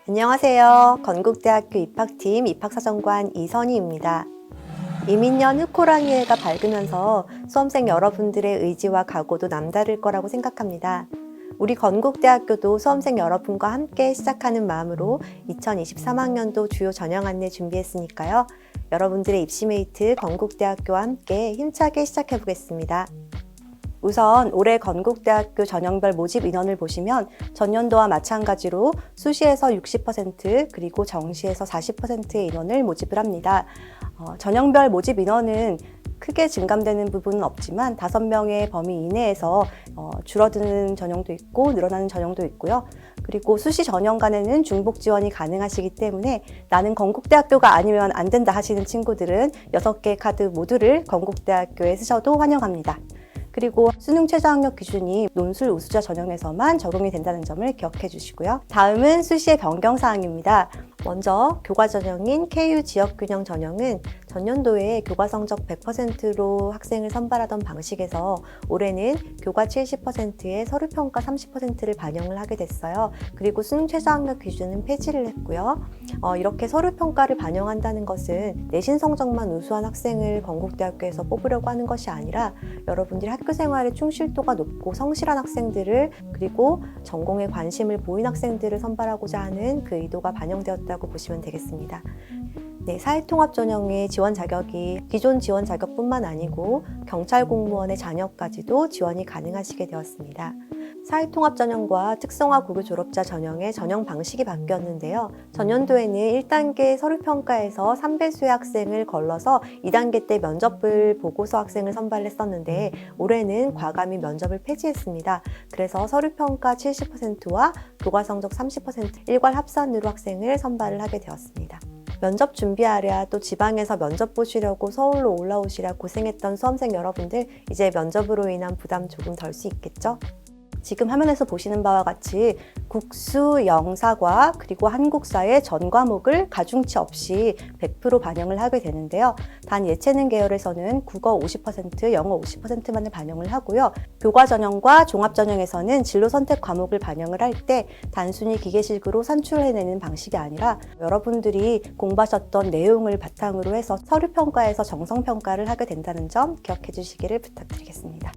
안녕하세요. 건국대학교 입학팀 입학사정관 이선희입니다. 이민년 흑호랑이해가 밝으면서 수험생 여러분들의 의지와 각오도 남다를 거라고 생각합니다. 우리 건국대학교도 수험생 여러분과 함께 시작하는 마음으로 2023학년도 주요 전형 안내 준비했으니까요. 여러분들의 입시메이트 건국대학교와 함께 힘차게 시작해 보겠습니다. 우선 올해 건국대학교 전형별 모집 인원을 보시면 전년도와 마찬가지로 수시에서 60% 그리고 정시에서 40%의 인원을 모집을 합니다. 전형별 모집 인원은 크게 증감되는 부분은 없지만 5명의 범위 이내에서 줄어드는 전형도 있고 늘어나는 전형도 있고요. 그리고 수시 전형간에는 중복 지원이 가능하시기 때문에 나는 건국대학교가 아니면 안 된다 하시는 친구들은 6개의 카드 모두를 건국대학교에 쓰셔도 환영합니다. 그리고 수능 최저학력 기준이 논술 우수자 전형에서만 적용이 된다는 점을 기억해 주시고요. 다음은 수시의 변경사항입니다. 먼저 교과 전형인 KU 지역균형 전형은 전년도에 교과 성적 100%로 학생을 선발하던 방식에서 올해는 교과 70%에 서류평가 30%를 반영을 하게 됐어요. 그리고 수능 최저학력 기준은 폐지를 했고요. 이렇게 서류평가를 반영한다는 것은 내신 성적만 우수한 학생을 건국대학교에서 뽑으려고 하는 것이 아니라 여러분들이 학교 생활에 충실도가 높고 성실한 학생들을 그리고 전공에 관심을 보인 학생들을 선발하고자 하는 그 의도가 반영되었다고 보시면 되겠습니다. 네, 사회통합 전형의 지원 자격이 기존 지원 자격뿐만 아니고 경찰 공무원의 자녀까지도 지원이 가능하시게 되었습니다. 사회통합 전형과 특성화 고교 졸업자 전형의 전형 방식이 바뀌었는데요. 전년도에는 1단계 서류평가에서 3배수의 학생을 걸러서 2단계 때 면접을 보고서 학생을 선발했었는데 올해는 과감히 면접을 폐지했습니다. 그래서 서류평가 70%와 교과성적 30% 일괄 합산으로 학생을 선발을 하게 되었습니다. 면접 준비하랴 또 지방에서 면접 보시려고 서울로 올라오시랴 고생했던 수험생 여러분들 이제 면접으로 인한 부담 조금 덜 수 있겠죠? 지금 화면에서 보시는 바와 같이 국수, 영사과 그리고 한국사의 전 과목을 가중치 없이 100% 반영을 하게 되는데요. 단 예체능 계열에서는 국어 50%, 영어 50%만을 반영을 하고요. 교과 전형과 종합 전형에서는 진로 선택 과목을 반영을 할 때 단순히 기계식으로 산출해내는 방식이 아니라 여러분들이 공부하셨던 내용을 바탕으로 해서 서류평가에서 정성평가를 하게 된다는 점 기억해 주시기를 부탁드리겠습니다.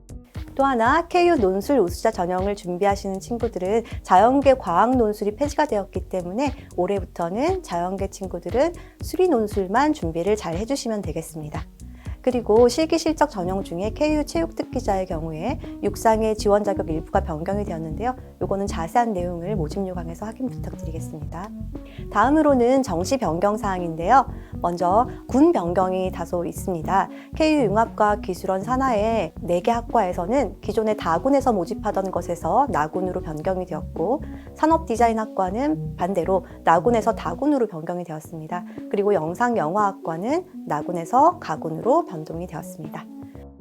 또 하나 KU 논술 우수자 전형을 준비하시는 친구들은 자연계 과학 논술이 폐지가 되었기 때문에 올해부터는 자연계 친구들은 수리 논술만 준비를 잘 해주시면 되겠습니다. 그리고 실기 실적 전형 중에 KU 체육특기자의 경우에 육상의 지원 자격 일부가 변경이 되었는데요. 이거는 자세한 내용을 모집 요강에서 확인 부탁드리겠습니다. 다음으로는 정시 변경 사항인데요. 먼저 군 변경이 다소 있습니다. KU 융합과학 기술원 산하의 4개 학과에서는 기존의 다군에서 모집하던 것에서 나군으로 변경이 되었고 산업디자인학과는 반대로 나군에서 다군으로 변경이 되었습니다. 그리고 영상영화학과는 나군에서 가군으로 변동이 되었습니다.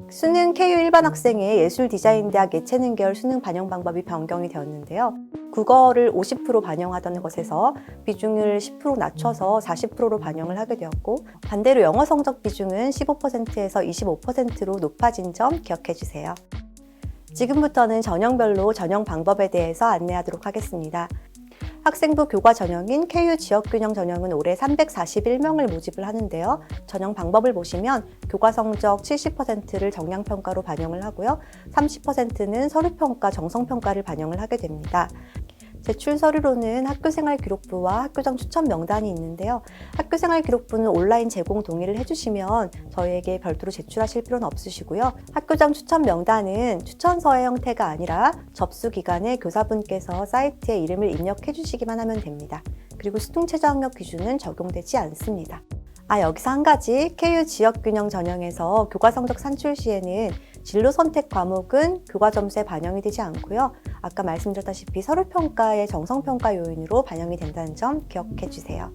수능 KU 일반 학생의 예술디자인대학 예체능 계열 수능 반영 방법이 변경이 되었는데요. 국어를 50% 반영하던 것에서 비중을 10% 낮춰서 40%로 반영을 하게 되었고 반대로 영어 성적 비중은 15%에서 25%로 높아진 점 기억해 주세요. 지금부터는 전형별로 전형 방법에 대해서 안내하도록 하겠습니다. 학생부 교과 전형인 KU 지역균형 전형은 올해 341명을 모집을 하는데요. 전형 방법을 보시면 교과 성적 70%를 정량평가로 반영을 하고요. 30%는 서류평가, 정성평가를 반영을 하게 됩니다. 제출 서류로는 학교생활 기록부와 학교장 추천 명단이 있는데요. 학교생활 기록부는 온라인 제공 동의를 해주시면 저희에게 별도로 제출하실 필요는 없으시고요. 학교장 추천 명단은 추천서의 형태가 아니라 접수 기간에 교사분께서 사이트에 이름을 입력해 주시기만 하면 됩니다. 그리고 수능 최저학력 기준은 적용되지 않습니다. 여기서 한 가지 KU 지역균형 전형에서 교과 성적 산출 시에는 진로 선택 과목은 교과 점수에 반영이 되지 않고요. 아까 말씀드렸다시피 서류평가의 정성평가 요인으로 반영이 된다는 점 기억해 주세요.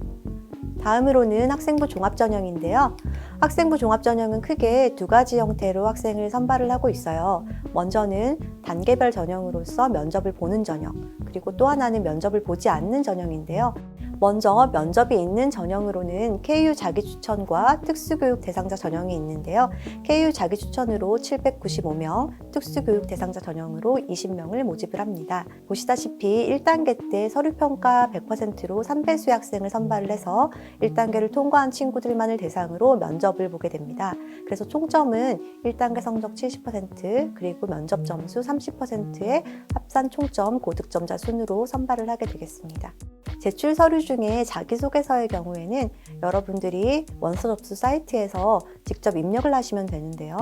다음으로는 학생부 종합전형인데요. 학생부 종합전형은 크게 2가지 형태로 학생을 선발을 하고 있어요. 먼저는 단계별 전형으로서 면접을 보는 전형, 그리고 또 하나는 면접을 보지 않는 전형인데요. 먼저 면접이 있는 전형으로는 KU 자기추천과 특수교육 대상자 전형이 있는데요. KU 자기추천으로 795명, 특수교육 대상자 전형으로 20명을 모집을 합니다. 보시다시피 1단계 때 서류평가 100%로 3배수의 학생을 선발을 해서 1단계를 통과한 친구들만을 대상으로 면접을 보게 됩니다. 그래서 총점은 1단계 성적 70% 그리고 면접 점수 30%의 합산 총점 고득점자 순으로 선발을 하게 되겠습니다. 제출 서류 중에 자기소개서의 경우에는 여러분들이 원서 접수 사이트에서 직접 입력을 하시면 되는데요.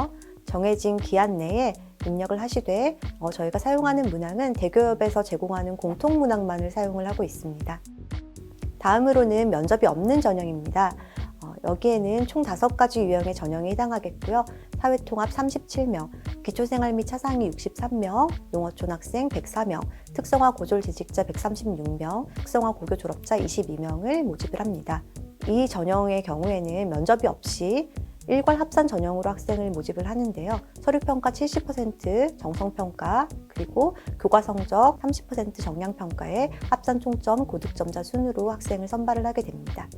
정해진 기한 내에 입력을 하시되 저희가 사용하는 문항은 대교협에서 제공하는 공통문항만을 사용을 하고 있습니다. 다음으로는 면접이 없는 전형입니다. 여기에는 총 5가지 유형의 전형에 해당하겠고요. 사회통합 37명, 기초생활 및 차상위 63명, 농어촌 학생 104명, 특성화 고졸 재직자 136명, 특성화 고교 졸업자 22명을 모집을 합니다. 이 전형의 경우에는 면접이 없이 일괄 합산 전형으로 학생을 모집을 하는데요. 서류평가 70%, 정성평가, 그리고 교과성적 30% 정량평가에 합산 총점 고득점자 순으로 학생을 선발을 하게 됩니다.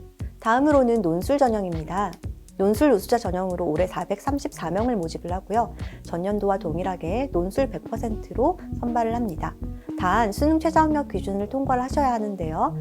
다음으로는 논술 전형입니다. 논술 우수자 전형으로 올해 434명을 모집을 하고요. 전년도와 동일하게 논술 100%로 선발을 합니다. 단 수능 최저학력 기준을 통과를 하셔야 하는데요.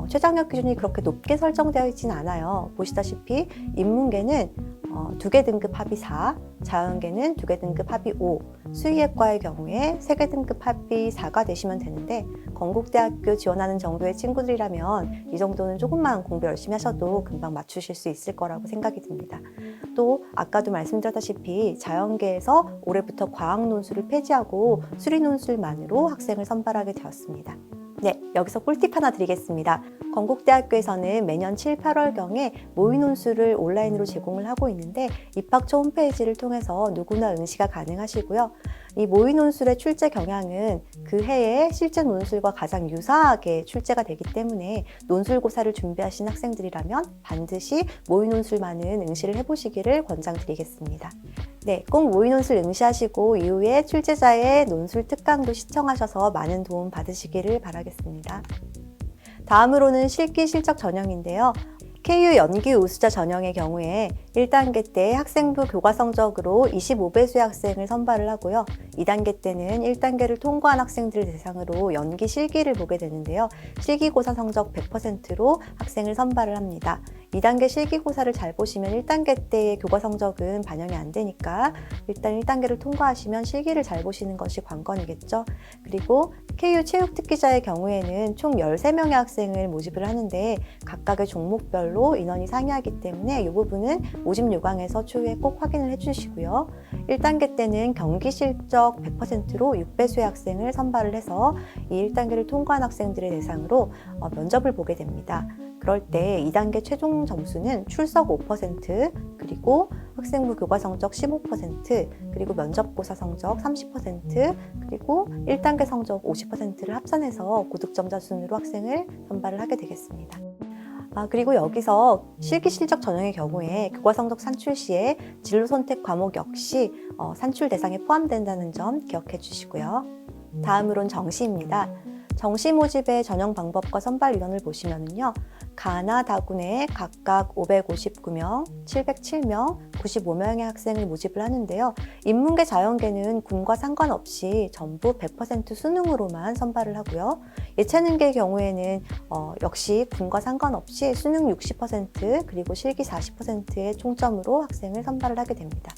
최저학력 기준이 그렇게 높게 설정되어 있지는 않아요. 보시다시피 인문계는 2개 등급 합이 4, 자연계는 2개 등급 합이 5, 수의예과의 경우에 3개 등급 합이 4가 되시면 되는데 건국대학교 지원하는 정도의 친구들이라면 이 정도는 조금만 공부 열심히 하셔도 금방 맞추실 수 있을 거라고 생각이 듭니다. 또 아까도 말씀드렸다시피 자연계에서 올해부터 과학 논술을 폐지하고 수리 논술만으로 학생을 선발하게 되었습니다. 네, 여기서 꿀팁 하나 드리겠습니다. 건국대학교에서는 매년 7, 8월경에 모의 논술을 온라인으로 제공을 하고 있는데 입학처 홈페이지를 통해서 누구나 응시가 가능하시고요. 이 모의 논술의 출제 경향은 그 해의 실제 논술과 가장 유사하게 출제가 되기 때문에 논술고사를 준비하신 학생들이라면 반드시 모의 논술만은 응시를 해보시기를 권장드리겠습니다. 네, 꼭 모의 논술 응시하시고 이후에 출제자의 논술 특강도 시청하셔서 많은 도움 받으시기를 바라겠습니다. 다음으로는 실기 실적 전형인데요. KU 연기 우수자 전형의 경우에 1단계 때 학생부 교과 성적으로 25배수의 학생을 선발을 하고요. 2단계 때는 1단계를 통과한 학생들을 대상으로 연기 실기를 보게 되는데요. 실기고사 성적 100%로 학생을 선발을 합니다. 2단계 실기고사를 잘 보시면 1단계 때의 교과 성적은 반영이 안 되니까 일단 1단계를 통과하시면 실기를 잘 보시는 것이 관건이겠죠. 그리고 KU 체육특기자의 경우에는 총 13명의 학생을 모집을 하는데 각각의 종목별로 인원이 상이하기 때문에 이 부분은 모집 요강에서 추후에 꼭 확인을 해주시고요. 1단계 때는 경기 실적 100%로 6배수의 학생을 선발을 해서 이 1단계를 통과한 학생들의 대상으로 면접을 보게 됩니다. 그럴 때 2단계 최종 점수는 출석 5%, 그리고 학생부 교과 성적 15%, 그리고 면접고사 성적 30%, 그리고 1단계 성적 50%를 합산해서 고득점자 순으로 학생을 선발을 하게 되겠습니다. 그리고 여기서 실기 실적 전형의 경우에 교과 성적 산출 시에 진로 선택 과목 역시 산출 대상에 포함된다는 점 기억해 주시고요. 다음으로는 정시입니다. 정시 모집의 전형 방법과 선발 인원을 보시면요. 가나 다군에 각각 559명, 707명, 95명의 학생을 모집을 하는데요. 인문계 자연계는 군과 상관없이 전부 100% 수능으로만 선발을 하고요. 예체능계의 경우에는 역시 군과 상관없이 수능 60% 그리고 실기 40%의 총점으로 학생을 선발을 하게 됩니다.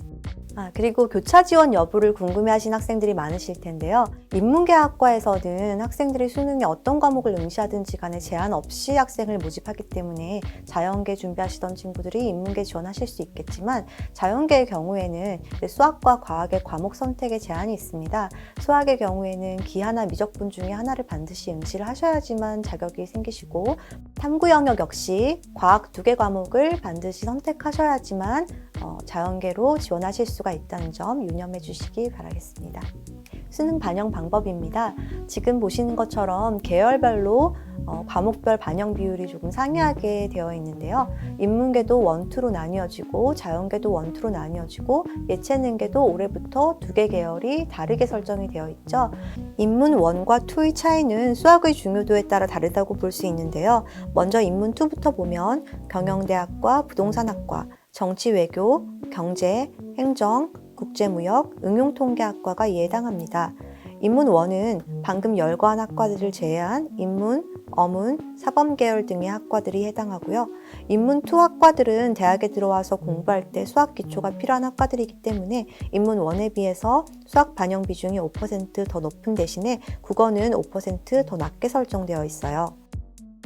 그리고 교차 지원 여부를 궁금해하신 학생들이 많으실 텐데요. 인문계학과에서는 학생들이 수능에 어떤 과목을 응시하든지 간에 제한 없이 학생을 모집하기 때문에 자연계 준비하시던 친구들이 인문계 지원하실 수 있겠지만 자연계의 경우에는 수학과 과학의 과목 선택에 제한이 있습니다. 수학의 경우에는 기하나 미적분 중에 하나를 반드시 응시를 하셔야지만 자격이 생기시고 탐구 영역 역시 과학 2개 과목을 반드시 선택하셔야지만 자연계로 지원하실 수가 있다는 점 유념해 주시기 바라겠습니다. 수능 반영 방법입니다. 지금 보시는 것처럼 계열별로 과목별 반영 비율이 조금 상이하게 되어 있는데요. 인문계도 1, 2로 나뉘어지고 자연계도 1, 2로 나뉘어지고 예체능계도 올해부터 2개 계열이 다르게 설정이 되어 있죠. 인문 1과 2의 차이는 수학의 중요도에 따라 다르다고 볼 수 있는데요. 먼저 인문 2부터 보면 경영대학과 부동산학과, 정치외교, 경제, 행정, 국제무역, 응용통계학과가 이에 해당합니다. 인문 1은 방금 열거한 학과들을 제외한 인문, 어문, 사범계열 등의 학과들이 해당하고요. 인문 2 학과들은 대학에 들어와서 공부할 때 수학 기초가 필요한 학과들이기 때문에 인문 1에 비해서 수학 반영 비중이 5% 더 높은 대신에 국어는 5% 더 낮게 설정되어 있어요.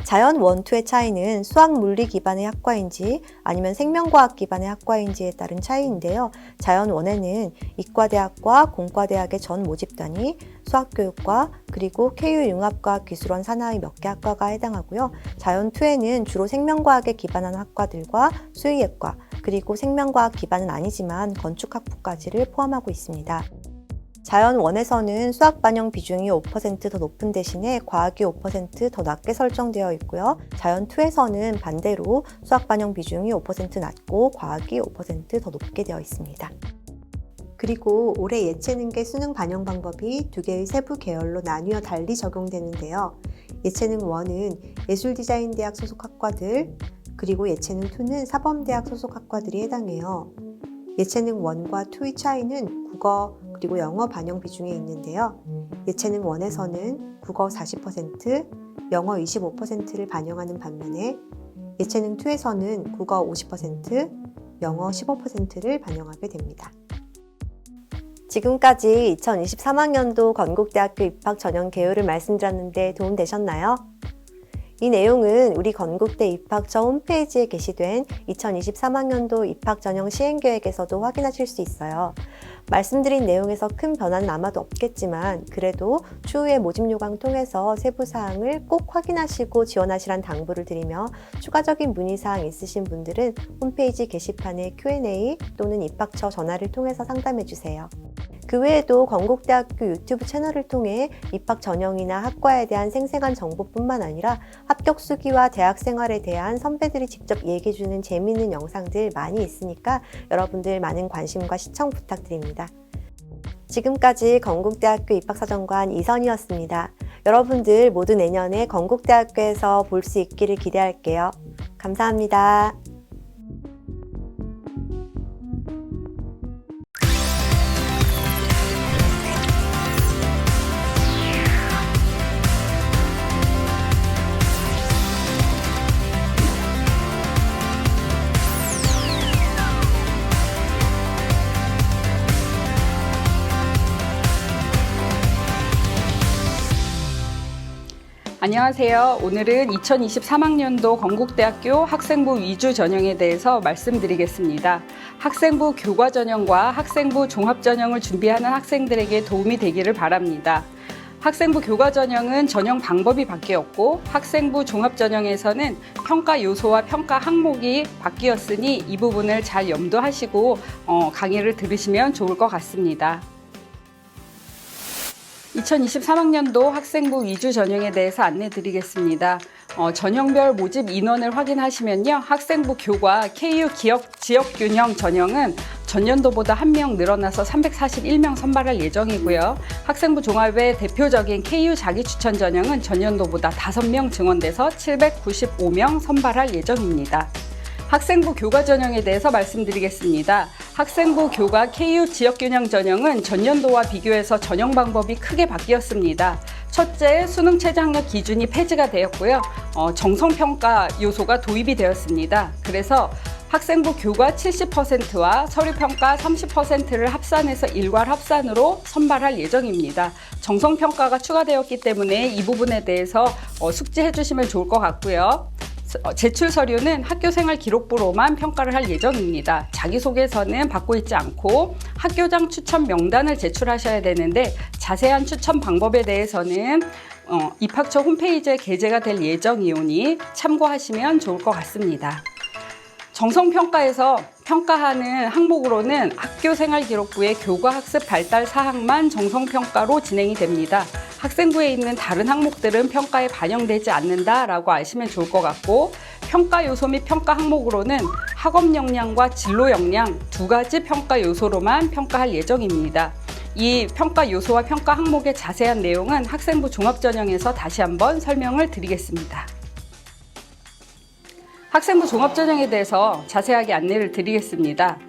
자연 1, 2의 차이는 수학 물리 기반의 학과인지 아니면 생명과학 기반의 학과인지에 따른 차이인데요. 자연 1에는 이과대학과 공과대학의 전 모집단이 수학교육과 그리고 KU융합과학기술원 산하의 몇 개 학과가 해당하고요. 자연 2에는 주로 생명과학에 기반한 학과들과 수의예과 그리고 생명과학 기반은 아니지만 건축학부까지를 포함하고 있습니다. 자연 1에서는 수학 반영 비중이 5% 더 높은 대신에 과학이 5% 더 낮게 설정되어 있고요. 자연 2에서는 반대로 수학 반영 비중이 5% 낮고 과학이 5% 더 높게 되어 있습니다. 그리고 올해 예체능계 수능 반영 방법이 2개의 세부 계열로 나뉘어 달리 적용되는데요. 예체능 1은 예술디자인대학 소속 학과들, 그리고 예체능 2는 사범대학 소속 학과들이 해당해요. 예체능 1과 2의 차이는 국어 그리고 영어 반영 비중에 있는데요. 예체능 1에서는 국어 40%, 영어 25%를 반영하는 반면에 예체능 2에서는 국어 50%, 영어 15%를 반영하게 됩니다. 지금까지 2023학년도 건국대학교 입학 전형 개요를 말씀드렸는데 도움되셨나요? 이 내용은 우리 건국대 입학처 홈페이지에 게시된 2023학년도 입학 전형 시행계획에서도 확인하실 수 있어요. 말씀드린 내용에서 큰 변화는 아마도 없겠지만 그래도 추후에 모집 요강 통해서 세부 사항을 꼭 확인하시고 지원하시란 당부를 드리며 추가적인 문의사항 있으신 분들은 홈페이지 게시판에 Q&A 또는 입학처 전화를 통해서 상담해 주세요. 그 외에도 건국대학교 유튜브 채널을 통해 입학 전형이나 학과에 대한 생생한 정보뿐만 아니라 합격 수기와 대학 생활에 대한 선배들이 직접 얘기해주는 재미있는 영상들 많이 있으니까 여러분들 많은 관심과 시청 부탁드립니다. 지금까지 건국대학교 입학사정관 이선희였습니다. 여러분들 모두 내년에 건국대학교에서 볼 수 있기를 기대할게요. 감사합니다. 안녕하세요. 오늘은 2023학년도 건국대학교 학생부 위주 전형에 대해서 말씀드리겠습니다. 학생부 교과 전형과 학생부 종합 전형을 준비하는 학생들에게 도움이 되기를 바랍니다. 학생부 교과 전형은 전형 방법이 바뀌었고 학생부 종합 전형에서는 평가 요소와 평가 항목이 바뀌었으니 이 부분을 잘 염두하시고 강의를 들으시면 좋을 것 같습니다. 2023학년도 학생부 위주 전형에 대해서 안내드리겠습니다. 전형별 모집 인원을 확인하시면요. 학생부 교과 KU 지역균형 전형은 전년도보다 1명 늘어나서 341명 선발할 예정이고요. 학생부 종합의 대표적인 KU 자기추천 전형은 전년도보다 5명 증원돼서 795명 선발할 예정입니다. 학생부 교과 전형에 대해서 말씀드리겠습니다. 학생부 교과 KU 지역균형 전형은 전년도와 비교해서 전형 방법이 크게 바뀌었습니다. 첫째, 수능 최저학력 기준이 폐지가 되었고요. 정성평가 요소가 도입이 되었습니다. 그래서 학생부 교과 70%와 서류평가 30%를 합산해서 일괄 합산으로 선발할 예정입니다. 정성평가가 추가되었기 때문에 이 부분에 대해서 숙지해 주시면 좋을 것 같고요. 제출 서류는 학교생활 기록부로만 평가를 할 예정입니다. 자기소개서는 받고 있지 않고 학교장 추천 명단을 제출하셔야 되는데 자세한 추천 방법에 대해서는 입학처 홈페이지에 게재가 될 예정이오니 참고하시면 좋을 것 같습니다. 정성평가에서 평가하는 항목으로는 학교생활기록부의 교과학습 발달 사항만 정성평가로 진행이 됩니다. 학생부에 있는 다른 항목들은 평가에 반영되지 않는다라고 아시면 좋을 것 같고, 평가 요소 및 평가 항목으로는 학업 역량과 진로 역량 두 가지 평가 요소로만 평가할 예정입니다. 이 평가 요소와 평가 항목의 자세한 내용은 학생부 종합전형에서 다시 한번 설명을 드리겠습니다. 학생부 종합전형에 대해서 자세하게 안내를 드리겠습니다.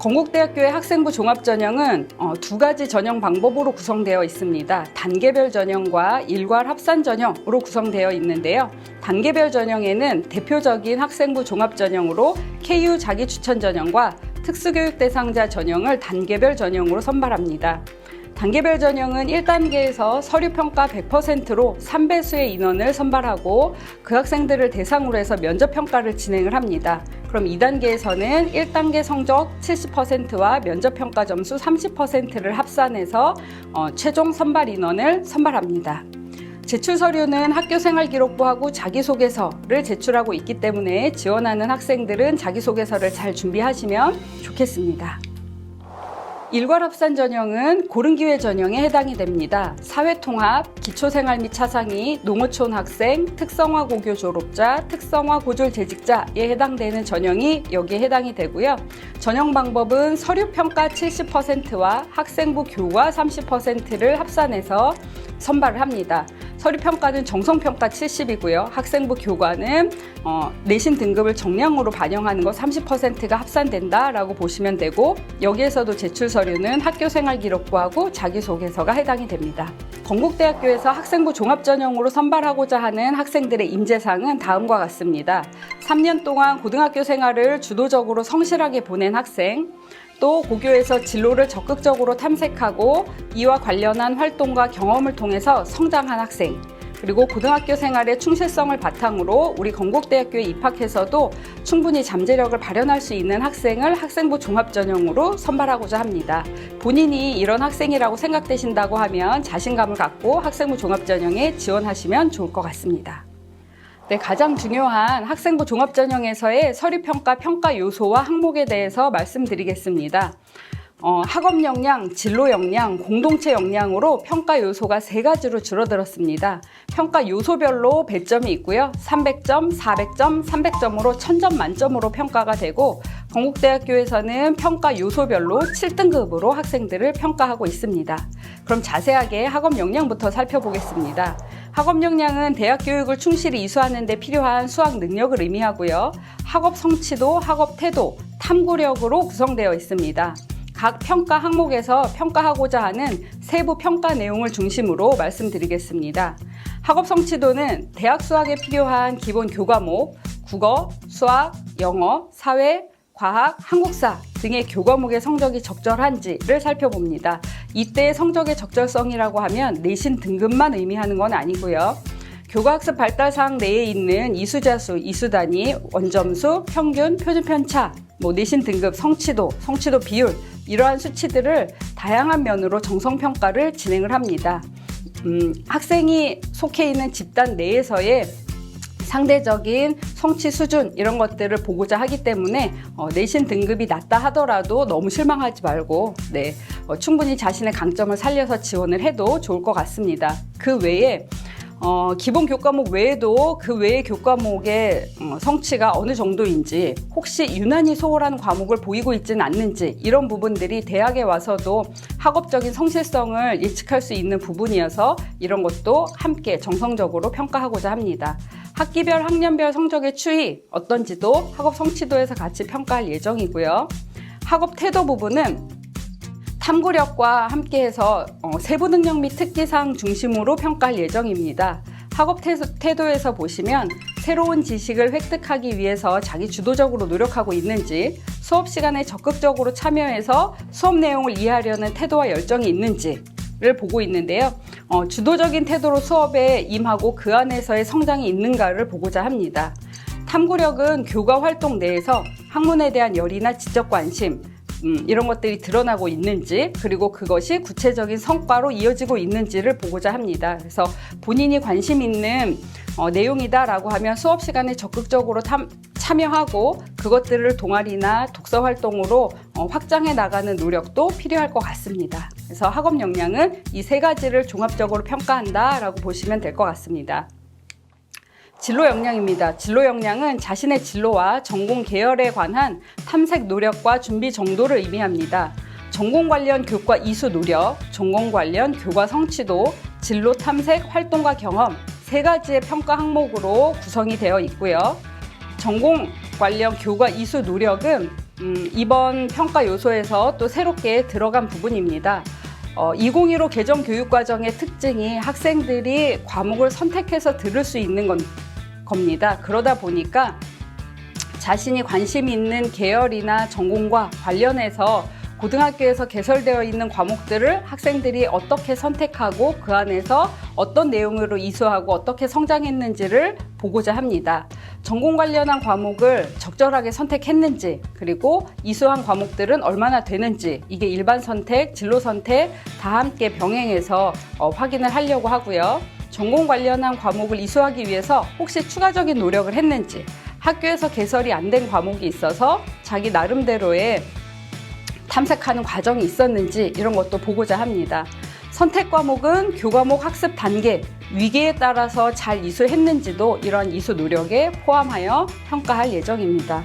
건국대학교의 학생부 종합전형은 두 가지 전형 방법으로 구성되어 있습니다. 단계별 전형과 일괄 합산 전형으로 구성되어 있는데요. 단계별 전형에는 대표적인 학생부 종합전형으로 KU 자기추천 전형과 특수교육 대상자 전형을 단계별 전형으로 선발합니다. 단계별 전형은 1단계에서 서류평가 100%로 3배수의 인원을 선발하고 그 학생들을 대상으로 해서 면접평가를 진행을 합니다. 그럼 2단계에서는 1단계 성적 70%와 면접평가 점수 30%를 합산해서 최종 선발 인원을 선발합니다. 제출 서류는 학교생활기록부하고 자기소개서를 제출하고 있기 때문에 지원하는 학생들은 자기소개서를 잘 준비하시면 좋겠습니다. 일괄합산 전형은 고른기회 전형에 해당이 됩니다. 사회통합, 기초생활 및 차상위, 농어촌 학생, 특성화 고교 졸업자, 특성화 고졸 재직자에 해당되는 전형이 여기에 해당이 되고요. 전형 방법은 서류평가 70%와 학생부 교과 30%를 합산해서 선발을 합니다. 서류평가는 정성평가 70이고요. 학생부 교과는 내신 등급을 정량으로 반영하는 거 30%가 합산된다라고 보시면 되고, 여기에서도 제출 서류는 학교생활기록부하고 자기소개서가 해당이 됩니다. 건국대학교에서 학생부 종합전형으로 선발하고자 하는 학생들의 인재상은 다음과 같습니다. 3년 동안 고등학교 생활을 주도적으로 성실하게 보낸 학생, 또 고교에서 진로를 적극적으로 탐색하고 이와 관련한 활동과 경험을 통해서 성장한 학생, 그리고 고등학교 생활의 충실성을 바탕으로 우리 건국대학교에 입학해서도 충분히 잠재력을 발현할 수 있는 학생을 학생부 종합전형으로 선발하고자 합니다. 본인이 이런 학생이라고 생각되신다고 하면 자신감을 갖고 학생부 종합전형에 지원하시면 좋을 것 같습니다. 네, 가장 중요한 학생부 종합전형에서의 서류평가 평가 요소와 항목에 대해서 말씀드리겠습니다. 학업 역량, 진로 역량, 공동체 역량으로 평가 요소가 3가지로 줄어들었습니다. 평가 요소별로 배점이 있고요. 300점, 400점, 300점으로 1000점 만점으로 평가가 되고, 건국대학교에서는 평가 요소별로 7등급으로 학생들을 평가하고 있습니다. 그럼 자세하게 학업 역량부터 살펴보겠습니다. 학업 역량은 대학 교육을 충실히 이수하는 데 필요한 수학 능력을 의미하고요. 학업 성취도, 학업 태도, 탐구력으로 구성되어 있습니다. 각 평가 항목에서 평가하고자 하는 세부 평가 내용을 중심으로 말씀드리겠습니다. 학업 성취도는 대학 수학에 필요한 기본 교과목, 국어, 수학, 영어, 사회, 과학, 한국사 등의 교과목의 성적이 적절한지를 살펴봅니다. 이때 성적의 적절성이라고 하면 내신 등급만 의미하는 건 아니고요. 교과학습 발달사항 내에 있는 이수자수, 이수단위, 원점수, 평균, 표준편차, 내신 등급, 성취도 비율, 이러한 수치들을 다양한 면으로 정성평가를 진행을 합니다. 학생이 속해 있는 집단 내에서의 상대적인 성취 수준 이런 것들을 보고자 하기 때문에 내신 등급이 낮다 하더라도 너무 실망하지 말고 충분히 자신의 강점을 살려서 지원을 해도 좋을 것 같습니다. 그 외에 기본 교과목 외에도 그 외의 교과목의 성취가 어느 정도인지, 혹시 유난히 소홀한 과목을 보이고 있지는 않는지, 이런 부분들이 대학에 와서도 학업적인 성실성을 예측할 수 있는 부분이어서 이런 것도 함께 정성적으로 평가하고자 합니다. 학기별, 학년별 성적의 추이 어떤지도 학업 성취도에서 같이 평가할 예정이고요. 학업 태도 부분은 탐구력과 함께해서 세부 능력 및 특기사항 중심으로 평가할 예정입니다. 학업 태도에서 보시면 새로운 지식을 획득하기 위해서 자기 주도적으로 노력하고 있는지, 수업 시간에 적극적으로 참여해서 수업 내용을 이해하려는 태도와 열정이 있는지를 보고 있는데요. 주도적인 태도로 수업에 임하고 그 안에서의 성장이 있는가를 보고자 합니다. 탐구력은 교과 활동 내에서 학문에 대한 열의나 지적 관심, 이런 것들이 드러나고 있는지, 그리고 그것이 구체적인 성과로 이어지고 있는지를 보고자 합니다. 그래서 본인이 관심 있는 내용이다라고 하면 수업 시간에 적극적으로 참여하고 그것들을 동아리나 독서 활동으로 확장해 나가는 노력도 필요할 것 같습니다. 그래서 학업 역량은 이 세 가지를 종합적으로 평가한다라고 보시면 될 것 같습니다. 진로 역량입니다. 진로 역량은 자신의 진로와 전공 계열에 관한 탐색 노력과 준비 정도를 의미합니다. 전공 관련 교과 이수 노력, 전공 관련 교과 성취도, 진로 탐색 활동과 경험 세 가지의 평가 항목으로 구성이 되어 있고요. 전공 관련 교과 이수 노력은 이번 평가 요소에서 또 새롭게 들어간 부분입니다. 2015 개정 교육과정의 특징이 학생들이 과목을 선택해서 들을 수 있는 겁니다. 그러다 보니까 자신이 관심 있는 계열이나 전공과 관련해서 고등학교에서 개설되어 있는 과목들을 학생들이 어떻게 선택하고 그 안에서 어떤 내용으로 이수하고 어떻게 성장했는지를 보고자 합니다. 전공 관련한 과목을 적절하게 선택했는지, 그리고 이수한 과목들은 얼마나 되는지, 이게 일반 선택, 진로 선택 다 함께 병행해서 확인을 하려고 하고요. 전공 관련한 과목을 이수하기 위해서 혹시 추가적인 노력을 했는지, 학교에서 개설이 안 된 과목이 있어서 자기 나름대로의 탐색하는 과정이 있었는지 이런 것도 보고자 합니다. 선택 과목은 교과목 학습 단계, 위계에 따라서 잘 이수했는지도 이러한 이수 노력에 포함하여 평가할 예정입니다.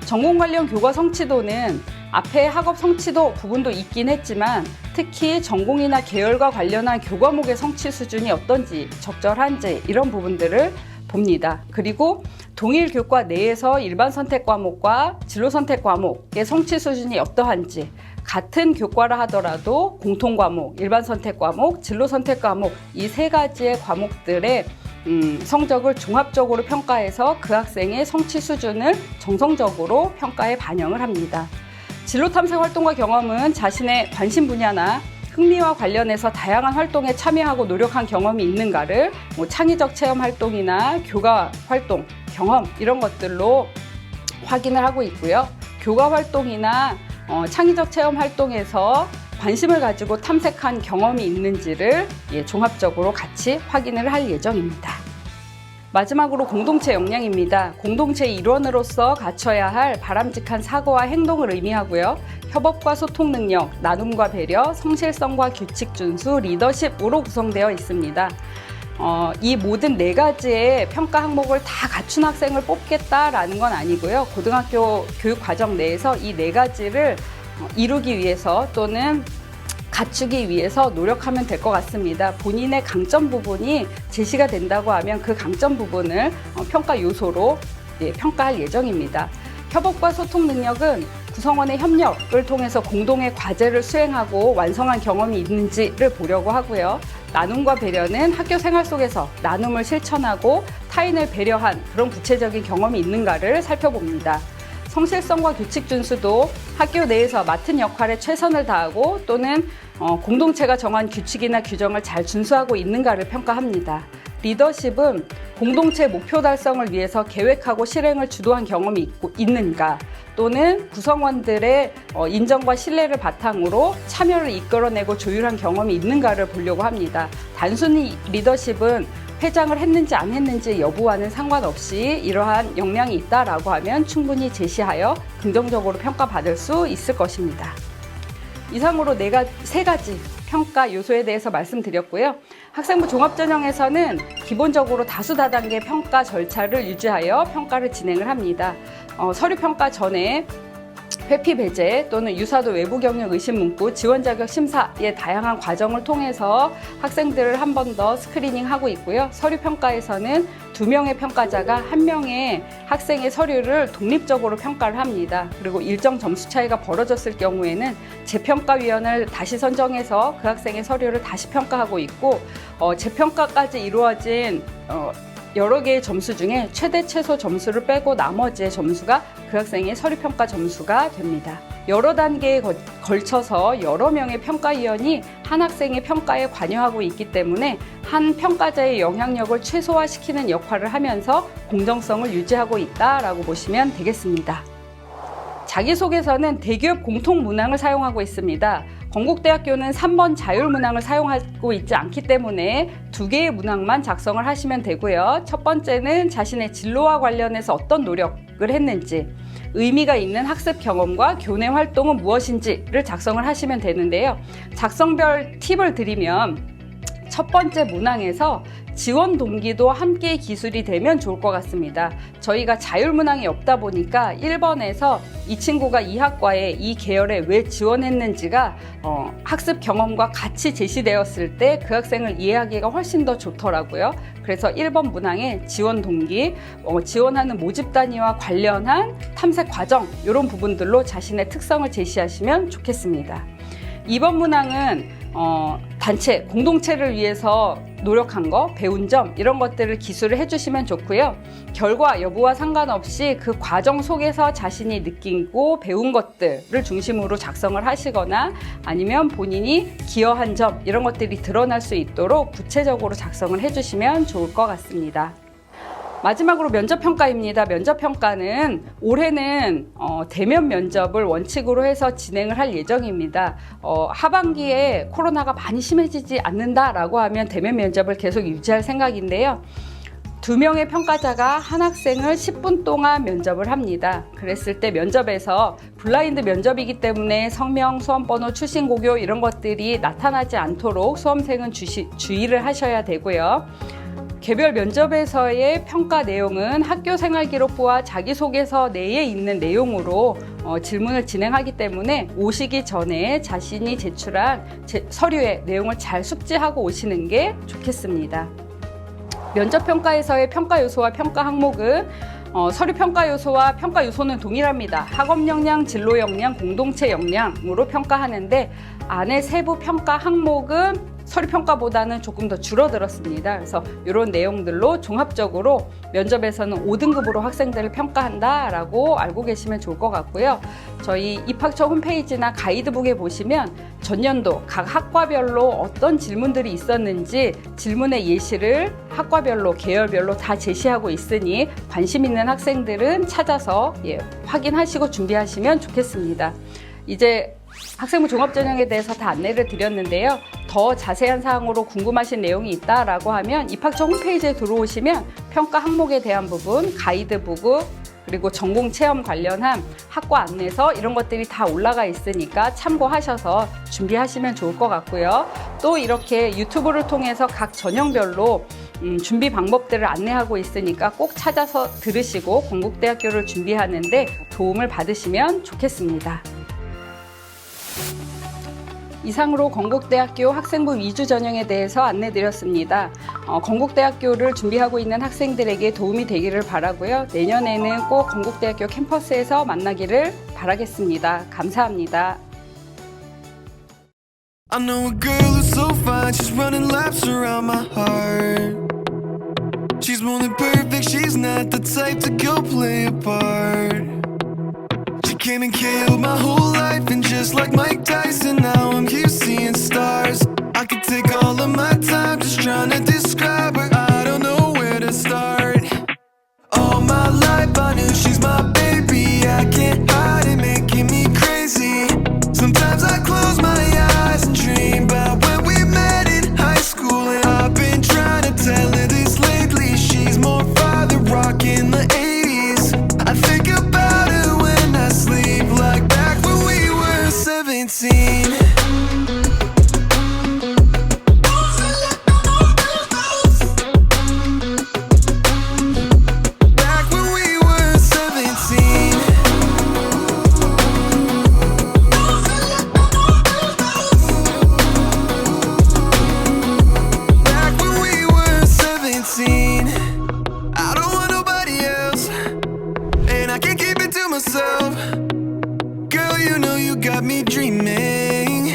전공 관련 교과 성취도는 앞에 학업 성취도 부분도 있긴 했지만 특히 전공이나 계열과 관련한 교과목의 성취 수준이 어떤지, 적절한지 이런 부분들을 봅니다. 그리고 동일 교과 내에서 일반 선택 과목과 진로 선택 과목의 성취 수준이 어떠한지, 같은 교과라 하더라도 공통 과목, 일반 선택 과목, 진로 선택 과목 이 세 가지의 과목들의 성적을 종합적으로 평가해서 그 학생의 성취 수준을 정성적으로 평가에 반영을 합니다. 진로 탐색 활동과 경험은 자신의 관심 분야나 흥미와 관련해서 다양한 활동에 참여하고 노력한 경험이 있는가를 창의적 체험 활동이나 교과 활동, 경험 이런 것들로 확인을 하고 있고요. 교과 활동이나 창의적 체험 활동에서 관심을 가지고 탐색한 경험이 있는지를 종합적으로 같이 확인을 할 예정입니다. 마지막으로 공동체 역량입니다. 공동체의 일원으로서 갖춰야 할 바람직한 사고와 행동을 의미하고요. 협업과 소통 능력, 나눔과 배려, 성실성과 규칙 준수, 리더십으로 구성되어 있습니다. 이 모든 네 가지의 평가 항목을 다 갖춘 학생을 뽑겠다라는 건 아니고요. 고등학교 교육 과정 내에서 이 네 가지를 이루기 위해서 또는 갖추기 위해서 노력하면 될 것 같습니다. 본인의 강점 부분이 제시가 된다고 하면 그 강점 부분을 평가 요소로 평가할 예정입니다. 협업과 소통 능력은 구성원의 협력을 통해서 공동의 과제를 수행하고 완성한 경험이 있는지를 보려고 하고요. 나눔과 배려는 학교 생활 속에서 나눔을 실천하고 타인을 배려한 그런 구체적인 경험이 있는가를 살펴봅니다. 성실성과 규칙 준수도 학교 내에서 맡은 역할에 최선을 다하고 또는 공동체가 정한 규칙이나 규정을 잘 준수하고 있는가를 평가합니다. 리더십은 공동체 목표 달성을 위해서 계획하고 실행을 주도한 경험이 있는가, 또는 구성원들의 인정과 신뢰를 바탕으로 참여를 이끌어내고 조율한 경험이 있는가를 보려고 합니다. 단순히 리더십은 회장을 했는지 안 했는지 여부와는 상관없이 이러한 역량이 있다라고 하면 충분히 제시하여 긍정적으로 평가받을 수 있을 것입니다. 이상으로 세 가지 평가 요소에 대해서 말씀드렸고요. 학생부 종합전형에서는 기본적으로 다수다단계 평가 절차를 유지하여 평가를 진행을 합니다. 서류평가 전에 회피 배제 또는 유사도 외부 경력 의심 문구, 지원 자격 심사의 다양한 과정을 통해서 학생들을 한 번 더 스크리닝하고 있고요. 서류 평가에서는 2명의 평가자가 1명의 학생의 서류를 독립적으로 평가를 합니다. 그리고 일정 점수 차이가 벌어졌을 경우에는 재평가위원을 다시 선정해서 그 학생의 서류를 다시 평가하고 있고, 재평가까지 이루어진 여러 개의 점수 중에 최대 최소 점수를 빼고 나머지의 점수가 그 학생의 서류평가 점수가 됩니다. 여러 단계에 걸쳐서 여러 명의 평가위원이 한 학생의 평가에 관여하고 있기 때문에 한 평가자의 영향력을 최소화시키는 역할을 하면서 공정성을 유지하고 있다라고 보시면 되겠습니다. 자기소개서는 대기업 공통 문항을 사용하고 있습니다. 건국대학교는 3번 자율문항을 사용하고 있지 않기 때문에 2개의 문항만 작성을 하시면 되고요. 첫 번째는 자신의 진로와 관련해서 어떤 노력을 했는지, 의미가 있는 학습 경험과 교내 활동은 무엇인지를 작성을 하시면 되는데요. 작성별 팁을 드리면 첫 번째 문항에서 지원 동기도 함께 기술이 되면 좋을 것 같습니다. 저희가 자율문항이 없다 보니까 1번에서 이 친구가 이 학과에 이 계열에 왜 지원했는지가 학습 경험과 같이 제시되었을 때 그 학생을 이해하기가 훨씬 더 좋더라고요. 그래서 1번 문항에 지원 동기, 지원하는 모집 단위와 관련한 탐색 과정 이런 부분들로 자신의 특성을 제시하시면 좋겠습니다. 2번 문항은 단체, 공동체를 위해서 노력한 거, 배운 점 이런 것들을 기술을 해주시면 좋고요. 결과 여부와 상관없이 그 과정 속에서 자신이 느끼고 배운 것들을 중심으로 작성을 하시거나 아니면 본인이 기여한 점 이런 것들이 드러날 수 있도록 구체적으로 작성을 해주시면 좋을 것 같습니다. 마지막으로 면접평가입니다. 면접평가는 올해는 대면 면접을 원칙으로 해서 진행을 할 예정입니다. 하반기에 코로나가 많이 심해지지 않는다라고 하면 대면 면접을 계속 유지할 생각인데요. 2명의 평가자가 한 학생을 10분 동안 면접을 합니다. 그랬을 때 면접에서 블라인드 면접이기 때문에 성명, 수험번호, 출신 고교 이런 것들이 나타나지 않도록 수험생은 주의를 하셔야 되고요. 개별 면접에서의 평가 내용은 학교 생활기록부와 자기소개서 내에 있는 내용으로 질문을 진행하기 때문에 오시기 전에 자신이 제출한 서류의 내용을 잘 숙지하고 오시는 게 좋겠습니다. 면접평가에서의 평가 요소와 평가 항목은 서류 평가 요소와 평가 요소는 동일합니다. 학업 역량, 진로 역량, 공동체 역량으로 평가하는데 안에 세부 평가 항목은 서류 평가보다는 조금 더 줄어들었습니다. 그래서 이런 내용들로 종합적으로 면접에서는 5등급으로 학생들을 평가한다라고 알고 계시면 좋을 것 같고요. 저희 입학처 홈페이지나 가이드북에 보시면 전년도 각 학과별로 어떤 질문들이 있었는지 질문의 예시를 학과별로, 계열별로 다 제시하고 있으니 관심 있는 학생들은 찾아서 확인하시고 준비하시면 좋겠습니다. 이제 학생부 종합전형에 대해서 다 안내를 드렸는데요. 더 자세한 사항으로 궁금하신 내용이 있다라고 하면 입학처 홈페이지에 들어오시면 평가 항목에 대한 부분, 가이드북, 그리고 전공 체험 관련한 학과 안내서 이런 것들이 다 올라가 있으니까 참고하셔서 준비하시면 좋을 것 같고요. 또 이렇게 유튜브를 통해서 각 전형별로 준비 방법들을 안내하고 있으니까 꼭 찾아서 들으시고 건국대학교를 준비하는데 도움을 받으시면 좋겠습니다. 이상으로 건국대학교 학생부 위주 전형에 대해서 안내드렸습니다. 건국대학교를 준비하고 있는 학생들에게 도움이 되기를 바라고요. 내년에는 꼭 건국대학교 캠퍼스에서 만나기를 바라겠습니다. 감사합니다. I know a girl who's so fine, she's running laps around my heart. She's more than perfect, she's not the type to go play a part. She came and killed my whole life, and just like Mike Tyson, now I'm here seeing stars. I could take all of my time just trying to describe her, I don't know where to start. All my life I knew she's my baby, I can't hide it, making me crazy. Sometimes I close my eyes and dream about when we met in high school, and I've been trying to tell her this lately. She's more father rock in the 80s. I think about her when I sleep, like back when we were 17. Back when we were 17. Back when we were 17. I don't want nobody else, and I can't keep it to myself. Girl, you know you got me dreaming.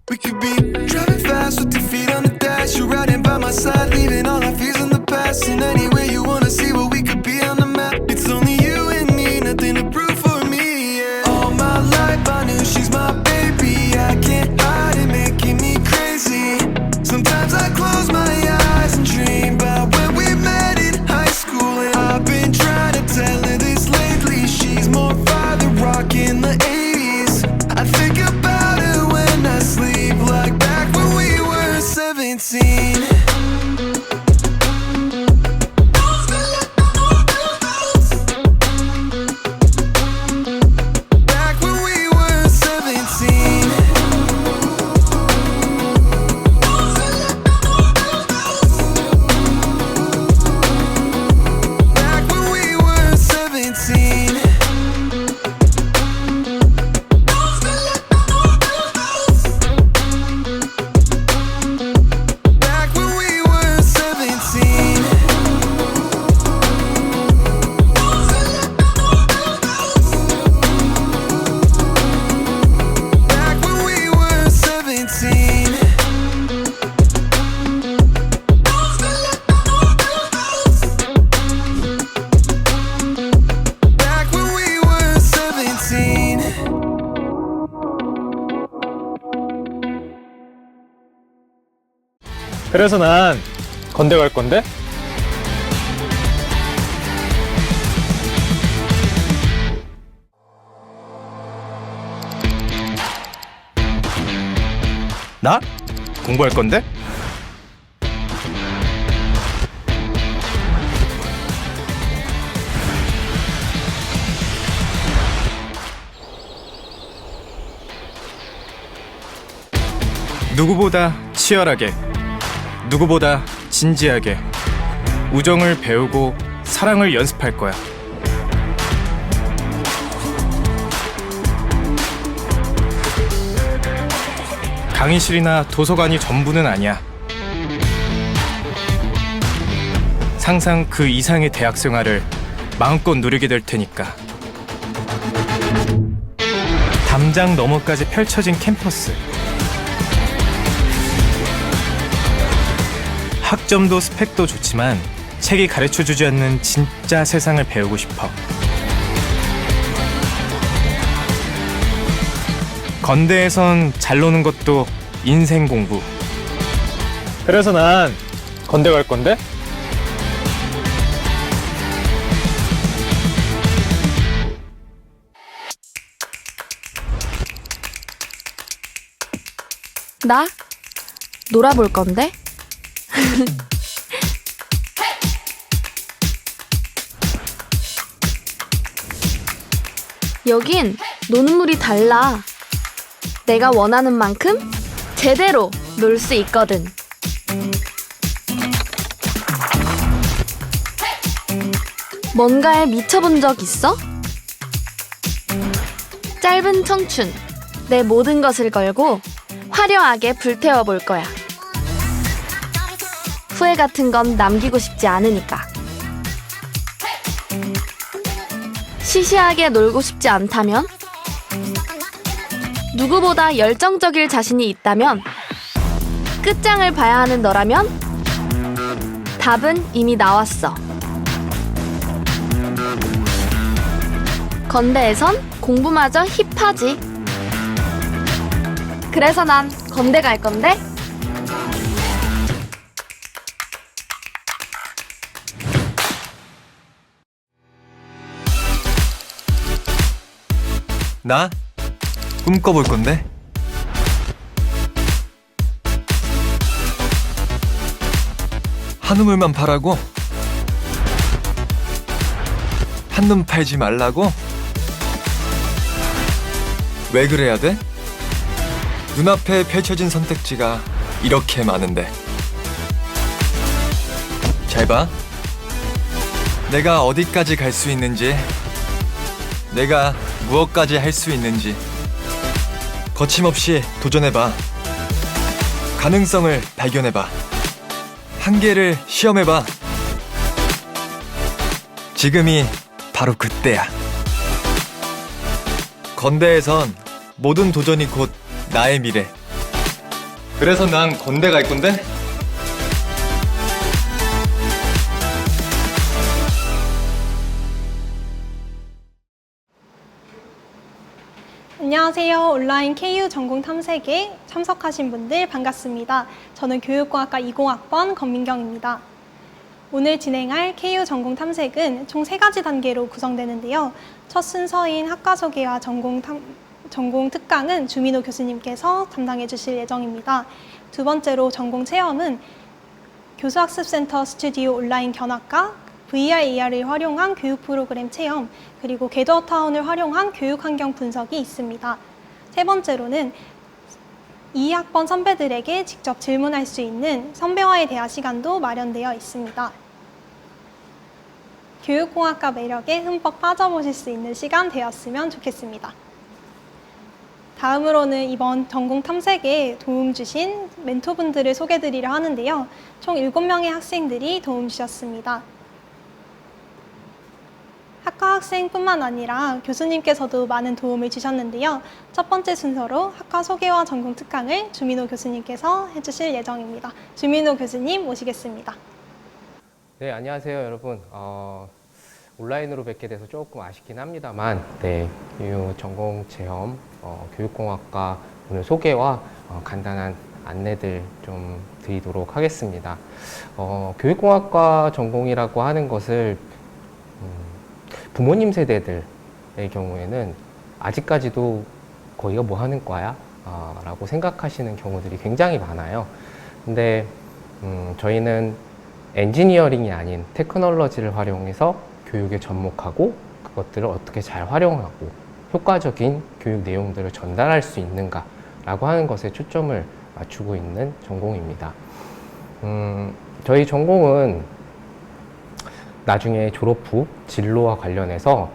We could be driving fast with your feet on the dash. You're riding by my side, leaving all our fears in the past. And anywhere you wanna see what we could be on the map. It's only you and me, nothing to prove for me, yeah. All my life I knew she's my baby, I can't hide it, making me crazy. Sometimes I close my eyes and dream about when we met in high school, and I've been trying to tell her this lately. She's more father rock think about it when I sleep, like back when we were 17. Back when we were 17. Back when we were 17. Back when we were 17. Back when we were 17. Back when we were 17. 그래서 난 건대 갈 건데? 나? 공부할 건데? 누구보다 치열하게, 누구보다 진지하게 우정을 배우고 사랑을 연습할 거야. 강의실이나 도서관이 전부는 아니야. 상상 그 이상의 대학 생활을 마음껏 누리게 될 테니까. 담장 너머까지 펼쳐진 캠퍼스. 학점도 스펙도 좋지만 책이 가르쳐주지 않는 진짜 세상을 배우고 싶어. 건대에선 잘 노는 것도 인생 공부. 그래서 난 건대 갈 건데? 나? 놀아볼 건데? 여긴 노는 물이 달라. 내가 원하는 만큼 제대로 놀 수 있거든. 뭔가에 미쳐본 적 있어? 짧은 청춘, 내 모든 것을 걸고 화려하게 불태워 볼 거야. 후회 같은 건 남기고 싶지 않으니까. 시시하게 놀고 싶지 않다면? 누구보다 열정적일 자신이 있다면? 끝장을 봐야 하는 너라면? 답은 이미 나왔어. 건대에선 공부마저 힙하지. 그래서 난 건대 갈 건데? 나? 꿈꿔볼 건데? 한우물만 파라고? 한눈 팔지 말라고? 왜 그래야 돼? 눈앞에 펼쳐진 선택지가 이렇게 많은데. 잘 봐. 내가 어디까지 갈 수 있는지, 내가 무엇까지 할 수 있는지 거침없이 도전해봐. 가능성을 발견해봐. 한계를 시험해봐. 지금이 바로 그때야. 건대에선 모든 도전이 곧 나의 미래. 그래서 난 건대 갈 건데? 안녕하세요. 온라인 KU 전공 탐색에 참석하신 분들 반갑습니다. 저는 교육공학과 20학번 권민경입니다. 오늘 진행할 KU 전공 탐색은 총 3가지 단계로 구성되는데요. 첫 순서인 학과 소개와 전공 전공 특강은 주민호 교수님께서 담당해 주실 예정입니다. 두 번째로 전공 체험은 교수학습센터 스튜디오 온라인 견학과 VR, AR을 활용한 교육 프로그램 체험, 그리고 겟워타운을 활용한 교육 환경 분석이 있습니다. 세 번째로는 2학번 선배들에게 직접 질문할 수 있는 선배와의 대화 시간도 마련되어 있습니다. 교육공학과 매력에 흠뻑 빠져보실 수 있는 시간 되었으면 좋겠습니다. 다음으로는 이번 전공 탐색에 도움 주신 멘토분들을 소개드리려 하는데요. 총 7명의 학생들이 도움 주셨습니다. 학과 학생뿐만 아니라 교수님께서도 많은 도움을 주셨는데요. 첫 번째 순서로 학과 소개와 전공 특강을 주민호 교수님께서 해주실 예정입니다. 주민호 교수님 모시겠습니다. 네, 안녕하세요, 여러분. 온라인으로 뵙게 돼서 조금 아쉽긴 합니다만, 네, 이 전공 체험 교육공학과 오늘 소개와 간단한 안내들 좀 드리도록 하겠습니다. 교육공학과 전공이라고 하는 것을 부모님 세대들의 경우에는 아직까지도 거기가 뭐 하는 과야? 라고 생각하시는 경우들이 굉장히 많아요. 근데 저희는 엔지니어링이 아닌 테크놀로지를 활용해서 교육에 접목하고 그것들을 어떻게 잘 활용하고 효과적인 교육 내용들을 전달할 수 있는가 라고 하는 것에 초점을 맞추고 있는 전공입니다. 저희 전공은 나중에 졸업 후 진로와 관련해서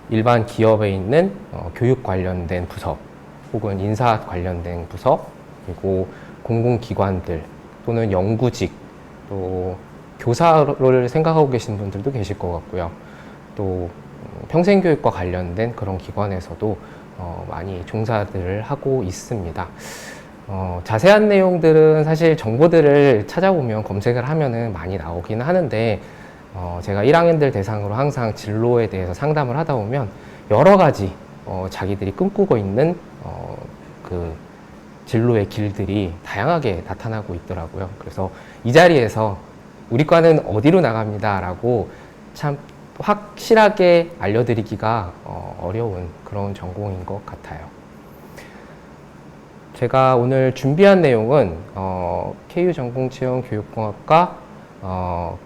일반 기업에 있는 교육 관련된 부서 혹은 인사 관련된 부서, 그리고 공공기관들 또는 연구직, 또 교사를 생각하고 계신 분들도 계실 것 같고요. 또 평생교육과 관련된 그런 기관에서도 많이 종사들을 하고 있습니다. 자세한 내용들은 사실 정보들을 찾아보면 검색을 하면은 많이 나오긴 하는데, 제가 1학년들 대상으로 항상 진로에 대해서 상담을 하다 보면 여러 가지 자기들이 꿈꾸고 있는 그 진로의 길들이 다양하게 나타나고 있더라고요. 그래서 이 자리에서 우리 과는 어디로 나갑니다 라고 참 확실하게 알려드리기가 어려운 그런 전공인 것 같아요. 제가 오늘 준비한 내용은 KU 전공체험 교육공학과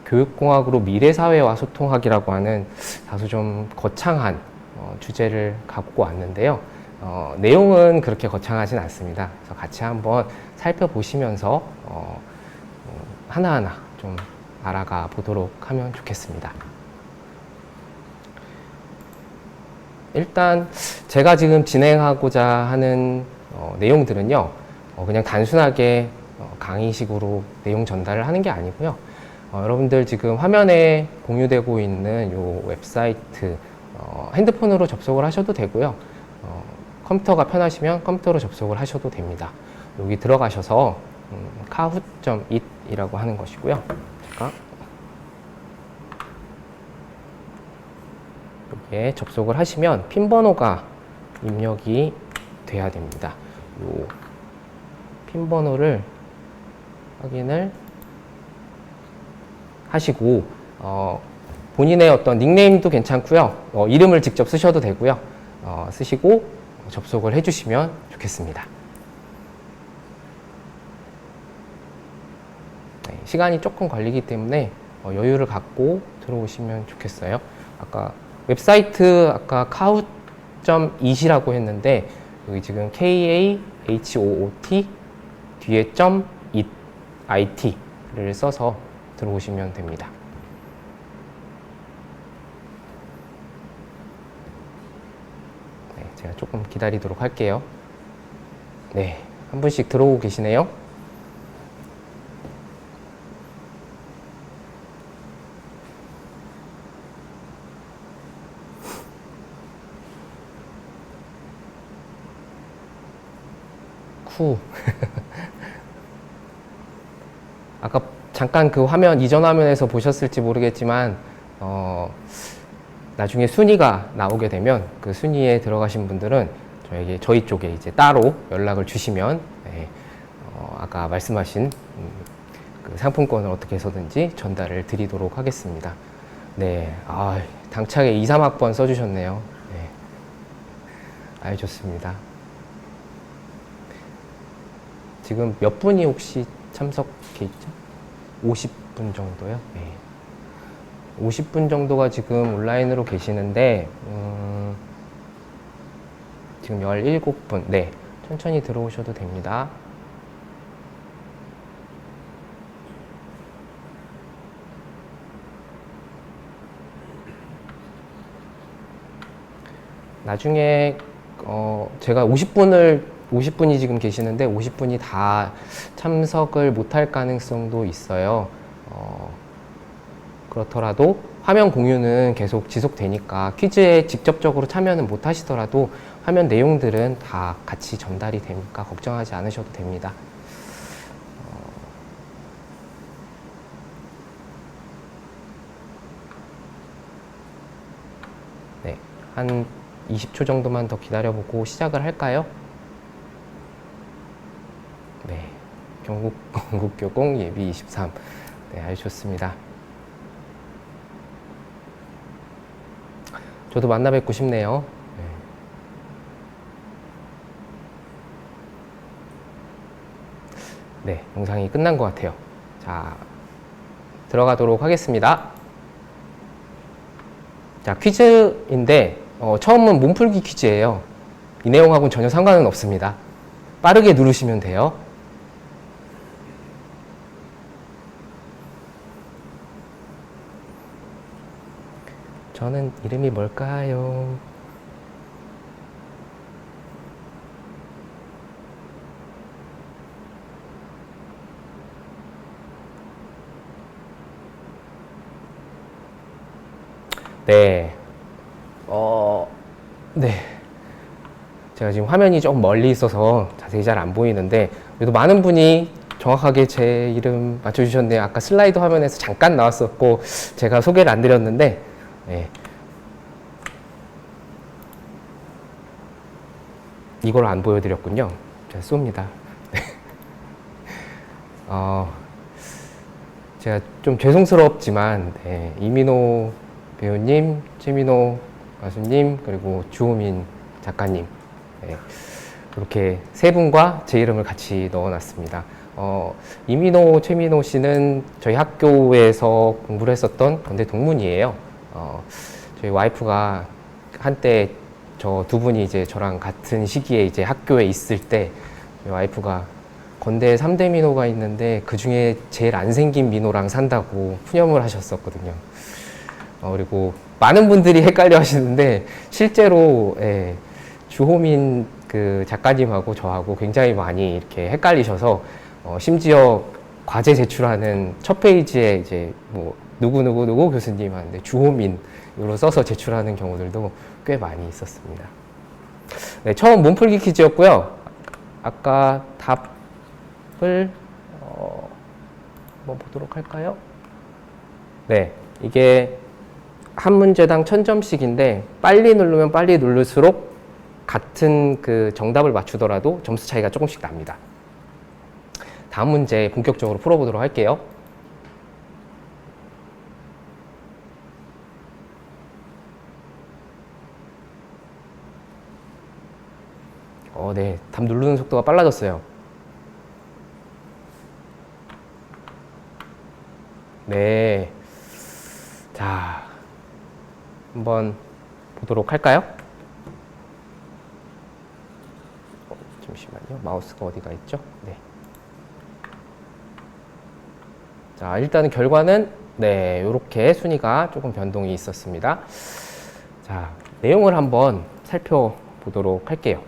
교육공학으로 미래사회와 소통하기라고 하는 다소 좀 거창한 주제를 갖고 왔는데요. 내용은 그렇게 거창하진 않습니다. 그래서 같이 한번 살펴보시면서 하나하나 좀 알아가 보도록 하면 좋겠습니다. 일단 제가 지금 진행하고자 하는 내용들은요, 그냥 단순하게 강의식으로 내용 전달을 하는 게 아니고요. 여러분들 지금 화면에 공유되고 있는 이 웹사이트 핸드폰으로 접속을 하셔도 되고요. 컴퓨터가 편하시면 컴퓨터로 접속을 하셔도 됩니다. 여기 들어가셔서 kahoot.it이라고 하는 것이고요. 제가 여기에 접속을 하시면 핀 번호가 입력이 돼야 됩니다. 요 핀 번호를 확인을 하시고 본인의 어떤 닉네임도 괜찮고요. 이름을 직접 쓰셔도 되고요. 쓰시고 접속을 해주시면 좋겠습니다. 네, 시간이 조금 걸리기 때문에 여유를 갖고 들어오시면 좋겠어요. 아까 웹사이트 아까 kahoot.it이라고 했는데 여기 지금 KAHOOT 뒤에 .it를 써서 들어오시면 됩니다. 네, 제가 조금 기다리도록 할게요. 네, 한 분씩 들어오고 계시네요. 아까 잠깐 그 화면, 이전 화면에서 보셨을지 모르겠지만 나중에 순위가 나오게 되면 그 순위에 들어가신 분들은 저희 쪽에 이제 따로 연락을 주시면 네, 아까 말씀하신 그 상품권을 어떻게 해서든지 전달을 드리도록 하겠습니다. 네, 당차게 2, 3학번 써주셨네요. 네. 좋습니다. 지금 몇 분이 혹시 참석해 있죠? 50분 정도요? 네. 50분 정도가 지금 온라인으로 계시는데, 지금 17분. 네. 천천히 들어오셔도 됩니다. 나중에 제가 50분이 지금 계시는데 50분이 다 참석을 못할 가능성도 있어요. 그렇더라도 화면 공유는 계속 지속되니까 퀴즈에 직접적으로 참여는 못 하시더라도 화면 내용들은 다 같이 전달이 되니까 걱정하지 않으셔도 됩니다. 네, 한 20초 정도만 더 기다려보고 시작을 할까요? 네, 경북공국교공 예비 23. 네, 아주 좋습니다. 저도 만나 뵙고 싶네요. 네, 영상이 끝난 것 같아요. 자, 들어가도록 하겠습니다. 자, 퀴즈인데 처음은 몸풀기 퀴즈예요. 이 내용하고는 전혀 상관은 없습니다. 빠르게 누르시면 돼요. 저는 이름이 뭘까요? 네. 네. 제가 지금 화면이 좀 멀리 있어서 자세히 잘 안 보이는데, 그래도 많은 분이 정확하게 제 이름 맞춰주셨네요. 아까 슬라이드 화면에서 잠깐 나왔었고, 제가 소개를 안 드렸는데, 네. 이걸 안 보여드렸군요. 제가 쏩니다. 제가 좀 죄송스럽지만, 네. 이민호 배우님, 최민호 가수님, 그리고 주호민 작가님, 네. 이렇게 세 분과 제 이름을 같이 넣어놨습니다. 이민호, 최민호 씨는 저희 학교에서 공부를 했었던 건대 동문이에요. 저희 와이프가 한때 저 두 분이 이제 저랑 같은 시기에 이제 학교에 있을 때 와이프가 건대에 3대 민호가 있는데 그 중에 제일 안 생긴 민호랑 산다고 푸념을 하셨었거든요. 그리고 많은 분들이 헷갈려 하시는데 실제로 주호민 그 작가님하고 저하고 굉장히 많이 이렇게 헷갈리셔서 심지어 과제 제출하는 첫 페이지에 이제 뭐 누구 교수님 하는데 주호민으로 써서 제출하는 경우들도 꽤 많이 있었습니다. 네, 처음 몸풀기 퀴즈였고요. 아까 답을 한번 보도록 할까요? 네, 이게 한 문제당 1000점씩인데 빨리 누르면 빨리 누를수록 같은 그 정답을 맞추더라도 점수 차이가 조금씩 납니다. 다음 문제 본격적으로 풀어보도록 할게요. 네, 답 누르는 속도가 빨라졌어요. 네, 자, 한번 보도록 할까요? 잠시만요. 마우스가 어디가 있죠? 네. 자, 일단은 결과는 네, 이렇게 순위가 조금 변동이 있었습니다. 자, 내용을 한번 살펴보도록 할게요.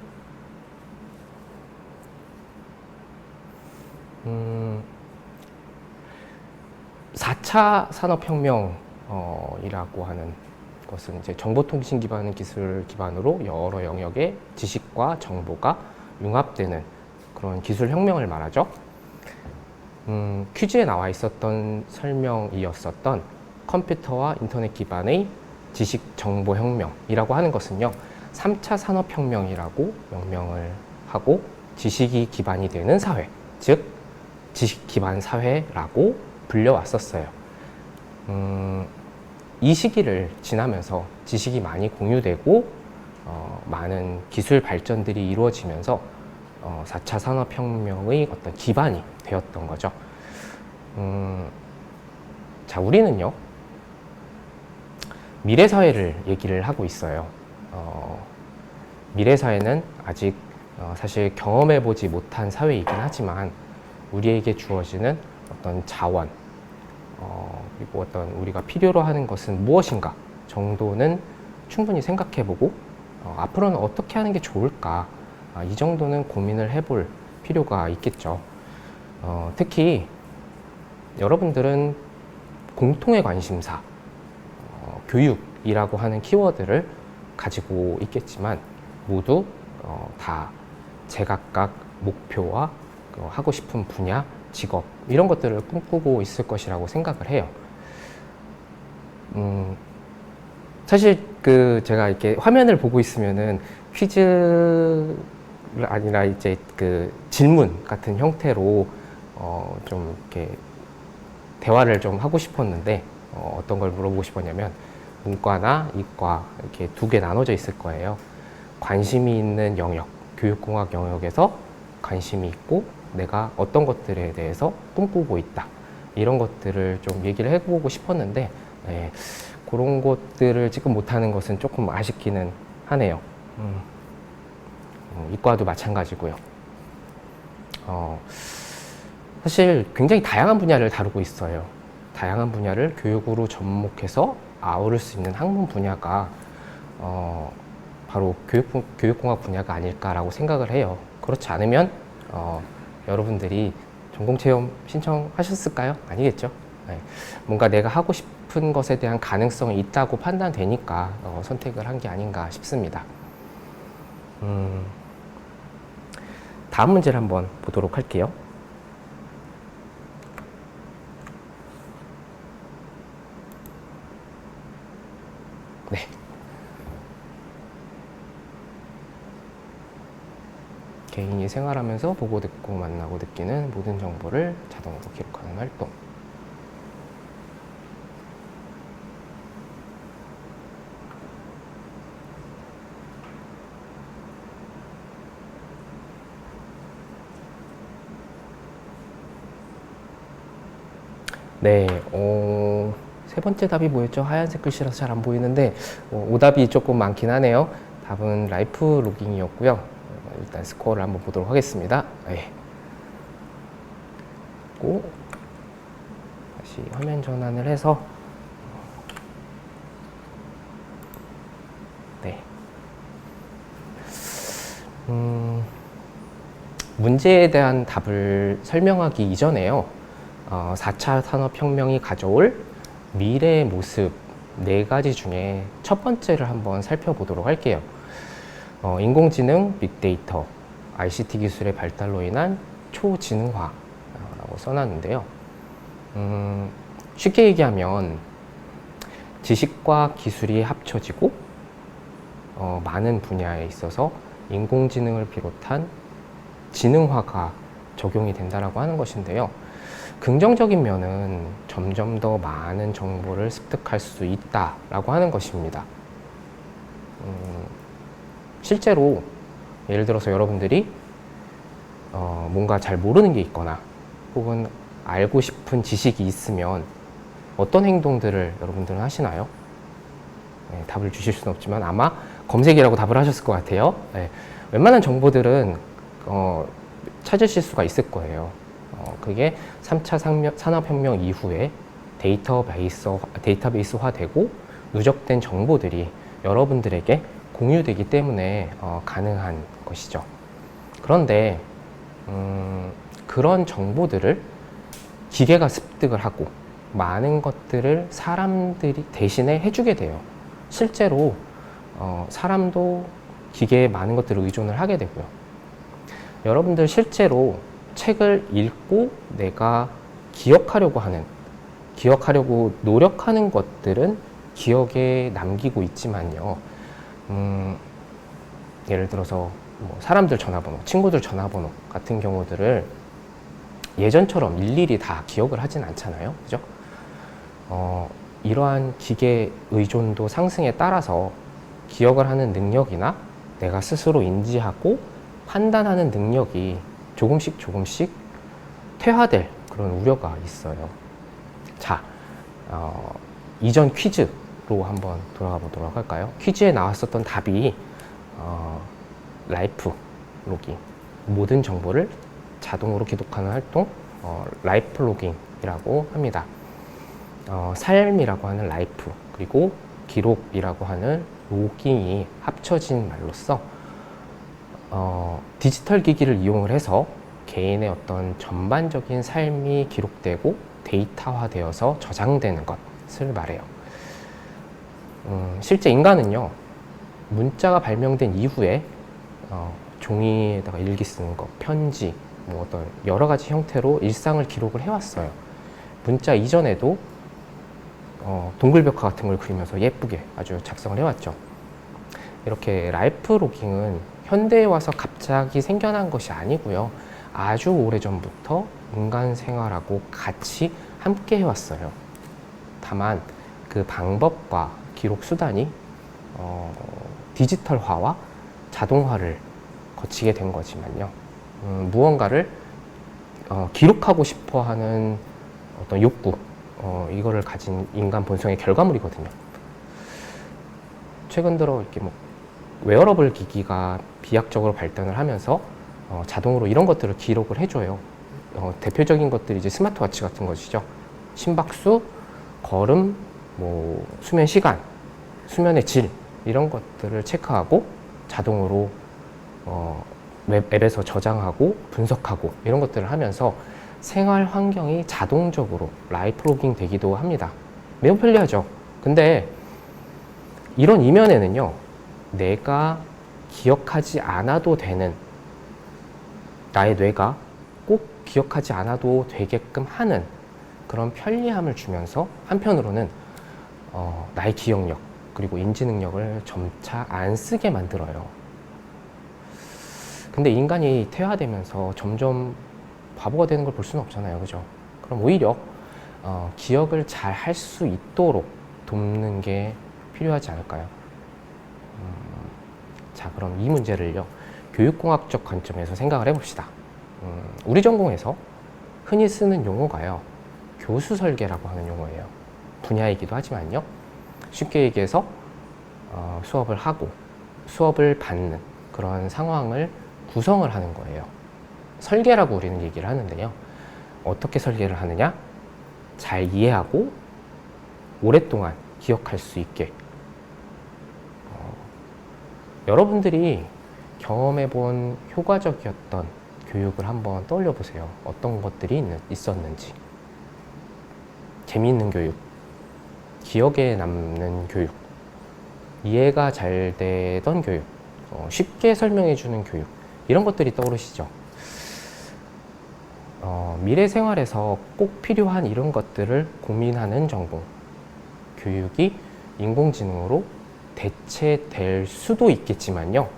4차 산업혁명이라고 하는 것은 이제 정보통신 기반 기술 기반으로 여러 영역의 지식과 정보가 융합되는 그런 기술 혁명을 말하죠. 퀴즈에 나와 있었던 설명이었었던 컴퓨터와 인터넷 기반의 지식 정보 혁명이라고 하는 것은요, 3차 산업혁명이라고 명명을 하고 지식이 기반이 되는 사회, 즉 지식 기반 사회라고 불려왔었어요. 이 시기를 지나면서 지식이 많이 공유되고 많은 기술 발전들이 이루어지면서 4차 산업혁명의 어떤 기반이 되었던 거죠. 자, 우리는요, 미래사회를 얘기를 하고 있어요. 미래사회는 아직 사실 경험해보지 못한 사회이긴 하지만 우리에게 주어지는 어떤 자원, 그리고 어떤 우리가 필요로 하는 것은 무엇인가 정도는 충분히 생각해보고 앞으로는 어떻게 하는 게 좋을까, 이 정도는 고민을 해볼 필요가 있겠죠. 특히 여러분들은 공통의 관심사, 교육이라고 하는 키워드를 가지고 있겠지만 모두 다 제각각 목표와 하고 싶은 분야, 직업 이런 것들을 꿈꾸고 있을 것이라고 생각을 해요. 사실 제가 이렇게 화면을 보고 있으면은 퀴즈가 아니라 이제 질문 같은 형태로 좀 이렇게 대화를 좀 하고 싶었는데 어떤 걸 물어보고 싶었냐면 문과나 이과 이렇게 두 개 나눠져 있을 거예요. 관심이 있는 영역, 교육공학 영역에서 관심이 있고 내가 어떤 것들에 대해서 꿈꾸고 있다. 이런 것들을 좀 얘기를 해보고 싶었는데 네, 그런 것들을 지금 못하는 것은 조금 아쉽기는 하네요. 이과도 마찬가지고요. 사실 굉장히 다양한 분야를 다루고 있어요. 다양한 분야를 교육으로 접목해서 아우를 수 있는 학문 분야가 바로 교육공학 분야가 아닐까라고 생각을 해요. 그렇지 않으면 여러분들이 전공체험 신청하셨을까요? 아니겠죠. 네. 뭔가 내가 하고 싶은 것에 대한 가능성이 있다고 판단되니까 선택을 한 게 아닌가 싶습니다. 다음 문제를 한번 보도록 할게요. 네. 개인이 생활하면서 보고 듣고 만나고 느끼는 모든 정보를 자동으로 기록하는 활동. 네, 세 번째 답이 뭐였죠? 하얀색 글씨라서 잘 안 보이는데 오답이 조금 많긴 하네요. 답은 라이프 로깅이었고요. 일단 스코어를 한번 보도록 하겠습니다. 네. 그리고 다시 화면 전환을 해서 네. 문제에 대한 답을 설명하기 이전에요. 4차 산업혁명이 가져올 미래의 모습 4가지 중에 첫 번째를 한번 살펴보도록 할게요. 인공지능, 빅데이터, ICT 기술의 발달로 인한 초지능화라고 써놨는데요. 쉽게 얘기하면 지식과 기술이 합쳐지고 많은 분야에 있어서 인공지능을 비롯한 지능화가 적용이 된다라고 하는 것인데요. 긍정적인 면은 점점 더 많은 정보를 습득할 수 있다라고 하는 것입니다. 실제로 예를 들어서 여러분들이 뭔가 잘 모르는 게 있거나 혹은 알고 싶은 지식이 있으면 어떤 행동들을 여러분들은 하시나요? 네, 답을 주실 수는 없지만 아마 검색이라고 답을 하셨을 것 같아요. 네, 웬만한 정보들은 찾으실 수가 있을 거예요. 그게 3차 산업혁명 이후에 데이터베이스화되고 누적된 정보들이 여러분들에게 공유되기 때문에 가능한 것이죠. 그런데 그런 정보들을 기계가 습득을 하고 많은 것들을 사람들이 대신에 해주게 돼요. 실제로 사람도 기계에 많은 것들을 의존을 하게 되고요. 여러분들 실제로 책을 읽고 내가 기억하려고 노력하는 것들은 기억에 남기고 있지만요. 예를 들어서 사람들 전화번호, 친구들 전화번호 같은 경우들을 예전처럼 일일이 다 기억을 하진 않잖아요. 그죠? 이러한 기계 의존도 상승에 따라서 기억을 하는 능력이나 내가 스스로 인지하고 판단하는 능력이 조금씩 퇴화될 그런 우려가 있어요. 자, 이전 퀴즈로 한번 돌아가 보도록 할까요? 퀴즈에 나왔었던 답이 라이프 로깅, 모든 정보를 자동으로 기록하는 활동, 라이프 로깅이라고 합니다. 삶이라고 하는 라이프, 그리고 기록이라고 하는 로깅이 합쳐진 말로써 디지털 기기를 이용을 해서 개인의 어떤 전반적인 삶이 기록되고 데이터화되어서 저장되는 것을 말해요. 실제 인간은요, 문자가 발명된 이후에 종이에다가 일기 쓰는 것, 편지, 뭐 어떤 여러 가지 형태로 일상을 기록을 해왔어요. 문자 이전에도 동글벽화 같은 걸 그리면서 예쁘게 아주 작성을 해왔죠. 이렇게 라이프 로깅은 현대에 와서 갑자기 생겨난 것이 아니고요. 아주 오래전부터 인간 생활하고 같이 함께 해왔어요. 다만 그 방법과 기록 수단이 디지털화와 자동화를 거치게 된 거지만요. 무언가를 기록하고 싶어 하는 어떤 욕구, 이거를 가진 인간 본성의 결과물이거든요. 최근 들어 이렇게 뭐 웨어러블 기기가 비약적으로 발전을 하면서 자동으로 이런 것들을 기록을 해줘요. 대표적인 것들이 이제 스마트워치 같은 것이죠. 심박수, 걸음, 뭐 수면 시간, 수면의 질, 이런 것들을 체크하고 자동으로 앱에서 저장하고 분석하고 이런 것들을 하면서 생활 환경이 자동적으로 라이프 로깅 되기도 합니다. 매우 편리하죠. 근데 이런 이면에는요, 내가 기억하지 않아도 되는, 나의 뇌가 꼭 기억하지 않아도 되게끔 하는 그런 편리함을 주면서 한편으로는 나의 기억력 그리고 인지 능력을 점차 안 쓰게 만들어요. 근데 인간이 퇴화되면서 점점 바보가 되는 걸 볼 수는 없잖아요. 그죠? 그럼 오히려 기억을 잘 할 수 있도록 돕는 게 필요하지 않을까요? 자, 그럼 이 문제를요, 교육공학적 관점에서 생각을 해봅시다. 우리 전공에서 흔히 쓰는 용어가요, 교수 설계라고 하는 용어예요. 분야이기도 하지만요, 쉽게 얘기해서 수업을 하고 수업을 받는 그런 상황을 구성을 하는 거예요. 설계라고 우리는 얘기를 하는데요. 어떻게 설계를 하느냐? 잘 이해하고 오랫동안 기억할 수 있게. 여러분들이 경험해본 효과적이었던 교육을 한번 떠올려 보세요. 어떤 것들이 있었는지. 재미있는 교육, 기억에 남는 교육, 이해가 잘 되던 교육, 쉽게 설명해 주는 교육, 이런 것들이 떠오르시죠? 미래 생활에서 꼭 필요한 이런 것들을 고민하는 전공, 교육이 인공지능으로 대체될 수도 있겠지만요,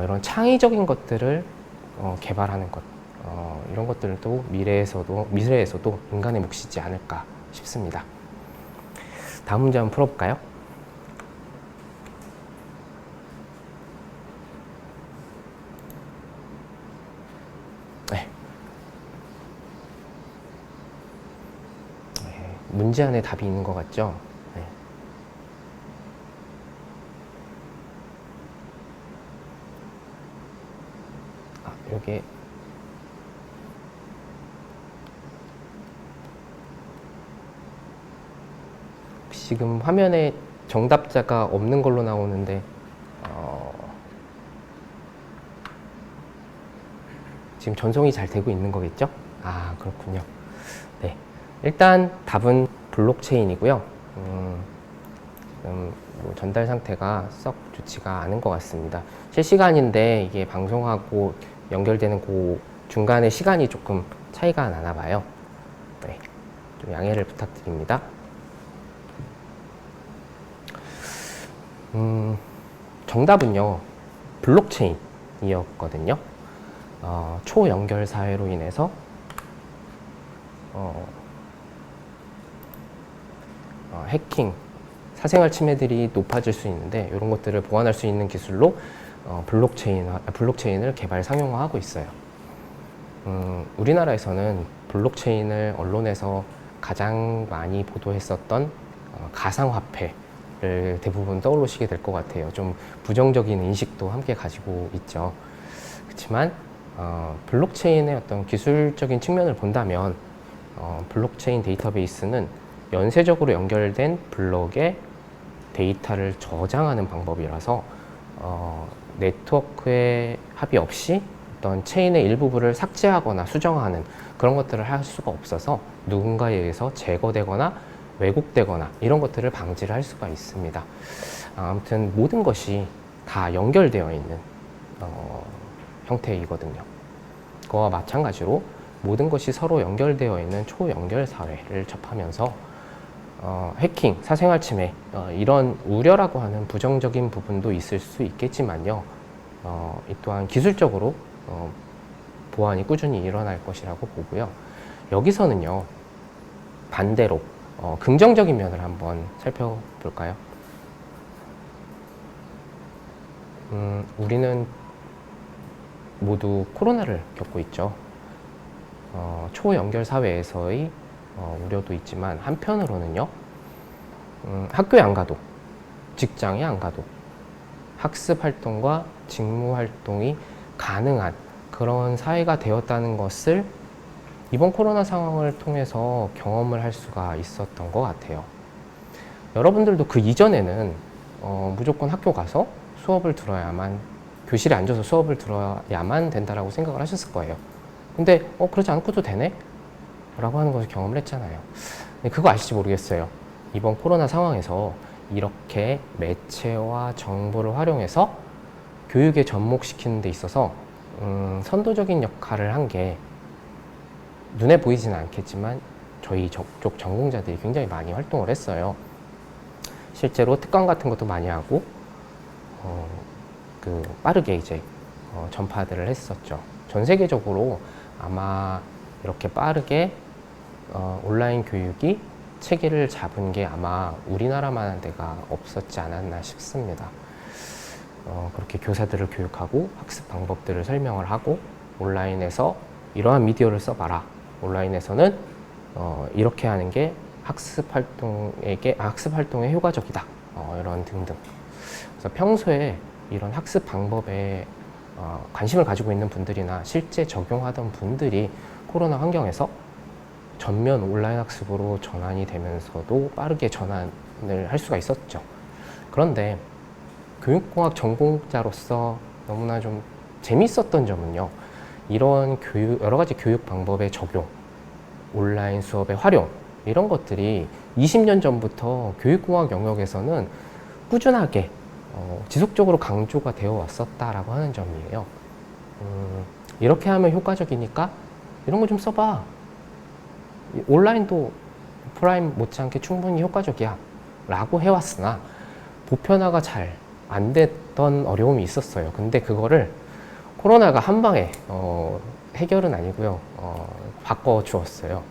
이런 창의적인 것들을 개발하는 것, 이런 것들도 미래에서도 인간의 몫이지 않을까 싶습니다. 다음 문제 한번 풀어볼까요? 네. 문제 안에 답이 있는 것 같죠? 네. 요게 지금 화면에 정답자가 없는 걸로 나오는데 지금 전송이 잘 되고 있는 거겠죠? 아, 그렇군요. 네, 일단 답은 블록체인이고요. 지금 뭐 전달 상태가 썩 좋지가 않은 것 같습니다. 실시간인데 이게 방송하고 연결되는 그 중간에 시간이 조금 차이가 나나 봐요. 네, 좀 양해를 부탁드립니다. 정답은요, 블록체인이었거든요. 초연결 사회로 인해서 해킹 사생활 침해들이 높아질 수 있는데 이런 것들을 보완할 수 있는 기술로 블록체인을 개발 상용화하고 있어요. 우리나라에서는 블록체인을 언론에서 가장 많이 보도했었던 가상화폐를 대부분 떠올리시게 될 것 같아요. 좀 부정적인 인식도 함께 가지고 있죠. 그렇지만 블록체인의 어떤 기술적인 측면을 본다면 블록체인 데이터베이스는 연쇄적으로 연결된 블록에 데이터를 저장하는 방법이라서 네트워크의 합의 없이 어떤 체인의 일부분을 삭제하거나 수정하는 그런 것들을 할 수가 없어서 누군가에 의해서 제거되거나 왜곡되거나 이런 것들을 방지를 할 수가 있습니다. 아무튼 모든 것이 다 연결되어 있는 형태이거든요. 그와 마찬가지로 모든 것이 서로 연결되어 있는 초연결 사회를 접하면서 해킹, 사생활 침해 이런 우려라고 하는 부정적인 부분도 있을 수 있겠지만요. 이 또한 기술적으로 보완이 꾸준히 일어날 것이라고 보고요. 여기서는요, 반대로 긍정적인 면을 한번 살펴볼까요? 우리는 모두 코로나를 겪고 있죠. 초연결 사회에서의 우려도 있지만 한편으로는요, 학교에 안 가도, 직장에 안 가도 학습 활동과 직무 활동이 가능한 그런 사회가 되었다는 것을 이번 코로나 상황을 통해서 경험을 할 수가 있었던 것 같아요. 여러분들도 그 이전에는 무조건 학교 가서 수업을 들어야만, 교실에 앉아서 수업을 들어야만 된다라고 생각을 하셨을 거예요. 근데 그러지 않고도 되네? 라고 하는 것을 경험을 했잖아요. 근데 그거 아실지 모르겠어요. 이번 코로나 상황에서 이렇게 매체와 정보를 활용해서 교육에 접목시키는 데 있어서 선도적인 역할을 한 게 눈에 보이지는 않겠지만 저희 저쪽 전공자들이 굉장히 많이 활동을 했어요. 실제로 특강 같은 것도 많이 하고 빠르게 이제 전파들을 했었죠. 전 세계적으로 아마 이렇게 빠르게 온라인 교육이 체계를 잡은 게 아마 우리나라만한 데가 없었지 않았나 싶습니다. 그렇게 교사들을 교육하고 학습 방법들을 설명을 하고 온라인에서 이러한 미디어를 써봐라. 온라인에서는 이렇게 하는 게 학습 활동에 효과적이다. 이런 등등. 그래서 평소에 이런 학습 방법에 관심을 가지고 있는 분들이나 실제 적용하던 분들이 코로나 환경에서 전면 온라인 학습으로 전환이 되면서도 빠르게 전환을 할 수가 있었죠. 그런데 교육공학 전공자로서 너무나 좀 재밌었던 점은요, 이런 여러 가지 교육 방법의 적용, 온라인 수업의 활용, 이런 것들이 20년 전부터 교육공학 영역에서는 꾸준하게 지속적으로 강조가 되어 왔었다라고 하는 점이에요. 이렇게 하면 효과적이니까 이런 거 좀 써봐. 온라인도 오프라인 못지않게 충분히 효과적이야 라고 해왔으나 보편화가 잘 안 됐던 어려움이 있었어요. 근데 그거를 코로나가 한 방에 해결은 아니고요, 바꿔주었어요.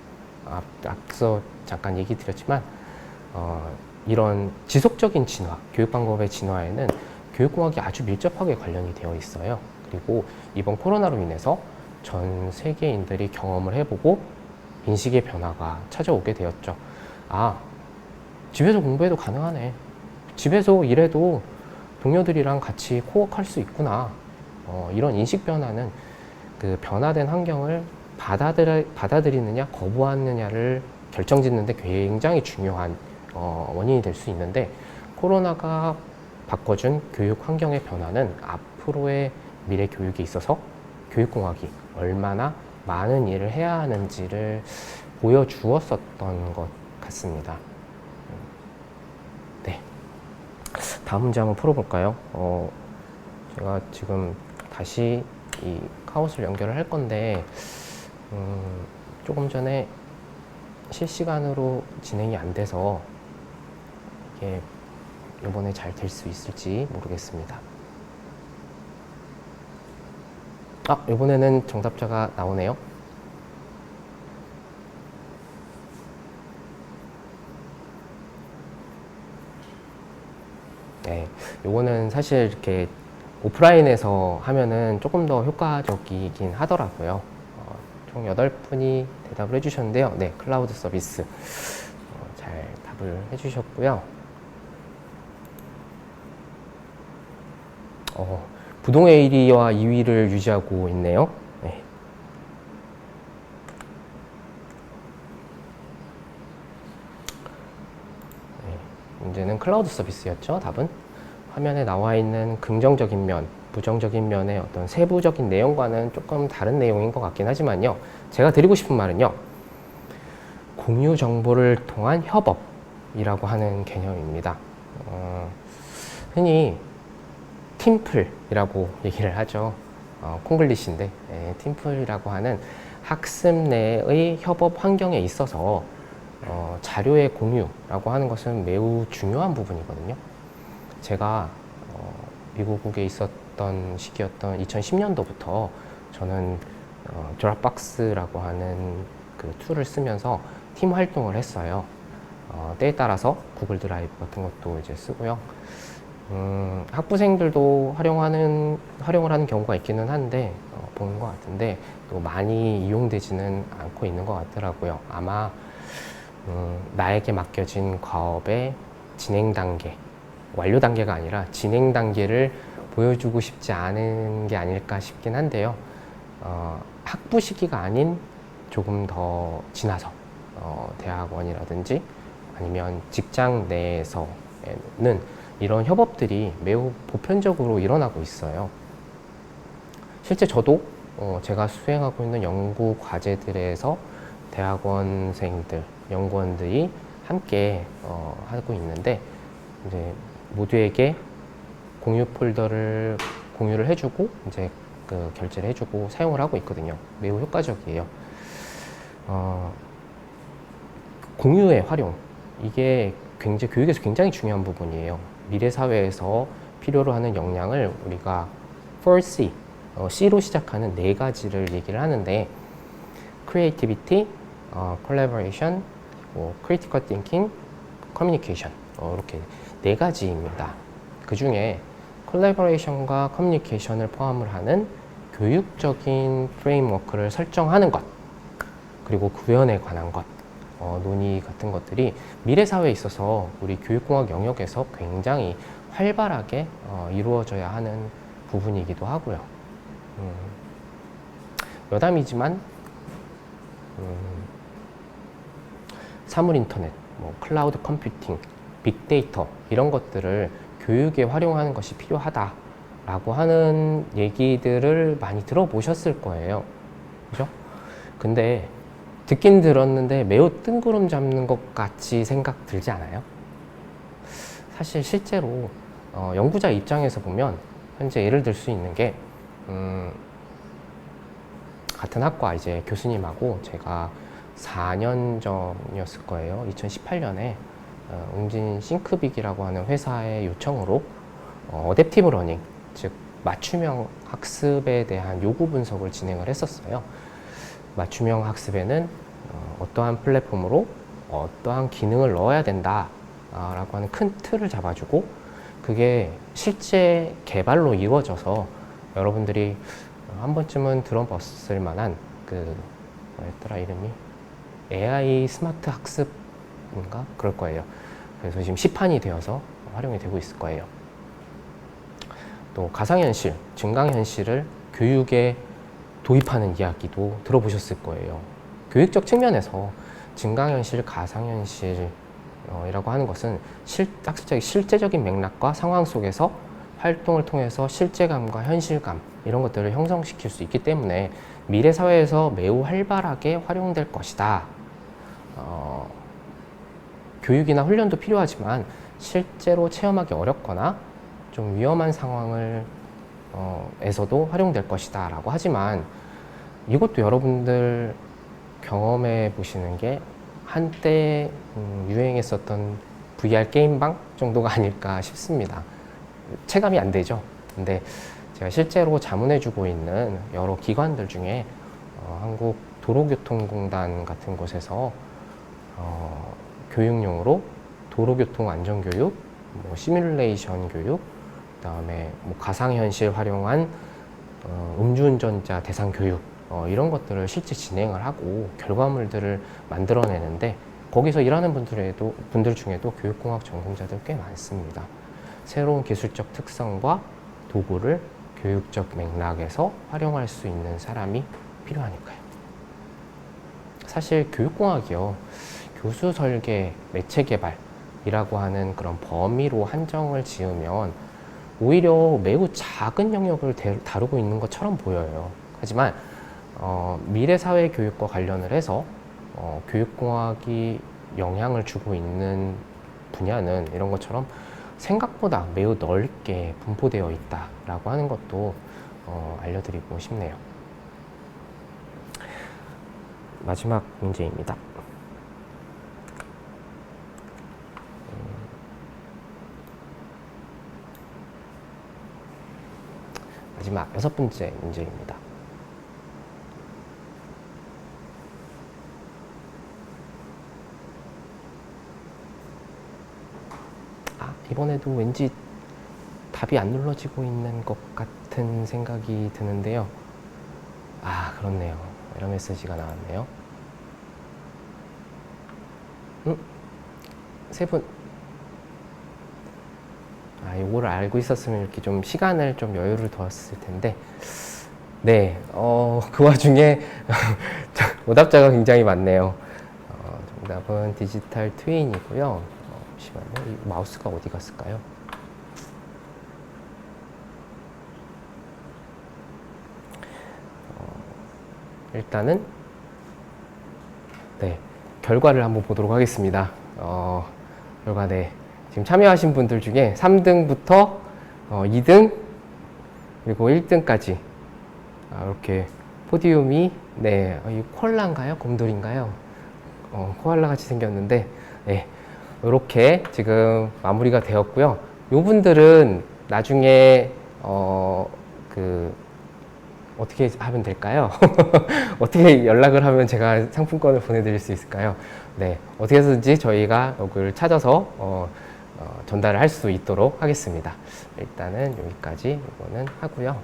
앞서 잠깐 얘기 드렸지만 이런 지속적인 진화, 교육 방법의 진화에는 교육공학이 아주 밀접하게 관련이 되어 있어요. 그리고 이번 코로나로 인해서 전 세계인들이 경험을 해보고 인식의 변화가 찾아오게 되었죠. 집에서 공부해도 가능하네. 집에서 일해도 동료들이랑 같이 코워크할 수 있구나. 이런 인식 변화는 그 변화된 환경을 받아들이느냐 거부하느냐를 결정짓는 데 굉장히 중요한 원인이 될 수 있는데, 코로나가 바꿔준 교육 환경의 변화는 앞으로의 미래 교육에 있어서 교육공학이 얼마나 많은 일을 해야 하는지를 보여주었었던 것 같습니다. 네. 다음 문제 한번 풀어볼까요? 제가 지금 다시 이 카오스를 연결을 할 건데, 조금 전에 실시간으로 진행이 안 돼서 이게 이번에 잘 될 수 있을지 모르겠습니다. 이번에는 정답자가 나오네요. 네, 요거는 사실 이렇게 오프라인에서 하면은 조금 더 효과적이긴 하더라고요. 총 8분이 대답을 해주셨는데요. 네, 클라우드 서비스 잘 답을 해주셨고요. 부동 에리와 2위를 유지하고 있네요. 네. 문제는 클라우드 서비스였죠. 답은 화면에 나와 있는 긍정적인 면, 부정적인 면의 어떤 세부적인 내용과는 조금 다른 내용인 것 같긴 하지만요. 제가 드리고 싶은 말은요. 공유 정보를 통한 협업이라고 하는 개념입니다. 흔히 팀플이라고 얘기를 하죠. 콩글리시인데 팀플이라고 하는 학습 내의 협업 환경에 있어서 자료의 공유라고 하는 것은 매우 중요한 부분이거든요. 제가 미국에 있었던 시기였던 2010년도부터 저는 드랍박스라고 하는 그 툴을 쓰면서 팀 활동을 했어요. 때에 따라서 구글 드라이브 같은 것도 이제 쓰고요. 학부생들도 활용을 하는 경우가 있기는 한데 보는 것 같은데 또 많이 이용되지는 않고 있는 것 같더라고요. 아마 나에게 맡겨진 과업의 진행 단계, 완료 단계가 아니라 진행 단계를 보여주고 싶지 않은 게 아닐까 싶긴 한데요. 학부 시기가 아닌 조금 더 지나서 대학원이라든지 아니면 직장 내에서는 이런 협업들이 매우 보편적으로 일어나고 있어요. 실제 저도 제가 수행하고 있는 연구 과제들에서 대학원생들, 연구원들이 함께 하고 있는데 이제 모두에게 공유 폴더를 공유를 해주고 이제 그 결제를 해주고 사용을 하고 있거든요. 매우 효과적이에요. 공유의 활용, 이게 교육에서 굉장히 중요한 부분이에요. 미래 사회에서 필요로 하는 역량을 우리가 4C, C로 시작하는 4가지를 얘기를 하는데 Creativity, Collaboration, Critical Thinking, Communication 이렇게 4가지입니다. 그 중에 콜라보레이션과 커뮤니케이션을 포함을 하는 교육적인 프레임워크를 설정하는 것, 그리고 구현에 관한 것, 논의 같은 것들이 미래 사회에 있어서 우리 교육공학 영역에서 굉장히 활발하게 이루어져야 하는 부분이기도 하고요. 여담이지만 사물 인터넷, 클라우드 컴퓨팅, 빅데이터 이런 것들을 교육에 활용하는 것이 필요하다라고 하는 얘기들을 많이 들어보셨을 거예요. 그죠? 근데 듣긴 들었는데 매우 뜬구름 잡는 것 같이 생각 들지 않아요? 사실 실제로 연구자 입장에서 보면 현재 예를 들 수 있는 게 같은 학과 이제 교수님하고 제가 4년 전이었을 거예요. 2018년에 웅진 싱크빅이라고 하는 회사의 요청으로 어댑티브 러닝, 즉 맞춤형 학습에 대한 요구 분석을 진행을 했었어요. 맞춤형 학습에는 어떠한 플랫폼으로 어떠한 기능을 넣어야 된다 라고 하는 큰 틀을 잡아주고 그게 실제 개발로 이루어져서 여러분들이 한 번쯤은 들어봤을 만한 뭐였더라 이름이? AI 스마트 학습인가? 그럴 거예요. 그래서 지금 시판이 되어서 활용이 되고 있을 거예요. 또 가상현실, 증강현실을 교육에 도입하는 이야기도 들어보셨을 거예요. 교육적 측면에서 증강현실, 가상현실이라고 하는 것은 학습적인 실제적인 맥락과 상황 속에서 활동을 통해서 실제감과 현실감 이런 것들을 형성시킬 수 있기 때문에 미래 사회에서 매우 활발하게 활용될 것이다. 교육이나 훈련도 필요하지만 실제로 체험하기 어렵거나 좀 위험한 상황을 에서도 활용될 것이다 라고 하지만 이것도 여러분들 경험해 보시는 게 한때 유행했었던 VR 게임방 정도가 아닐까 싶습니다. 체감이 안 되죠. 근데 제가 실제로 자문해 주고 있는 여러 기관들 중에 한국도로교통공단 같은 곳에서 교육용으로 도로교통 안전교육, 뭐 시뮬레이션 교육, 그다음에 뭐 가상현실 활용한 음주운전자 대상 교육 이런 것들을 실제 진행을 하고 결과물들을 만들어내는데 거기서 일하는 분들 중에도 교육공학 전공자들 꽤 많습니다. 새로운 기술적 특성과 도구를 교육적 맥락에서 활용할 수 있는 사람이 필요하니까요. 사실 교육공학이요, 교수 설계, 매체 개발이라고 하는 그런 범위로 한정을 지으면 오히려 매우 작은 영역을 다루고 있는 것처럼 보여요. 하지만 미래 사회 교육과 관련을 해서 교육공학이 영향을 주고 있는 분야는 이런 것처럼 생각보다 매우 넓게 분포되어 있다라고 하는 것도 알려드리고 싶네요. 마지막 문제입니다. 마지막 6번째 문제입니다. 이번에도 왠지 답이 안 눌러지고 있는 것 같은 생각이 드는데요. 그렇네요. 에러 메시지가 나왔네요. 세 분. 요거를 알고 있었으면 이렇게 좀 시간을 좀 여유를 두었을 텐데. 네, 그 와중에 오답자가 굉장히 많네요. 정답은 디지털 트윈이고요. 잠시만요. 이 마우스가 어디 갔을까요? 일단은 네, 결과를 한번 보도록 하겠습니다. 결과 네, 지금 참여하신 분들 중에 3등부터 2등 그리고 1등까지 이렇게 포디움이 네, 이 코알라인가요? 곰돌인가요? 코알라 같이 생겼는데 네, 이렇게 지금 마무리가 되었고요. 요 분들은 나중에 어떻게 하면 될까요? 어떻게 연락을 하면 제가 상품권을 보내드릴 수 있을까요? 네, 어떻게 해서든지 저희가 이걸 찾아서 전달을 할 수 있도록 하겠습니다. 일단은 여기까지 이거는 하고요.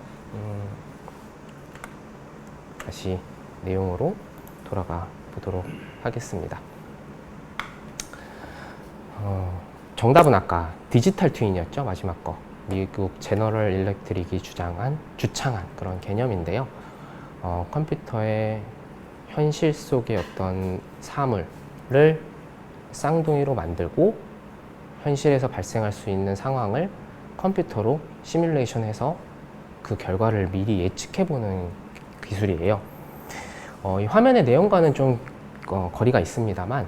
다시 내용으로 돌아가 보도록 하겠습니다. 정답은 아까 디지털 트윈이었죠. 마지막 거. 미국 제너럴 일렉트릭이 주창한 그런 개념인데요. 컴퓨터의 현실 속의 어떤 사물을 쌍둥이로 만들고 현실에서 발생할 수 있는 상황을 컴퓨터로 시뮬레이션해서 그 결과를 미리 예측해보는 기술이에요. 이 화면의 내용과는 좀 거리가 있습니다만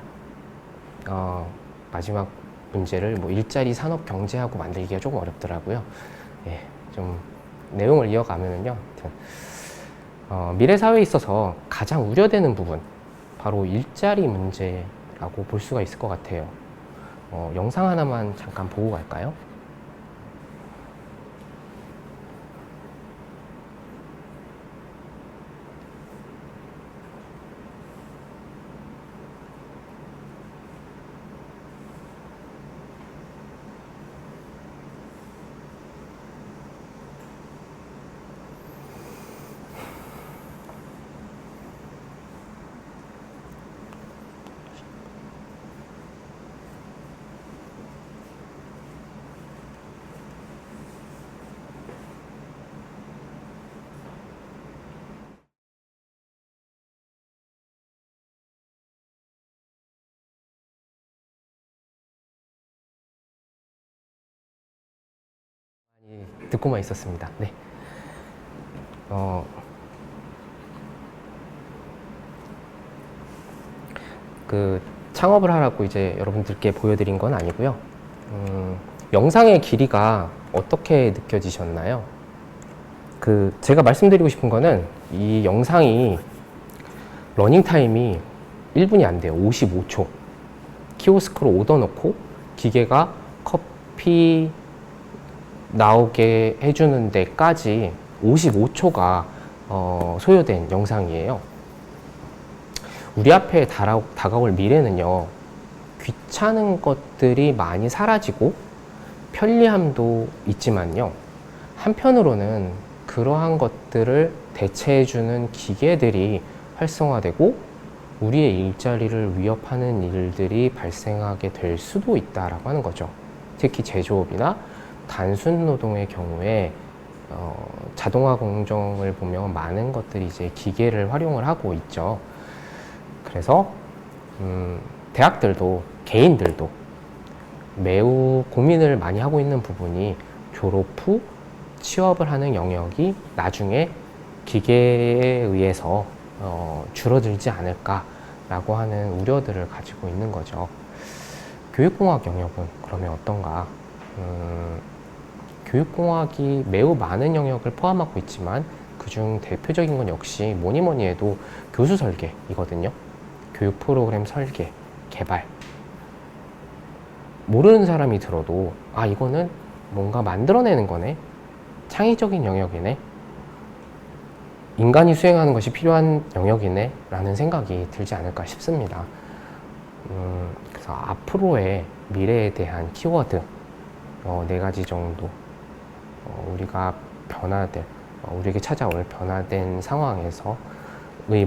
마지막 문제를 뭐 일자리 산업 경제하고 만들기가 조금 어렵더라고요. 예, 좀 내용을 이어가면은요, 미래 사회에 있어서 가장 우려되는 부분, 바로 일자리 문제라고 볼 수가 있을 것 같아요. 영상 하나만 잠깐 보고 갈까요? 듣고만 있었습니다. 네. 창업을 하라고 이제 여러분들께 보여드린 건 아니고요. 영상의 길이가 어떻게 느껴지셨나요? 제가 말씀드리고 싶은 거는 이 영상이 러닝 타임이 1분이 안 돼요. 55초. 키오스크로 오더 넣고 기계가 커피 나오게 해주는 데까지 55초가 소요된 영상이에요. 우리 앞에 다가올 미래는요, 귀찮은 것들이 많이 사라지고 편리함도 있지만요. 한편으로는 그러한 것들을 대체해주는 기계들이 활성화되고 우리의 일자리를 위협하는 일들이 발생하게 될 수도 있다라고 하는 거죠. 특히 제조업이나 단순 노동의 경우에 자동화 공정을 보면 많은 것들이 이제 기계를 활용을 하고 있죠. 그래서 대학들도 개인들도 매우 고민을 많이 하고 있는 부분이 졸업 후 취업을 하는 영역이 나중에 기계에 의해서 줄어들지 않을까라고 하는 우려들을 가지고 있는 거죠. 교육공학 영역은 그러면 어떤가? 교육공학이 매우 많은 영역을 포함하고 있지만 그중 대표적인 건 역시 뭐니 뭐니 해도 교수 설계이거든요. 교육 프로그램 설계, 개발. 모르는 사람이 들어도 아, 이거는 뭔가 만들어내는 거네. 창의적인 영역이네. 인간이 수행하는 것이 필요한 영역이네 라는 생각이 들지 않을까 싶습니다. 그래서 앞으로의 미래에 대한 키워드 4가지 정도 우리가 변화될 우리에게 찾아올 변화된 상황에서의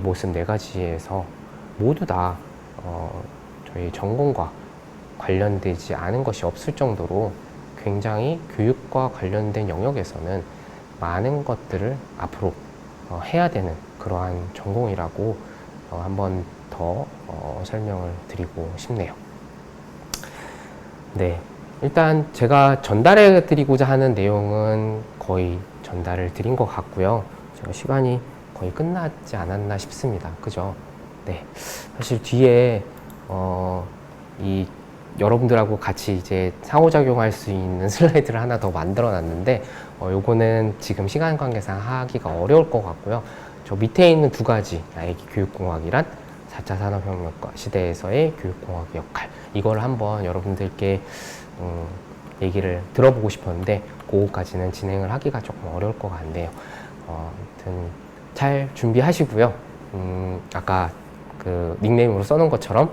모습 4가지에서 모두 다 저희 전공과 관련되지 않은 것이 없을 정도로 굉장히 교육과 관련된 영역에서는 많은 것들을 앞으로 해야 되는 그러한 전공이라고 한 번 더 설명을 드리고 싶네요. 네, 일단 제가 전달해 드리고자 하는 내용은 거의 전달을 드린 것 같고요. 제가 시간이 거의 끝나지 않았나 싶습니다. 그죠? 네, 사실 뒤에 이 여러분들하고 같이 이제 상호작용할 수 있는 슬라이드를 하나 더 만들어 놨는데 요거는 지금 시간 관계상 하기가 어려울 것 같고요. 저 밑에 있는 2가지 나에게 교육공학이란 4차 산업혁명 시대에서의 교육공학의 역할, 이걸 한번 여러분들께 얘기를 들어보고 싶었는데 그거까지는 진행을 하기가 조금 어려울 것 같네요. 아무튼 잘 준비하시고요. 아까 그 닉네임으로 써놓은 것처럼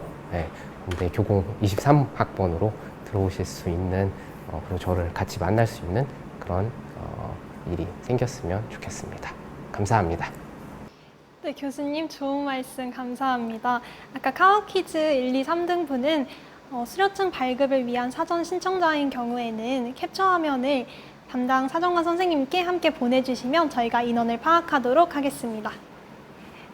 근데 교공 23학번으로 들어오실 수 있는 그리고 저를 같이 만날 수 있는 그런 일이 생겼으면 좋겠습니다. 감사합니다. 네, 교수님 좋은 말씀 감사합니다. 아까 카오키즈 1, 2, 3등분은 수료증 발급을 위한 사전 신청자인 경우에는 캡처 화면을 담당 사정관 선생님께 함께 보내주시면 저희가 인원을 파악하도록 하겠습니다.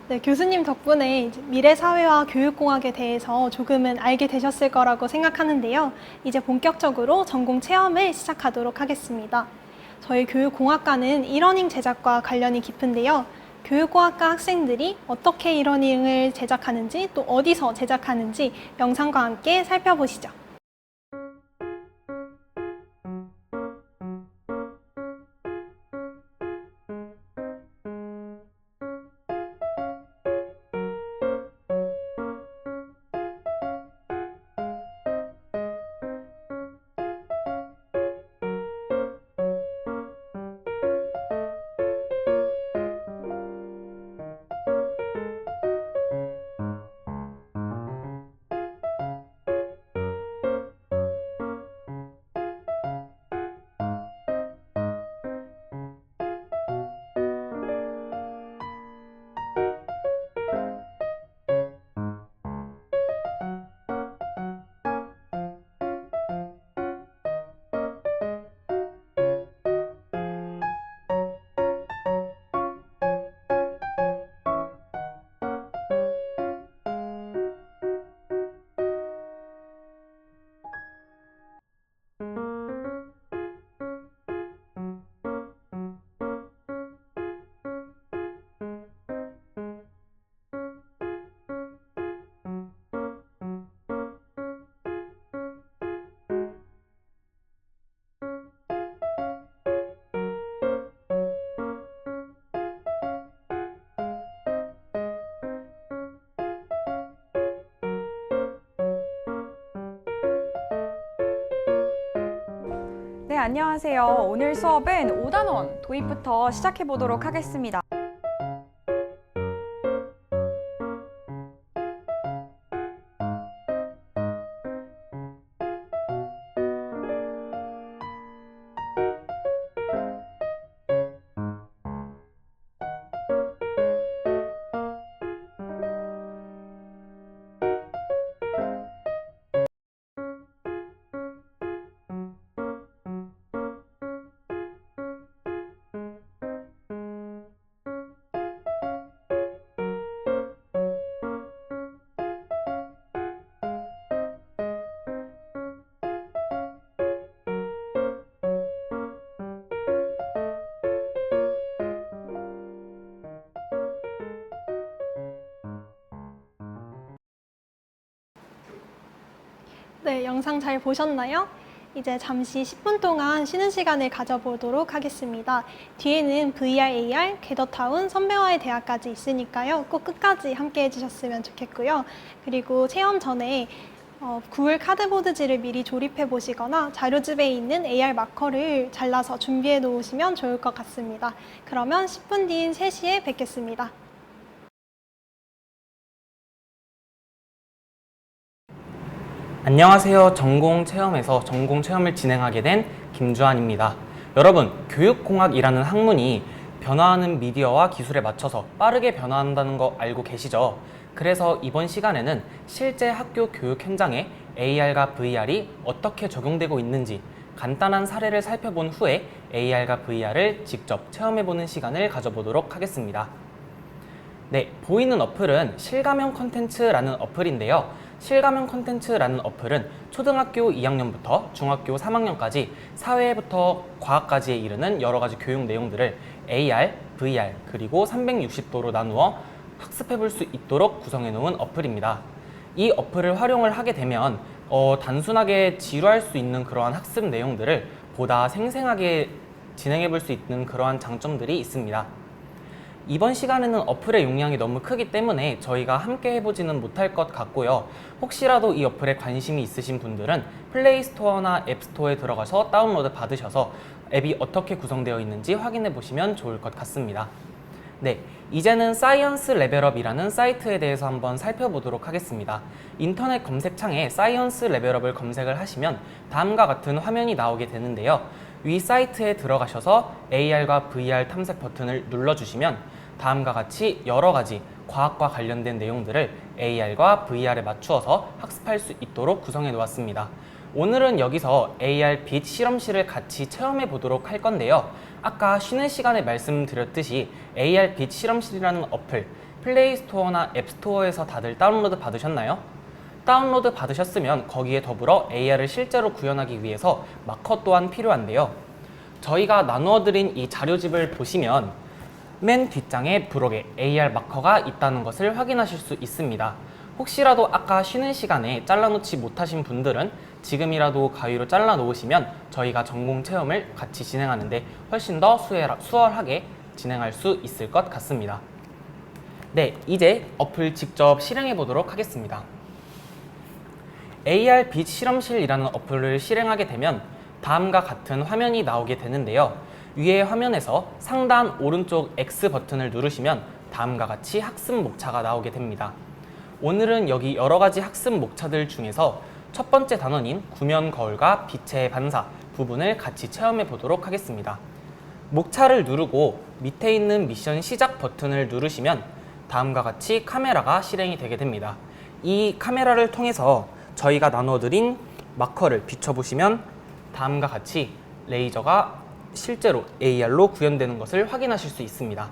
네, 교수님 덕분에 미래 사회와 교육공학에 대해서 조금은 알게 되셨을 거라고 생각하는데요. 이제 본격적으로 전공 체험을 시작하도록 하겠습니다. 저희 교육공학과는 이러닝 제작과 관련이 깊은데요. 교육공학과 학생들이 어떻게 이러닝을 제작하는지 또 어디서 제작하는지 영상과 함께 살펴보시죠. 네, 안녕하세요. 오늘 수업은 5단원 도입부터 시작해 보도록 하겠습니다. 네, 영상 잘 보셨나요? 이제 잠시 10분 동안 쉬는 시간을 가져보도록 하겠습니다. 뒤에는 VR, AR, 겟더타운, 선배와의 대화까지 있으니까요. 꼭 끝까지 함께 해주셨으면 좋겠고요. 그리고 체험 전에 구글 카드보드지를 미리 조립해 보시거나 자료집에 있는 AR 마커를 잘라서 준비해 놓으시면 좋을 것 같습니다. 그러면 10분 뒤인 3시에 뵙겠습니다. 안녕하세요. 전공체험에서 전공체험을 진행하게 된 김주환입니다. 여러분, 교육공학이라는 학문이 변화하는 미디어와 기술에 맞춰서 빠르게 변화한다는 거 알고 계시죠? 그래서 이번 시간에는 실제 학교 교육 현장에 AR과 VR이 어떻게 적용되고 있는지 간단한 사례를 살펴본 후에 AR과 VR을 직접 체험해보는 시간을 가져보도록 하겠습니다. 네, 보이는 어플은 실가명 콘텐츠라는 어플인데요. 실가명 콘텐츠라는 어플은 초등학교 2학년부터 중학교 3학년까지 사회부터 과학까지에 이르는 여러 가지 교육 내용들을 AR, VR, 그리고 360도로 나누어 학습해 볼 수 있도록 구성해 놓은 어플입니다. 이 어플을 활용을 하게 되면 단순하게 지루할 수 있는 그러한 학습 내용들을 보다 생생하게 진행해 볼 수 있는 그러한 장점들이 있습니다. 이번 시간에는 어플의 용량이 너무 크기 때문에 저희가 함께 해보지는 못할 것 같고요. 혹시라도 이 어플에 관심이 있으신 분들은 플레이스토어나 앱스토어에 들어가서 다운로드 받으셔서 앱이 어떻게 구성되어 있는지 확인해 보시면 좋을 것 같습니다. 네, 이제는 사이언스 레벨업이라는 사이트에 대해서 한번 살펴보도록 하겠습니다. 인터넷 검색창에 사이언스 레벨업을 검색을 하시면 다음과 같은 화면이 나오게 되는데요. 위 사이트에 들어가셔서 AR과 VR 탐색 버튼을 눌러주시면 다음과 같이 여러 가지 과학과 관련된 내용들을 AR과 VR에 맞추어서 학습할 수 있도록 구성해 놓았습니다. 오늘은 여기서 AR 빛 실험실을 같이 체험해 보도록 할 건데요. 아까 쉬는 시간에 말씀드렸듯이 AR 빛 실험실이라는 어플 플레이스토어나 앱스토어에서 다들 다운로드 받으셨나요? 다운로드 받으셨으면 거기에 더불어 AR을 실제로 구현하기 위해서 마커 또한 필요한데요. 저희가 나누어드린 이 자료집을 보시면 맨 뒷장에 부록에 AR 마커가 있다는 것을 확인하실 수 있습니다. 혹시라도 아까 쉬는 시간에 잘라놓지 못하신 분들은 지금이라도 가위로 잘라 놓으시면 저희가 전공 체험을 같이 진행하는데 훨씬 더 수월하게 진행할 수 있을 것 같습니다. 네, 이제 어플 직접 실행해 보도록 하겠습니다. AR 빛 실험실이라는 어플을 실행하게 되면 다음과 같은 화면이 나오게 되는데요. 위의 화면에서 상단 오른쪽 X 버튼을 누르시면 다음과 같이 학습 목차가 나오게 됩니다. 오늘은 여기 여러 가지 학습 목차들 중에서 첫 번째 단원인 구면 거울과 빛의 반사 부분을 같이 체험해 보도록 하겠습니다. 목차를 누르고 밑에 있는 미션 시작 버튼을 누르시면 다음과 같이 카메라가 실행이 되게 됩니다. 이 카메라를 통해서 저희가 나눠드린 마커를 비춰보시면 다음과 같이 레이저가 실제로 AR로 구현되는 것을 확인하실 수 있습니다.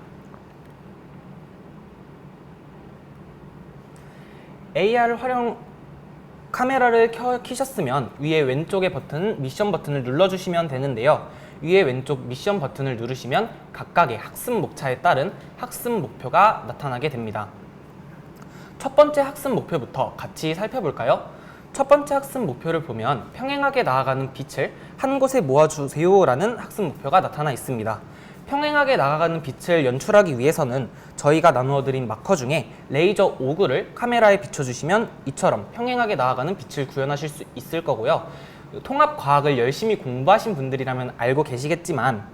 AR 활용 카메라를 켜셨으면 위에 왼쪽의 버튼, 미션 버튼을 눌러주시면 되는데요. 위에 왼쪽 미션 버튼을 누르시면 각각의 학습 목차에 따른 학습 목표가 나타나게 됩니다. 첫 번째 학습 목표부터 같이 살펴볼까요? 첫 번째 학습 목표를 보면 평행하게 나아가는 빛을 한 곳에 모아주세요 라는 학습 목표가 나타나 있습니다. 평행하게 나아가는 빛을 연출하기 위해서는 저희가 나누어드린 마커 중에 레이저 5구를 카메라에 비춰주시면 이처럼 평행하게 나아가는 빛을 구현하실 수 있을 거고요. 통합과학을 열심히 공부하신 분들이라면 알고 계시겠지만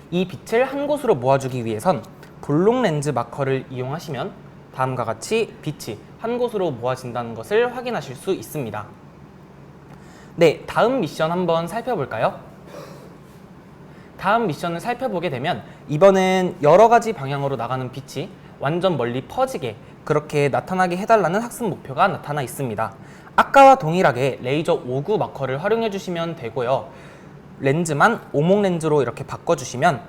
이 빛을 한 곳으로 모아주기 위해선 볼록 렌즈 마커를 이용하시면 다음과 같이 빛이 한 곳으로 모아진다는 것을 확인하실 수 있습니다. 네, 다음 미션 한번 살펴볼까요? 다음 미션을 살펴보게 되면 이번엔 여러 가지 방향으로 나가는 빛이 완전 멀리 퍼지게 그렇게 나타나게 해달라는 학습 목표가 나타나 있습니다. 아까와 동일하게 레이저 5구 마커를 활용해 주시면 되고요. 렌즈만 오목 렌즈로 이렇게 바꿔주시면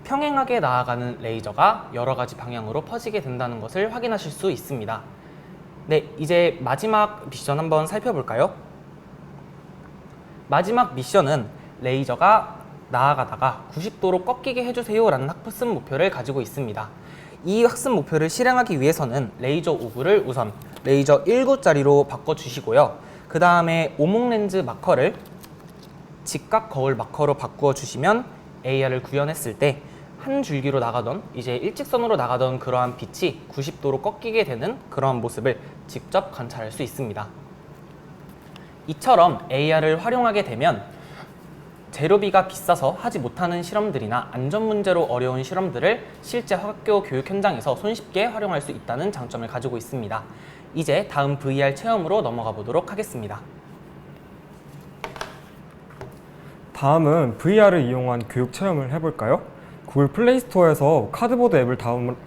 평행하게 나아가는 레이저가 여러 가지 방향으로 퍼지게 된다는 것을 확인하실 수 있습니다. 네, 이제 마지막 미션 한번 살펴볼까요? 마지막 미션은 레이저가 나아가다가 90도로 꺾이게 해주세요 라는 학습 목표를 가지고 있습니다. 이 학습 목표를 실행하기 위해서는 레이저 5구를 우선 레이저 1구짜리로 바꿔주시고요. 그 다음에 오목 렌즈 마커를 직각 거울 마커로 바꾸어 주시면 AR을 구현했을 때 한 줄기로 나가던, 이제 일직선으로 나가던 그러한 빛이 90도로 꺾이게 되는 그러한 모습을 직접 관찰할 수 있습니다. 이처럼 AR을 활용하게 되면 재료비가 비싸서 하지 못하는 실험들이나 안전 문제로 어려운 실험들을 실제 학교 교육 현장에서 손쉽게 활용할 수 있다는 장점을 가지고 있습니다. 이제 다음 VR 체험으로 넘어가 보도록 하겠습니다. 다음은 VR을 이용한 교육 체험을 해볼까요? 구글 플레이스토어에서 카드보드 앱을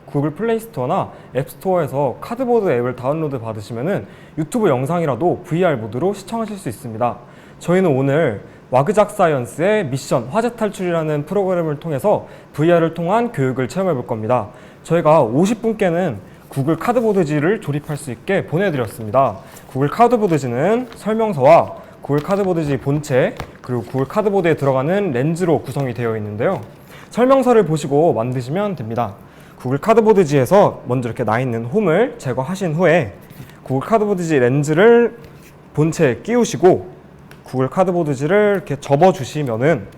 구글 플레이스토어나 앱스토어에서 카드보드 앱을 다운로드 받으시면은 유튜브 영상이라도 VR 모드로 시청하실 수 있습니다. 저희는 오늘 와그작 사이언스의 미션 화재 탈출이라는 프로그램을 통해서 VR을 통한 교육을 체험해 볼 겁니다. 저희가 50분께는 구글 카드보드지를 조립할 수 있게 보내드렸습니다. 구글 카드보드지는 설명서와 구글 카드보드지 본체, 그리고 구글 카드보드에 들어가는 렌즈로 구성이 되어 있는데요. 설명서를 보시고 만드시면 됩니다. 구글 카드보드지에서 먼저 이렇게 나 있는 홈을 제거하신 후에 구글 카드보드지 렌즈를 본체에 끼우시고 구글 카드보드지를 이렇게 접어주시면은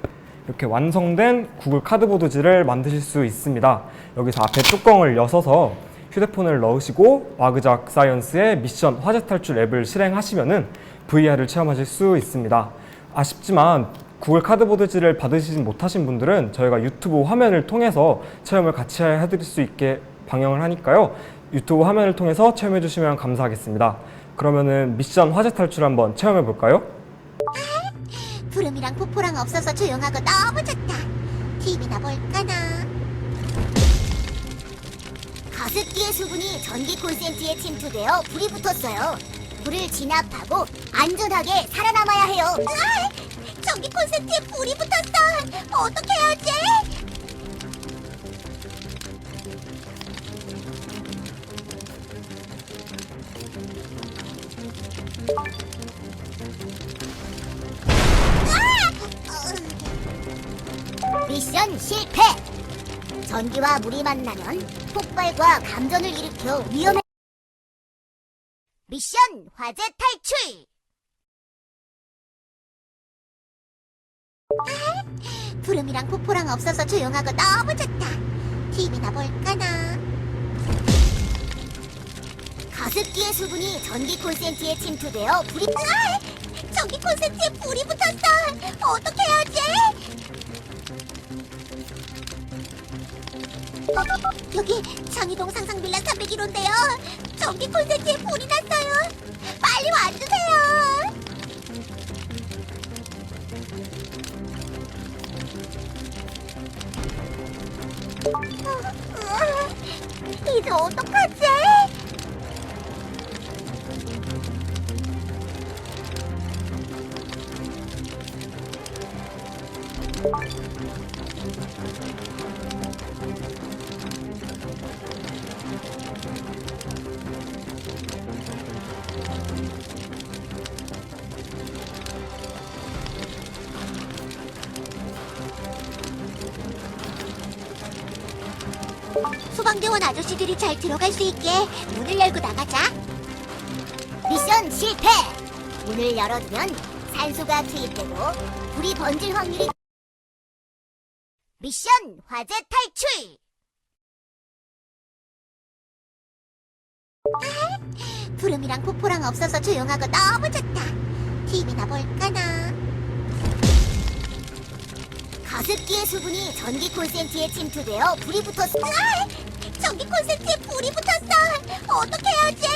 이렇게 완성된 구글 카드보드지를 만드실 수 있습니다. 여기서 앞에 뚜껑을 여셔서 휴대폰을 넣으시고 와그작 사이언스의 미션 화재 탈출 앱을 실행하시면은 VR을 체험하실 수 있습니다. 아쉽지만 구글 카드보드지를 받으시지 못하신 분들은 저희가 유튜브 화면을 통해서 체험을 같이 해드릴 수 있게 방영을 하니까요. 유튜브 화면을 통해서 체험해 주시면 감사하겠습니다. 그러면은 미션 화재 탈출 한번 체험해 볼까요? 구름이랑 폭포랑 없어서 조용하고 너무 좋다. TV나 볼까나. 가습기의 수분이 전기 콘센트에 침투되어 불이 붙었어요. 불을 진압하고 안전하게 살아남아야 해요. 전기 콘센트에 불이 붙었어. 어떻게 해야지? 미션 실패! 전기와 물이 만나면 폭발과 감전을 일으켜 위험해. 미션 화재 탈출! 구름이랑 폭포랑 없어서 조용하고 너무 좋다. TV나 볼까나. 가습기의 수분이 전기 콘센트에 침투되어 불이 전기 콘센트에 불이 붙었어. 어떻게 해야지? 여기 장희동 상상빌라 301호인데요. 전기 콘센트에 불이 났어요. 빨리 와주세요. 이제 어떡하지? 소방대원 아저씨들이 잘 들어갈 수 있게 문을 열고 나가자. 미션 실패! 문을 열어두면 산소가 투입되고 불이 번질 확률이. 미션 화재 탈출! 구름이랑 폭포랑 없어서 조용하고 너무 좋다. TV나 볼까나. 가습기의 수분이 전기 콘센트에 침투되어 불이 붙었어. 전기 콘센트에 불이 붙었어. 어떻게 해야지?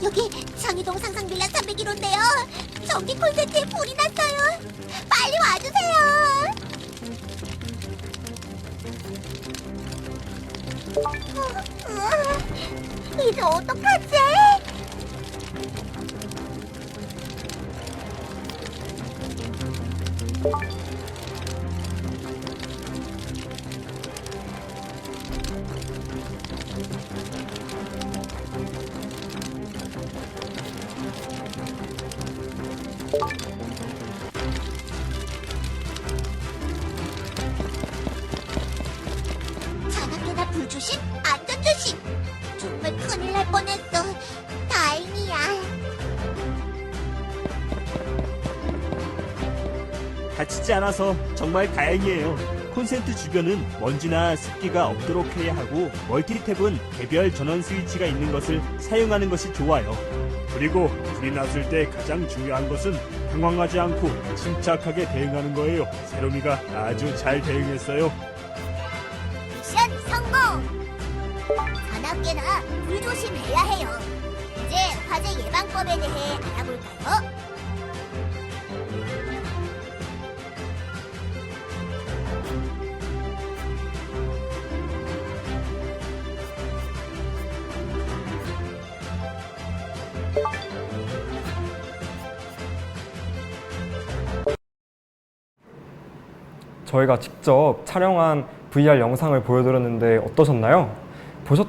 여기 장희동 상상빌라 301호인데요. 전기 콘센트에 불이 났어요. 빨리 와주세요. 이제 어떡하지? 장학계나 불조심, 안전조심. 정말 큰일 날 뻔했어. 다행이야. 다치지 않아서 정말 다행이에요. 콘센트 주변은 먼지나 습기가 없도록 해야 하고 멀티탭은 개별 전원 스위치가 있는 것을 사용하는 것이 좋아요. 그리고 불이 났을 때 가장 중요한 것은 당황하지 않고 침착하게 대응하는 거예요. 세롬이가 아주 잘 대응했어요. 미션 성공! 전학계나 불 조심해야 해요. 이제 화재 예방법에 대해 알아볼까요? 저희가 직접 촬영한 VR 영상을 보여드렸는데 어떠셨나요?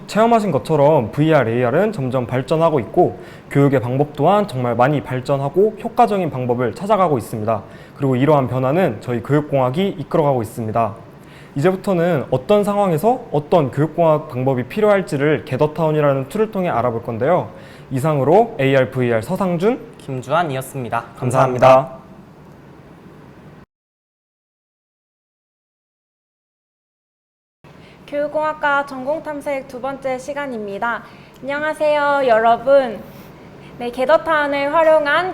체험하신 것처럼 VR, AR은 점점 발전하고 있고 교육의 방법 또한 정말 많이 발전하고 효과적인 방법을 찾아가고 있습니다. 그리고 이러한 변화는 저희 교육공학이 이끌어가고 있습니다. 이제부터는 어떤 상황에서 어떤 교육공학 방법이 필요할지를 게더타운이라는 툴을 통해 알아볼 건데요. 이상으로 AR, VR 서상준, 김주환이었습니다. 감사합니다. 교육공학과 전공탐색 두 번째 시간입니다. 안녕하세요, 여러분. 네, 게더타운을 활용한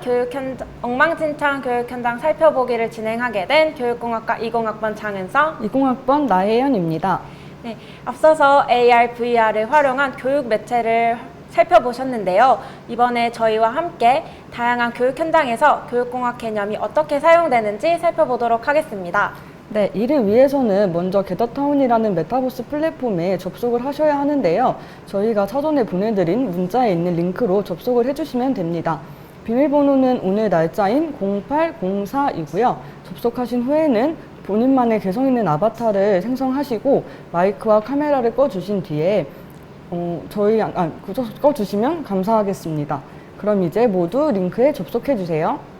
엉망진창 교육 현장 살펴보기를 진행하게 된 교육공학과 20학번 장은서, 20학번 나혜연입니다. 네, 앞서서 AR, VR을 활용한 교육 매체를 살펴보셨는데요. 이번에 저희와 함께 다양한 교육 현장에서 교육공학 개념이 어떻게 사용되는지 살펴보도록 하겠습니다. 네, 이를 위해서는 먼저 게더타운이라는 메타버스 플랫폼에 접속을 하셔야 하는데요. 저희가 사전에 보내드린 문자에 있는 링크로 접속을 해주시면 됩니다. 비밀번호는 오늘 날짜인 0804이고요. 접속하신 후에는 본인만의 개성 있는 아바타를 생성하시고 마이크와 카메라를 꺼주신 뒤에 꺼주시면 감사하겠습니다. 그럼 이제 모두 링크에 접속해주세요.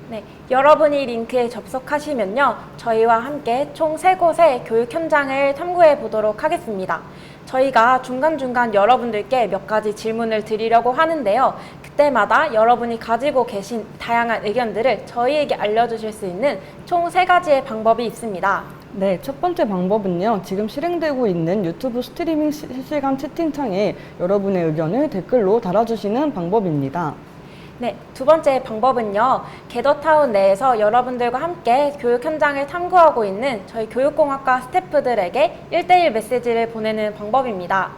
네, 여러분이 링크에 접속하시면요, 저희와 함께 총 3곳의 교육 현장을 탐구해 보도록 하겠습니다. 저희가 중간중간 여러분들께 몇 가지 질문을 드리려고 하는데요. 그때마다 여러분이 가지고 계신 다양한 의견들을 저희에게 알려주실 수 있는 총 3가지의 방법이 있습니다. 네, 첫 번째 방법은요, 지금 실행되고 있는 유튜브 스트리밍 실시간 채팅창에 여러분의 의견을 댓글로 달아주시는 방법입니다. 네, 두 번째 방법은요, 게더타운 내에서 여러분들과 함께 교육 현장을 탐구하고 있는 저희 교육공학과 스태프들에게 1대1 메시지를 보내는 방법입니다.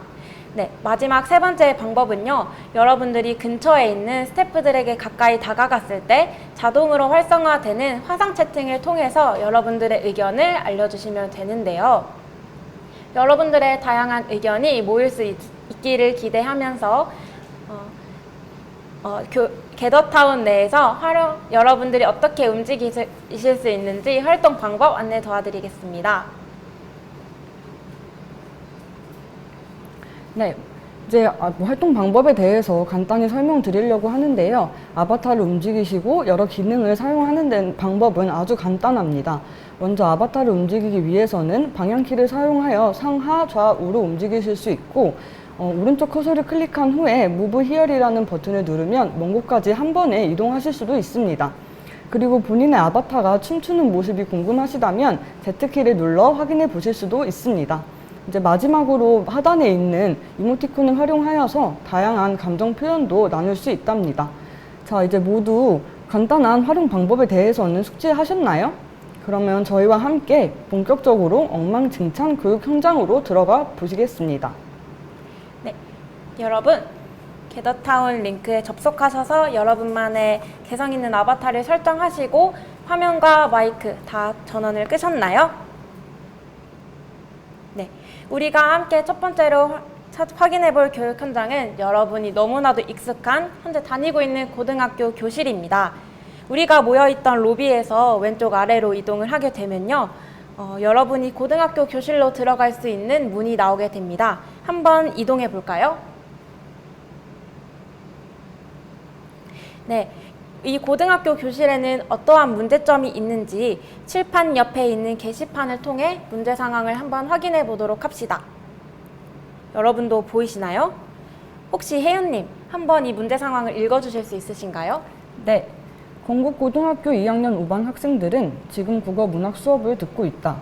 네, 마지막 세 번째 방법은요, 여러분들이 근처에 있는 스태프들에게 가까이 다가갔을 때 자동으로 활성화되는 화상 채팅을 통해서 여러분들의 의견을 알려주시면 되는데요. 여러분들의 다양한 의견이 모일 수 있기를 기대하면서 게더타운 내에서 여러분들이 어떻게 움직이실 수 있는지 활동 방법 안내 도와드리겠습니다. 네, 이제 활동 방법에 대해서 간단히 설명드리려고 하는데요. 아바타를 움직이시고 여러 기능을 사용하는 방법은 아주 간단합니다. 먼저 아바타를 움직이기 위해서는 방향키를 사용하여 상하, 좌우로 움직이실 수 있고, 오른쪽 커서를 클릭한 후에 Move Here이라는 버튼을 누르면 먼 곳까지 한 번에 이동하실 수도 있습니다. 그리고 본인의 아바타가 춤추는 모습이 궁금하시다면 Z키를 눌러 확인해 보실 수도 있습니다. 이제 마지막으로 하단에 있는 이모티콘을 활용하여서 다양한 감정 표현도 나눌 수 있답니다. 자, 이제 모두 간단한 활용 방법에 대해서는 숙지하셨나요? 그러면 저희와 함께 본격적으로 엉망진창 교육 현장으로 들어가 보시겠습니다. 네, 여러분, 게더타운 링크에 접속하셔서 여러분만의 개성 있는 아바타를 설정하시고 화면과 마이크 다 전원을 끄셨나요? 네, 우리가 함께 첫 번째로 확인해 볼 교육 현장은 여러분이 너무나도 익숙한 현재 다니고 있는 고등학교 교실입니다. 우리가 모여있던 로비에서 왼쪽 아래로 이동을 하게 되면요, 여러분이 고등학교 교실로 들어갈 수 있는 문이 나오게 됩니다. 한번 이동해 볼까요? 네, 이 고등학교 교실에는 어떠한 문제점이 있는지 칠판 옆에 있는 게시판을 통해 문제 상황을 한번 확인해 보도록 합시다. 여러분도 보이시나요? 혹시 혜연님, 한번 이 문제 상황을 읽어주실 수 있으신가요? 네. 건국고등학교 2학년 5반 학생들은 지금 국어 문학 수업을 듣고 있다.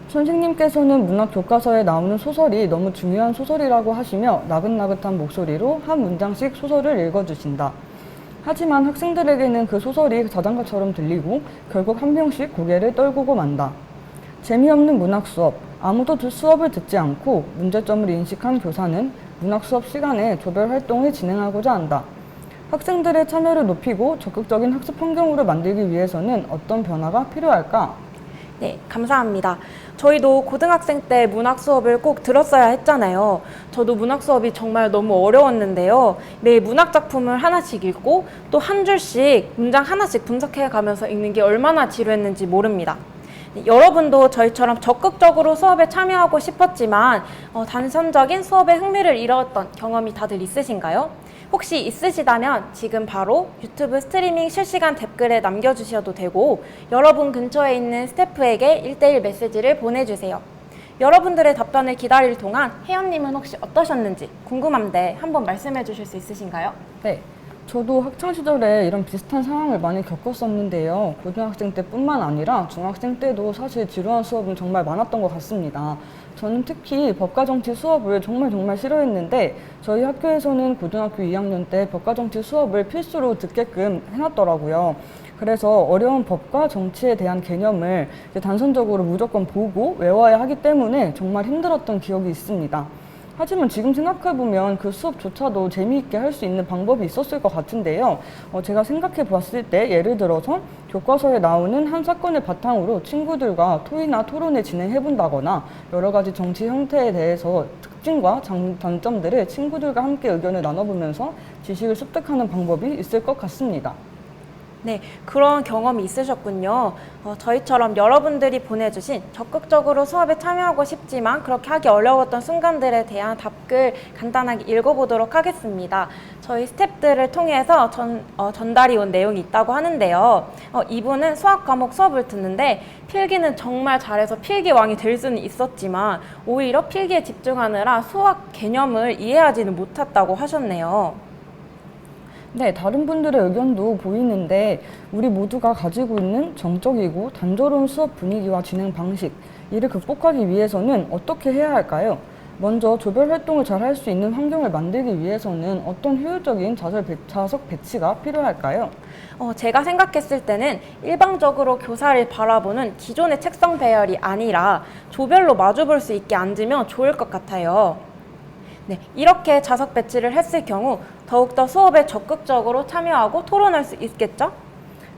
선생님께서는 문학 교과서에 나오는 소설이 너무 중요한 소설이라고 하시며 나긋나긋한 목소리로 한 문장씩 소설을 읽어주신다. 하지만 학생들에게는 그 소설이 자장가처럼 들리고 결국 한 명씩 고개를 떨구고 만다. 재미없는 문학 수업, 아무도 수업을 듣지 않고 문제점을 인식한 교사는 문학 수업 시간에 조별 활동을 진행하고자 한다. 학생들의 참여를 높이고 적극적인 학습 환경으로 만들기 위해서는 어떤 변화가 필요할까? 네, 감사합니다. 저희도 고등학생 때 문학 수업을 꼭 들었어야 했잖아요. 저도 문학 수업이 정말 너무 어려웠는데요. 매일 문학 작품을 하나씩 읽고 또 한 줄씩 문장 하나씩 분석해 가면서 읽는 게 얼마나 지루했는지 모릅니다. 네, 여러분도 저희처럼 적극적으로 수업에 참여하고 싶었지만 단선적인 수업에 흥미를 잃었던 경험이 다들 있으신가요? 혹시 있으시다면 지금 바로 유튜브 스트리밍 실시간 댓글에 남겨주셔도 되고 여러분 근처에 있는 스태프에게 1:1 메시지를 보내주세요. 여러분들의 답변을 기다릴 동안 혜연님은 혹시 어떠셨는지 궁금한데 한번 말씀해 주실 수 있으신가요? 네. 저도 학창시절에 이런 비슷한 상황을 많이 겪었었는데요. 고등학생 때뿐만 아니라 중학생 때도 사실 지루한 수업은 정말 많았던 것 같습니다. 저는 특히 법과정치 수업을 정말 싫어했는데 저희 학교에서는 고등학교 2학년 때 법과정치 수업을 필수로 듣게끔 해놨더라고요. 그래서 어려운 법과 정치에 대한 개념을 단선적으로 무조건 보고 외워야 하기 때문에 정말 힘들었던 기억이 있습니다. 하지만 지금 생각해보면 그 수업조차도 재미있게 할 수 있는 방법이 있었을 것 같은데요. 제가 생각해 봤을 때 예를 들어서 교과서에 나오는 한 사건을 바탕으로 친구들과 토의나 토론을 진행해 본다거나 여러 가지 정치 형태에 대해서 특징과 단점들을 친구들과 함께 의견을 나눠보면서 지식을 습득하는 방법이 있을 것 같습니다. 네, 그런 경험이 있으셨군요. 저희처럼 여러분들이 보내주신 적극적으로 수업에 참여하고 싶지만 그렇게 하기 어려웠던 순간들에 대한 답글 간단하게 읽어보도록 하겠습니다. 저희 스태프들을 통해서 전달이 온 내용이 있다고 하는데요. 이분은 수학 과목 수업을 듣는데 필기는 정말 잘해서 필기왕이 될 수는 있었지만 오히려 필기에 집중하느라 수학 개념을 이해하지는 못했다고 하셨네요. 네, 다른 분들의 의견도 보이는데 우리 모두가 가지고 있는 정적이고 단조로운 수업 분위기와 진행 방식, 이를 극복하기 위해서는 어떻게 해야 할까요? 먼저 조별 활동을 잘 할 수 있는 환경을 만들기 위해서는 어떤 효율적인 자석 배치가 필요할까요? 제가 생각했을 때는 일방적으로 교사를 바라보는 기존의 책상 배열이 아니라 조별로 마주볼 수 있게 앉으면 좋을 것 같아요. 네, 이렇게 자석 배치를 했을 경우 더욱더 수업에 적극적으로 참여하고 토론할 수 있겠죠?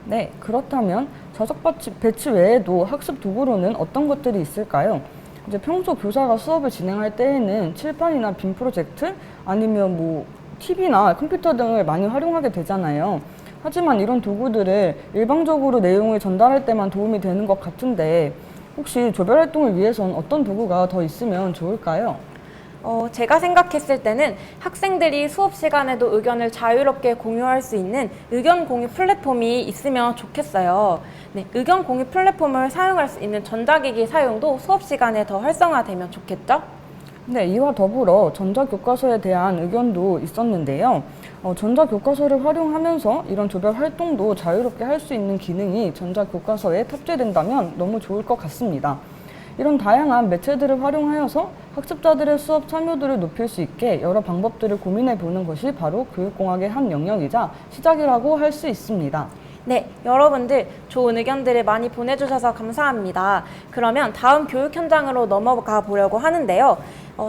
네, 그렇다면 자석 배치 외에도 학습 도구로는 어떤 것들이 있을까요? 이제 평소 교사가 수업을 진행할 때에는 칠판이나 빔 프로젝트 아니면 TV나 컴퓨터 등을 많이 활용하게 되잖아요. 하지만 이런 도구들을 일방적으로 내용을 전달할 때만 도움이 되는 것 같은데 혹시 조별 활동을 위해선 어떤 도구가 더 있으면 좋을까요? 제가 생각했을 때는 학생들이 수업 시간에도 의견을 자유롭게 공유할 수 있는 의견 공유 플랫폼이 있으면 좋겠어요. 네, 의견 공유 플랫폼을 사용할 수 있는 전자기기 사용도 수업 시간에 더 활성화되면 좋겠죠? 네, 이와 더불어 전자교과서에 대한 의견도 있었는데요. 전자교과서를 활용하면서 이런 조별 활동도 자유롭게 할 수 있는 기능이 전자교과서에 탑재된다면 너무 좋을 것 같습니다. 이런 다양한 매체들을 활용하여서 학습자들의 수업 참여도를 높일 수 있게 여러 방법들을 고민해 보는 것이 바로 교육공학의 한 영역이자 시작이라고 할 수 있습니다. 네, 여러분들 좋은 의견들을 많이 보내주셔서 감사합니다. 그러면 다음 교육 현장으로 넘어가 보려고 하는데요.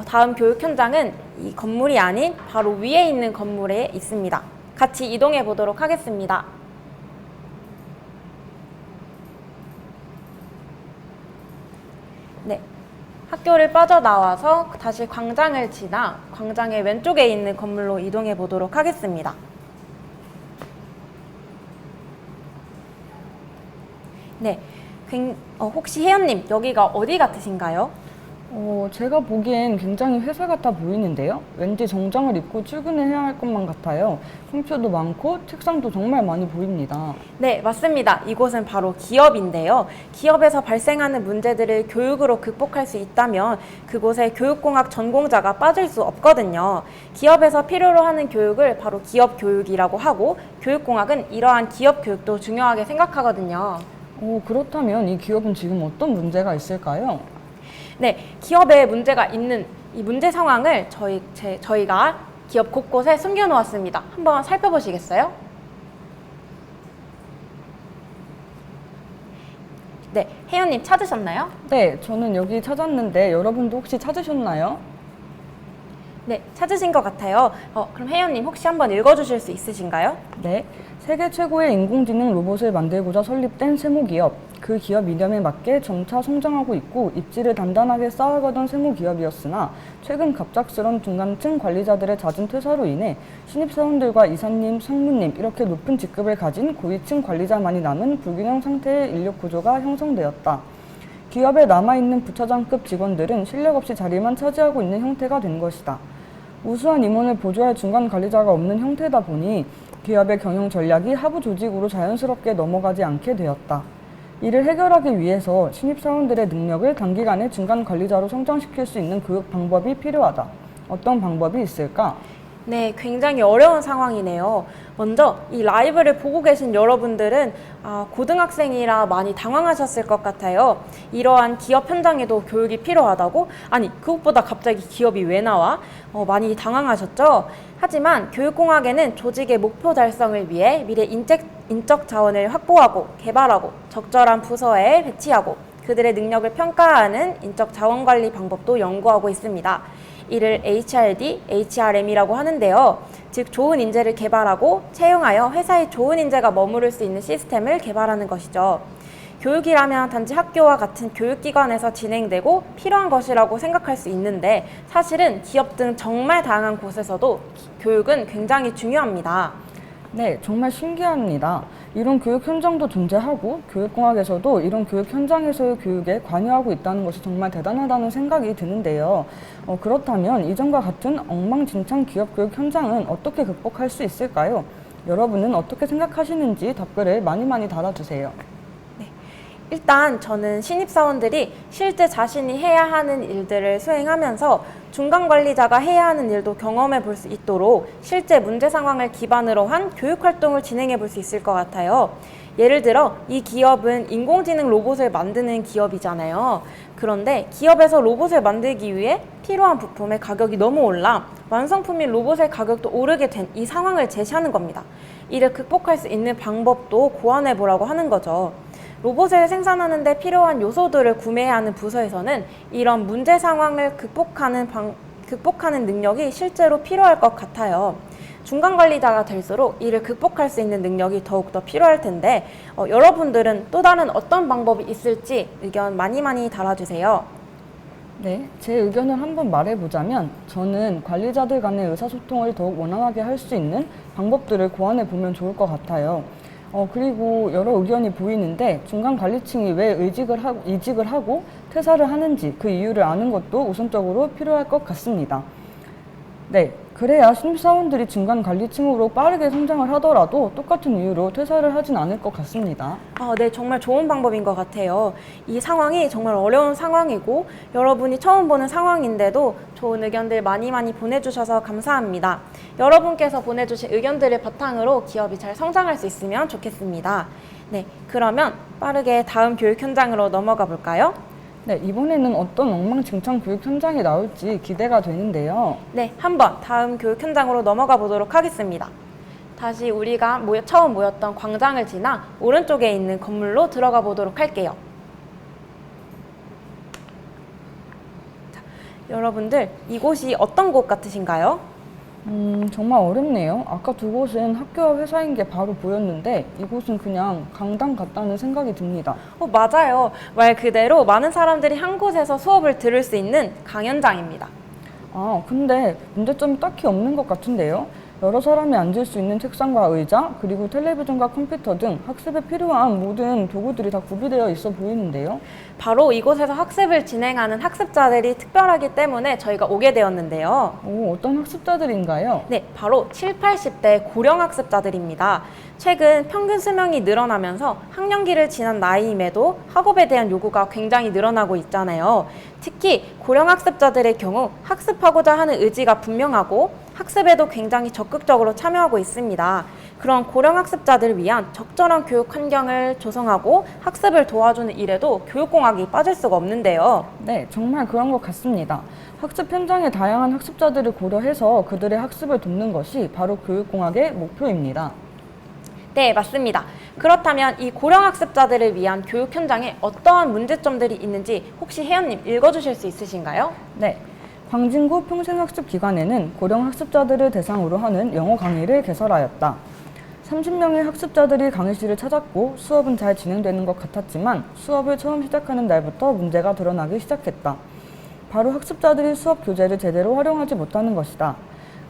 다음 교육 현장은 이 건물이 아닌 바로 위에 있는 건물에 있습니다. 같이 이동해 보도록 하겠습니다. 네, 학교를 빠져나와서 다시 광장을 지나 광장의 왼쪽에 있는 건물로 이동해 보도록 하겠습니다. 네, 혹시 혜연님, 여기가 어디 같으신가요? 제가 보기엔 굉장히 회사 같아 보이는데요. 왠지 정장을 입고 출근해야 할 것만 같아요. 컴퓨터도 많고 책상도 정말 많이 보입니다. 네, 맞습니다. 이곳은 바로 기업인데요. 기업에서 발생하는 문제들을 교육으로 극복할 수 있다면 그곳에 교육공학 전공자가 빠질 수 없거든요. 기업에서 필요로 하는 교육을 바로 기업 교육이라고 하고 교육공학은 이러한 기업 교육도 중요하게 생각하거든요. 그렇다면 이 기업은 지금 어떤 문제가 있을까요? 네, 기업에 문제가 있는 이 문제 상황을 저희가 기업 곳곳에 숨겨놓았습니다. 한번 살펴보시겠어요? 네, 혜연님 찾으셨나요? 네, 저는 여기 찾았는데 여러분도 혹시 찾으셨나요? 네, 찾으신 것 같아요. 그럼 혜연님 혹시 한번 읽어주실 수 있으신가요? 네, 세계 최고의 인공지능 로봇을 만들고자 설립된 세모기업. 그 기업 이념에 맞게 점차 성장하고 있고 입지를 단단하게 쌓아가던 세모기업이었으나 최근 갑작스런 중간층 관리자들의 잦은 퇴사로 인해 신입사원들과 이사님, 상무님 이렇게 높은 직급을 가진 고위층 관리자만이 남은 불균형 상태의 인력 구조가 형성되었다. 기업에 남아있는 부차장급 직원들은 실력 없이 자리만 차지하고 있는 형태가 된 것이다. 우수한 임원을 보조할 중간 관리자가 없는 형태다 보니 기업의 경영 전략이 하부 조직으로 자연스럽게 넘어가지 않게 되었다. 이를 해결하기 위해서 신입사원들의 능력을 단기간에 중간 관리자로 성장시킬 수 있는 교육 방법이 필요하다. 어떤 방법이 있을까? 네, 굉장히 어려운 상황이네요. 먼저 이 라이브를 보고 계신 여러분들은 고등학생이라 많이 당황하셨을 것 같아요. 이러한 기업 현장에도 교육이 필요하다고? 아니, 그것보다 갑자기 기업이 왜 나와? 많이 당황하셨죠? 하지만 교육공학에는 조직의 목표 달성을 위해 미래 인적 자원을 확보하고 개발하고 적절한 부서에 배치하고 그들의 능력을 평가하는 인적 자원 관리 방법도 연구하고 있습니다. 이를 HRD, HRM이라고 하는데요. 즉 좋은 인재를 개발하고 채용하여 회사에 좋은 인재가 머무를 수 있는 시스템을 개발하는 것이죠. 교육이라면 단지 학교와 같은 교육기관에서 진행되고 필요한 것이라고 생각할 수 있는데 사실은 기업 등 정말 다양한 곳에서도 교육은 굉장히 중요합니다. 네, 정말 신기합니다. 이런 교육 현장도 존재하고 교육공학에서도 이런 교육 현장에서의 교육에 관여하고 있다는 것이 정말 대단하다는 생각이 드는데요. 그렇다면 이전과 같은 엉망진창 기업 교육 현장은 어떻게 극복할 수 있을까요? 여러분은 어떻게 생각하시는지 답글을 많이 달아주세요. 일단 저는 신입사원들이 실제 자신이 해야 하는 일들을 수행하면서 중간관리자가 해야 하는 일도 경험해 볼 수 있도록 실제 문제 상황을 기반으로 한 교육활동을 진행해 볼 수 있을 것 같아요. 예를 들어 이 기업은 인공지능 로봇을 만드는 기업이잖아요. 그런데 기업에서 로봇을 만들기 위해 필요한 부품의 가격이 너무 올라 완성품인 로봇의 가격도 오르게 된 이 상황을 제시하는 겁니다. 이를 극복할 수 있는 방법도 고안해 보라고 하는 거죠. 로봇을 생산하는 데 필요한 요소들을 구매해야 하는 부서에서는 이런 문제 상황을 극복하는 능력이 실제로 필요할 것 같아요. 중간관리자가 될수록 이를 극복할 수 있는 능력이 더욱더 필요할 텐데 여러분들은 또 다른 어떤 방법이 있을지 의견 많이 달아주세요. 네, 제 의견을 한번 말해보자면 저는 관리자들 간의 의사소통을 더욱 원활하게 할 수 있는 방법들을 고안해 보면 좋을 것 같아요. 그리고 여러 의견이 보이는데 중간 관리층이 왜 이직을 하고 퇴사를 하는지 그 이유를 아는 것도 우선적으로 필요할 것 같습니다. 네, 그래야 신입사원들이 중간 관리층으로 빠르게 성장을 하더라도 똑같은 이유로 퇴사를 하진 않을 것 같습니다. 네, 정말 좋은 방법인 것 같아요. 이 상황이 정말 어려운 상황이고 여러분이 처음 보는 상황인데도 좋은 의견들 많이 보내주셔서 감사합니다. 여러분께서 보내주신 의견들을 바탕으로 기업이 잘 성장할 수 있으면 좋겠습니다. 네, 그러면 빠르게 다음 교육 현장으로 넘어가 볼까요? 네, 이번에는 어떤 엉망진창 교육 현장이 나올지 기대가 되는데요. 네, 한번 다음 교육 현장으로 넘어가 보도록 하겠습니다. 다시 우리가 처음 모였던 광장을 지나 오른쪽에 있는 건물로 들어가 보도록 할게요. 자, 여러분들 이곳이 어떤 곳 같으신가요? 정말 어렵네요. 아까 두 곳은 학교와 회사인 게 바로 보였는데 이곳은 그냥 강당 같다는 생각이 듭니다. 맞아요. 말 그대로 많은 사람들이 한 곳에서 수업을 들을 수 있는 강연장입니다. 근데 문제점이 딱히 없는 것 같은데요. 여러 사람이 앉을 수 있는 책상과 의자, 그리고 텔레비전과 컴퓨터 등 학습에 필요한 모든 도구들이 다 구비되어 있어 보이는데요. 바로 이곳에서 학습을 진행하는 학습자들이 특별하기 때문에 저희가 오게 되었는데요. 어떤 학습자들인가요? 네, 바로 7, 80대 고령 학습자들입니다. 최근 평균 수명이 늘어나면서 학령기를 지난 나이임에도 학업에 대한 요구가 굉장히 늘어나고 있잖아요. 특히 고령 학습자들의 경우 학습하고자 하는 의지가 분명하고 학습에도 굉장히 적극적으로 참여하고 있습니다. 그런 고령 학습자들을 위한 적절한 교육 환경을 조성하고 학습을 도와주는 일에도 교육공학이 빠질 수가 없는데요. 네, 정말 그런 것 같습니다. 학습 현장의 다양한 학습자들을 고려해서 그들의 학습을 돕는 것이 바로 교육공학의 목표입니다. 네, 맞습니다. 그렇다면 이 고령 학습자들을 위한 교육 현장에 어떠한 문제점들이 있는지 혹시 혜연님 읽어주실 수 있으신가요? 네. 광진구 평생학습기관에는 고령 학습자들을 대상으로 하는 영어 강의를 개설하였다. 30명의 학습자들이 강의실을 찾았고 수업은 잘 진행되는 것 같았지만 수업을 처음 시작하는 날부터 문제가 드러나기 시작했다. 바로 학습자들이 수업 교재를 제대로 활용하지 못하는 것이다.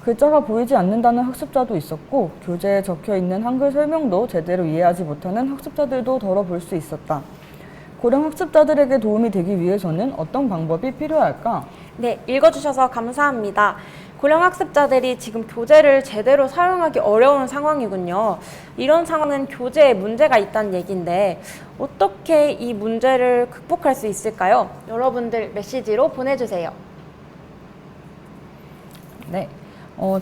글자가 보이지 않는다는 학습자도 있었고 교재에 적혀있는 한글 설명도 제대로 이해하지 못하는 학습자들도 덜어 볼 수 있었다. 고령 학습자들에게 도움이 되기 위해서는 어떤 방법이 필요할까? 네, 읽어주셔서 감사합니다. 고령 학습자들이 지금 교재를 제대로 사용하기 어려운 상황이군요. 이런 상황은 교재에 문제가 있다는 얘기인데 어떻게 이 문제를 극복할 수 있을까요? 여러분들 메시지로 보내주세요. 네.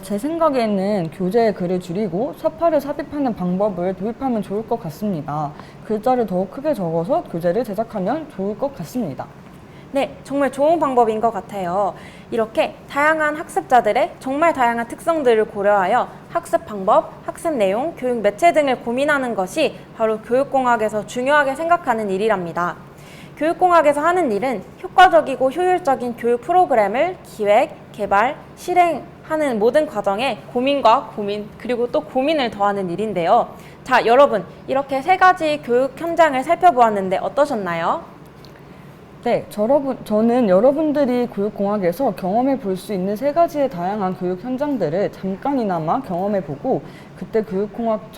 제 생각에는 교재의 글을 줄이고 서파를 삽입하는 방법을 도입하면 좋을 것 같습니다. 글자를 더 크게 적어서 교재를 제작하면 좋을 것 같습니다. 네, 정말 좋은 방법인 것 같아요. 이렇게 다양한 학습자들의 정말 다양한 특성들을 고려하여 학습 방법, 학습 내용, 교육 매체 등을 고민하는 것이 바로 교육공학에서 중요하게 생각하는 일이랍니다. 교육공학에서 하는 일은 효과적이고 효율적인 교육 프로그램을 기획, 개발, 실행하는 모든 과정에 고민과 고민, 그리고 또 고민을 더하는 일인데요. 자, 여러분, 이렇게 세 가지 교육 현장을 살펴보았는데 어떠셨나요? 네, 저는 여러분들이 교육공학에서 경험해 볼 수 있는 세 가지의 다양한 교육 현장들을 잠깐이나마 경험해 보고 그때 교육공학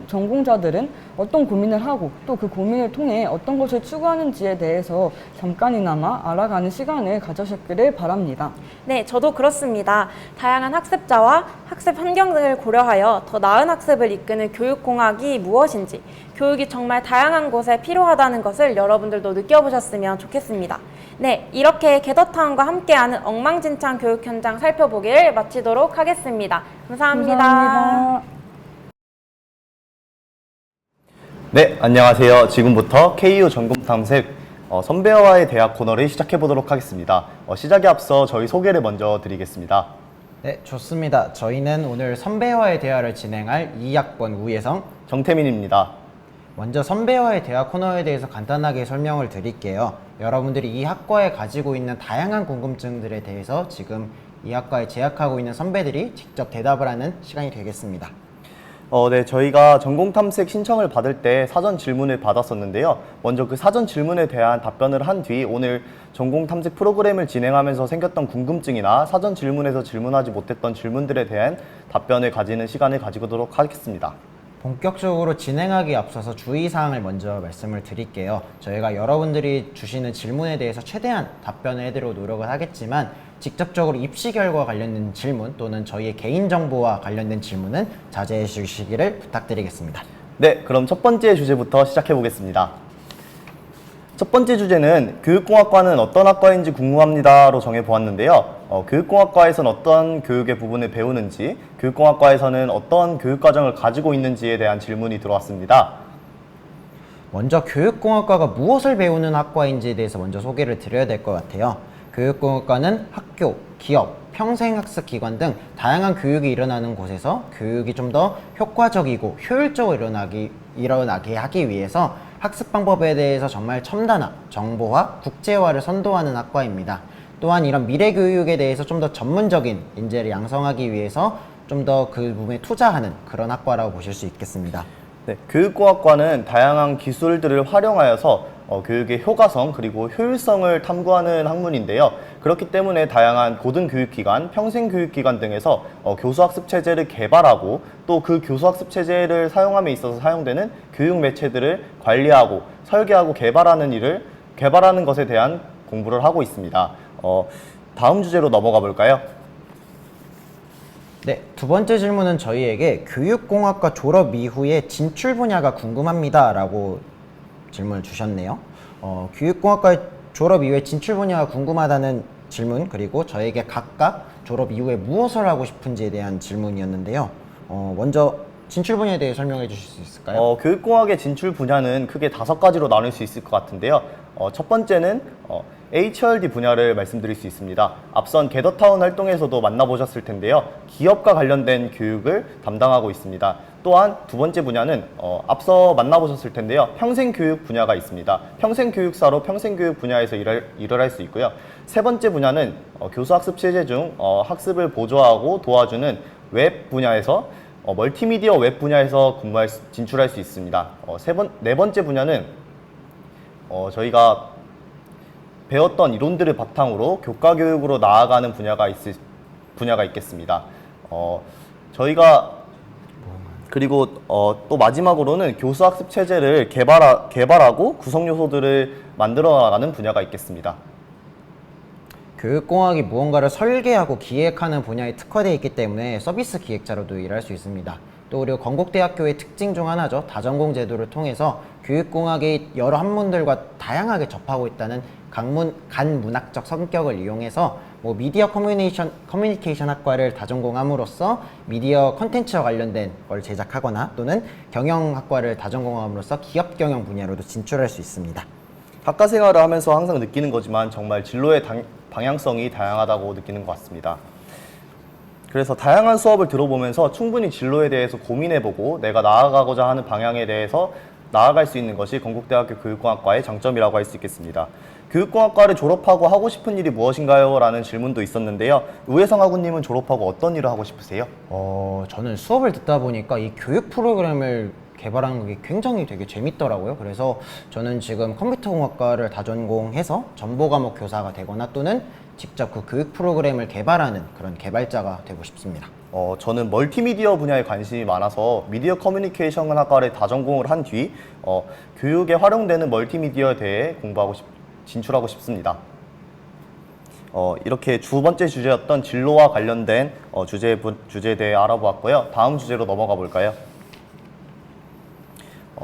전공자들은 어떤 고민을 하고 또 그 고민을 통해 어떤 것을 추구하는지에 대해서 잠깐이나마 알아가는 시간을 가져셨기를 바랍니다. 네, 저도 그렇습니다. 다양한 학습자와 학습 환경들을 고려하여 더 나은 학습을 이끄는 교육공학이 무엇인지, 교육이 정말 다양한 곳에 필요하다는 것을 여러분들도 느껴보셨으면 좋겠습니다. 네, 이렇게 게더타운과 함께하는 엉망진창 교육 현장 살펴보기를 마치도록 하겠습니다. 감사합니다. 감사합니다. 네, 안녕하세요. 지금부터 KU 전공 탐색 선배와의 대학 코너를 시작해 보도록 하겠습니다. 시작에 앞서 저희 소개를 먼저 드리겠습니다. 네, 좋습니다. 저희는 오늘 선배와의 대화를 진행할 2학번 우예성, 정태민입니다. 먼저 선배와의 대화 코너에 대해서 간단하게 설명을 드릴게요. 여러분들이 이 학과에 가지고 있는 다양한 궁금증들에 대해서 지금 이 학과에 재학하고 있는 선배들이 직접 대답을 하는 시간이 되겠습니다. 네, 저희가 전공 탐색 신청을 받을 때 사전 질문을 받았었는데요. 먼저 그 사전 질문에 대한 답변을 한 뒤 오늘 전공 탐색 프로그램을 진행하면서 생겼던 궁금증이나 사전 질문에서 질문하지 못했던 질문들에 대한 답변을 가지는 시간을 가지도록 하겠습니다. 본격적으로 진행하기에 앞서서 주의사항을 먼저 말씀을 드릴게요. 저희가 여러분들이 주시는 질문에 대해서 최대한 답변을 해드리려고 노력을 하겠지만 직접적으로 입시 결과와 관련된 질문 또는 저희의 개인정보와 관련된 질문은 자제해 주시기를 부탁드리겠습니다. 네, 그럼 첫 번째 주제부터 시작해 보겠습니다. 첫 번째 주제는 교육공학과는 어떤 학과인지 궁금합니다로 정해보았는데요. 교육공학과에서는 어떤 교육의 부분을 배우는지, 교육공학과에서는 어떤 교육과정을 가지고 있는지에 대한 질문이 들어왔습니다. 먼저 교육공학과가 무엇을 배우는 학과인지에 대해서 먼저 소개를 드려야 될 것 같아요. 교육공학과는 학교, 기업, 평생학습기관 등 다양한 교육이 일어나는 곳에서 교육이 좀 더 효과적이고 효율적으로 일어나게 하기 위해서 학습 방법에 대해서 정말 첨단화, 정보화, 국제화를 선도하는 학과입니다. 또한 이런 미래 교육에 대해서 좀 더 전문적인 인재를 양성하기 위해서 좀 더 그 부분에 투자하는 그런 학과라고 보실 수 있겠습니다. 네, 교육공학과는 다양한 기술들을 활용하여서 교육의 효과성 그리고 효율성을 탐구하는 학문인데요. 그렇기 때문에 다양한 고등교육기관, 평생교육기관 등에서 교수학습 체제를 개발하고 또 그 교수학습 체제를 사용함에 있어서 사용되는 교육 매체들을 관리하고 설계하고 개발하는 것에 대한 공부를 하고 있습니다. 다음 주제로 넘어가 볼까요? 네, 두 번째 질문은 저희에게 교육공학과 졸업 이후에 진출 분야가 궁금합니다 라고 질문을 주셨네요. 교육공학과 졸업 이후에 진출 분야가 궁금하다는 질문, 그리고 저에게 각각 졸업 이후에 무엇을 하고 싶은지에 대한 질문이었는데요. 먼저 진출 분야에 대해 설명해 주실 수 있을까요? 교육공학의 진출 분야는 크게 5가지로 나눌 수 있을 것 같은데요. 첫 번째는 HRD 분야를 말씀드릴 수 있습니다. 앞선 게더타운 활동에서도 만나보셨을 텐데요. 기업과 관련된 교육을 담당하고 있습니다. 또한 두 번째 분야는 앞서 만나보셨을 텐데요. 평생교육 분야가 있습니다. 평생교육사로 평생교육 분야에서 일을 할 수 있고요. 세 번째 분야는 교수학습 체제 중 학습을 보조하고 도와주는 웹 분야에서 멀티미디어 웹 분야에서 진출할 수 있습니다. 네 번째 분야는 저희가 배웠던 이론들을 바탕으로 교과 교육으로 나아가는 분야가 있겠습니다. 저희가 그리고 또 마지막으로는 교수학습 체제를 개발하고 구성 요소들을 만들어 나가는 분야가 있겠습니다. 교육공학이 무언가를 설계하고 기획하는 분야에 특화되어 있기 때문에 서비스 기획자로도 일할 수 있습니다. 또 그리고 건국대학교의 특징 중 하나죠. 다전공 제도를 통해서 교육공학의 여러 학문들과 다양하게 접하고 있다는 간문학적 성격을 이용해서 미디어 커뮤니케이션 학과를 다전공함으로써 미디어 컨텐츠와 관련된 걸 제작하거나 또는 경영학과를 다전공함으로써 기업 경영 분야로도 진출할 수 있습니다. 학과 생활을 하면서 항상 느끼는 거지만 정말 진로의 방향성이 다양하다고 느끼는 것 같습니다. 그래서 다양한 수업을 들어보면서 충분히 진로에 대해서 고민해보고 내가 나아가고자 하는 방향에 대해서 나아갈 수 있는 것이 건국대학교 교육공학과의 장점이라고 할 수 있겠습니다. 교육공학과를 졸업하고 하고 싶은 일이 무엇인가요? 라는 질문도 있었는데요. 우혜성 학우님은 졸업하고 어떤 일을 하고 싶으세요? 저는 수업을 듣다 보니까 이 교육 프로그램을 개발하는 게 굉장히 되게 재밌더라고요. 그래서 저는 지금 컴퓨터공학과를 다전공해서 전보과목 교사가 되거나 또는 직접 그 교육 프로그램을 개발하는 그런 개발자가 되고 싶습니다. 저는 멀티미디어 분야에 관심이 많아서 미디어 커뮤니케이션 학과를 다전공을 한 뒤 교육에 활용되는 멀티미디어에 대해 진출하고 싶습니다. 이렇게 두 번째 주제였던 진로와 관련된 주제에 대해 알아보았고요. 다음 주제로 넘어가 볼까요?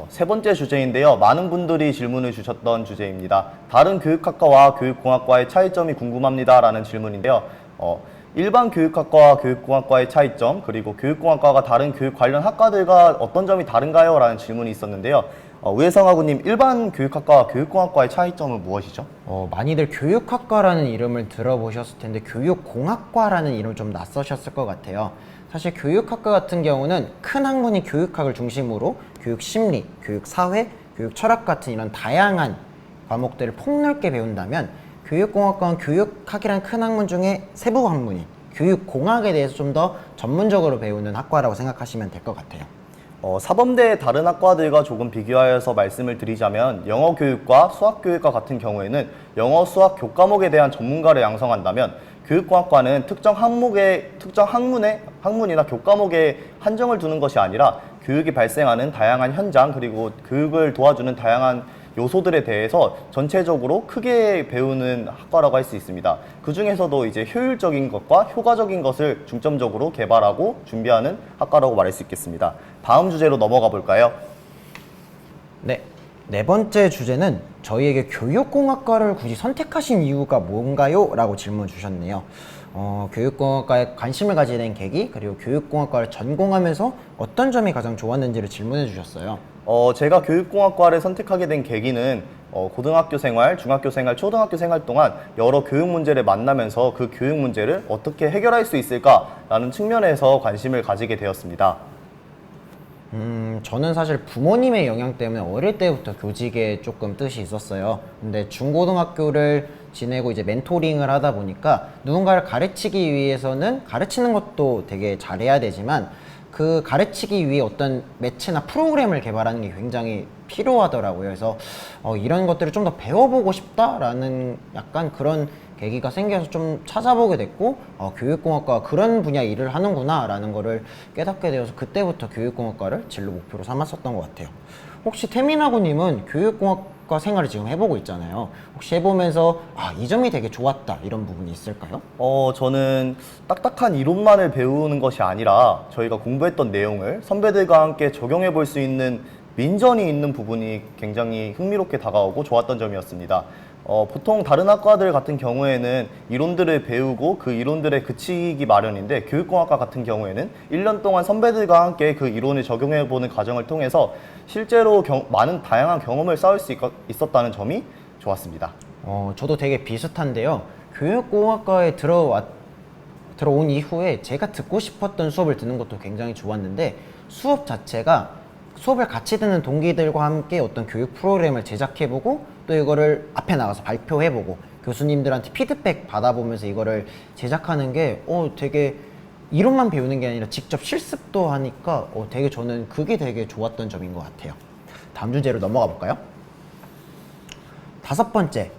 세 번째 주제인데요. 많은 분들이 질문을 주셨던 주제입니다. 다른 교육학과와 교육공학과의 차이점이 궁금합니다 라는 질문인데요. 일반 교육학과와 교육공학과의 차이점, 그리고 교육공학과가 다른 교육 관련 학과들과 어떤 점이 다른가요? 라는 질문이 있었는데요. 우혜성 학우님, 일반 교육학과와 교육공학과의 차이점은 무엇이죠? 많이들 교육학과라는 이름을 들어보셨을 텐데 교육공학과라는 이름 좀 낯서셨을 것 같아요. 사실 교육학과 같은 경우는 큰 학문인 교육학을 중심으로 교육심리, 교육사회, 교육철학 같은 이런 다양한 과목들을 폭넓게 배운다면 교육공학과는 교육학이란 큰 학문 중에 세부 학문인 교육공학에 대해서 좀 더 전문적으로 배우는 학과라고 생각하시면 될 것 같아요. 사범대의 다른 학과들과 조금 비교하여서 말씀을 드리자면 영어 교육과 수학 교육과 같은 경우에는 영어, 수학 교과목에 대한 전문가를 양성한다면 교육공학과는 특정 학문이나 교과목에 한정을 두는 것이 아니라 교육이 발생하는 다양한 현장 그리고 교육을 도와주는 다양한 요소들에 대해서 전체적으로 크게 배우는 학과라고 할 수 있습니다. 그 중에서도 이제 효율적인 것과 효과적인 것을 중점적으로 개발하고 준비하는 학과라고 말할 수 있겠습니다. 다음 주제로 넘어가 볼까요? 네 번째 주제는 저희에게 교육공학과를 굳이 선택하신 이유가 뭔가요? 라고 질문 주셨네요. 교육공학과에 관심을 가지게 된 계기, 그리고 교육공학과를 전공하면서 어떤 점이 가장 좋았는지를 질문해 주셨어요. 제가 교육공학과를 선택하게 된 계기는 고등학교 생활, 중학교 생활, 초등학교 생활 동안 여러 교육 문제를 만나면서 그 교육 문제를 어떻게 해결할 수 있을까라는 측면에서 관심을 가지게 되었습니다. 저는 사실 부모님의 영향 때문에 어릴 때부터 교직에 조금 뜻이 있었어요. 근데 중고등학교를 지내고 이제 멘토링을 하다 보니까 누군가를 가르치기 위해서는 가르치는 것도 되게 잘해야 되지만 그 그 가르치기 위해 어떤 매체나 프로그램을 개발하는 게 굉장히 필요하더라고요. 그래서 이런 것들을 좀 더 배워보고 싶다라는 약간 그런 계기가 생겨서 좀 찾아보게 됐고, 교육공학과가 그런 분야 일을 하는구나 라는 거를 깨닫게 되어서 그때부터 교육공학과를 진로 목표로 삼았었던 것 같아요. 혹시 태민아고님은 교육공학과 생활을 지금 해보고 있잖아요. 혹시 해보면서 이 점이 되게 좋았다 이런 부분이 있을까요? 저는 딱딱한 이론만을 배우는 것이 아니라 저희가 공부했던 내용을 선배들과 함께 적용해 볼 수 있는 민전이 있는 부분이 굉장히 흥미롭게 다가오고 좋았던 점이었습니다. 보통 다른 학과들 같은 경우에는 이론들을 배우고 그 이론들에 그치기 마련인데, 교육공학과 같은 경우에는 1년 동안 선배들과 함께 그 이론을 적용해보는 과정을 통해서 실제로 많은 다양한 경험을 쌓을 수 있었다는 점이 좋았습니다. 저도 되게 비슷한데요. 교육공학과에 들어온 이후에 제가 듣고 싶었던 수업을 듣는 것도 굉장히 좋았는데, 수업 자체가 수업을 같이 듣는 동기들과 함께 어떤 교육 프로그램을 제작해보고 또 이거를 앞에 나가서 발표해보고 교수님들한테 피드백 받아보면서 이거를 제작하는 게 되게 이론만 배우는 게 아니라 직접 실습도 하니까 되게 저는 그게 되게 좋았던 점인 것 같아요. 다음 주제로 넘어가 볼까요? 5번째,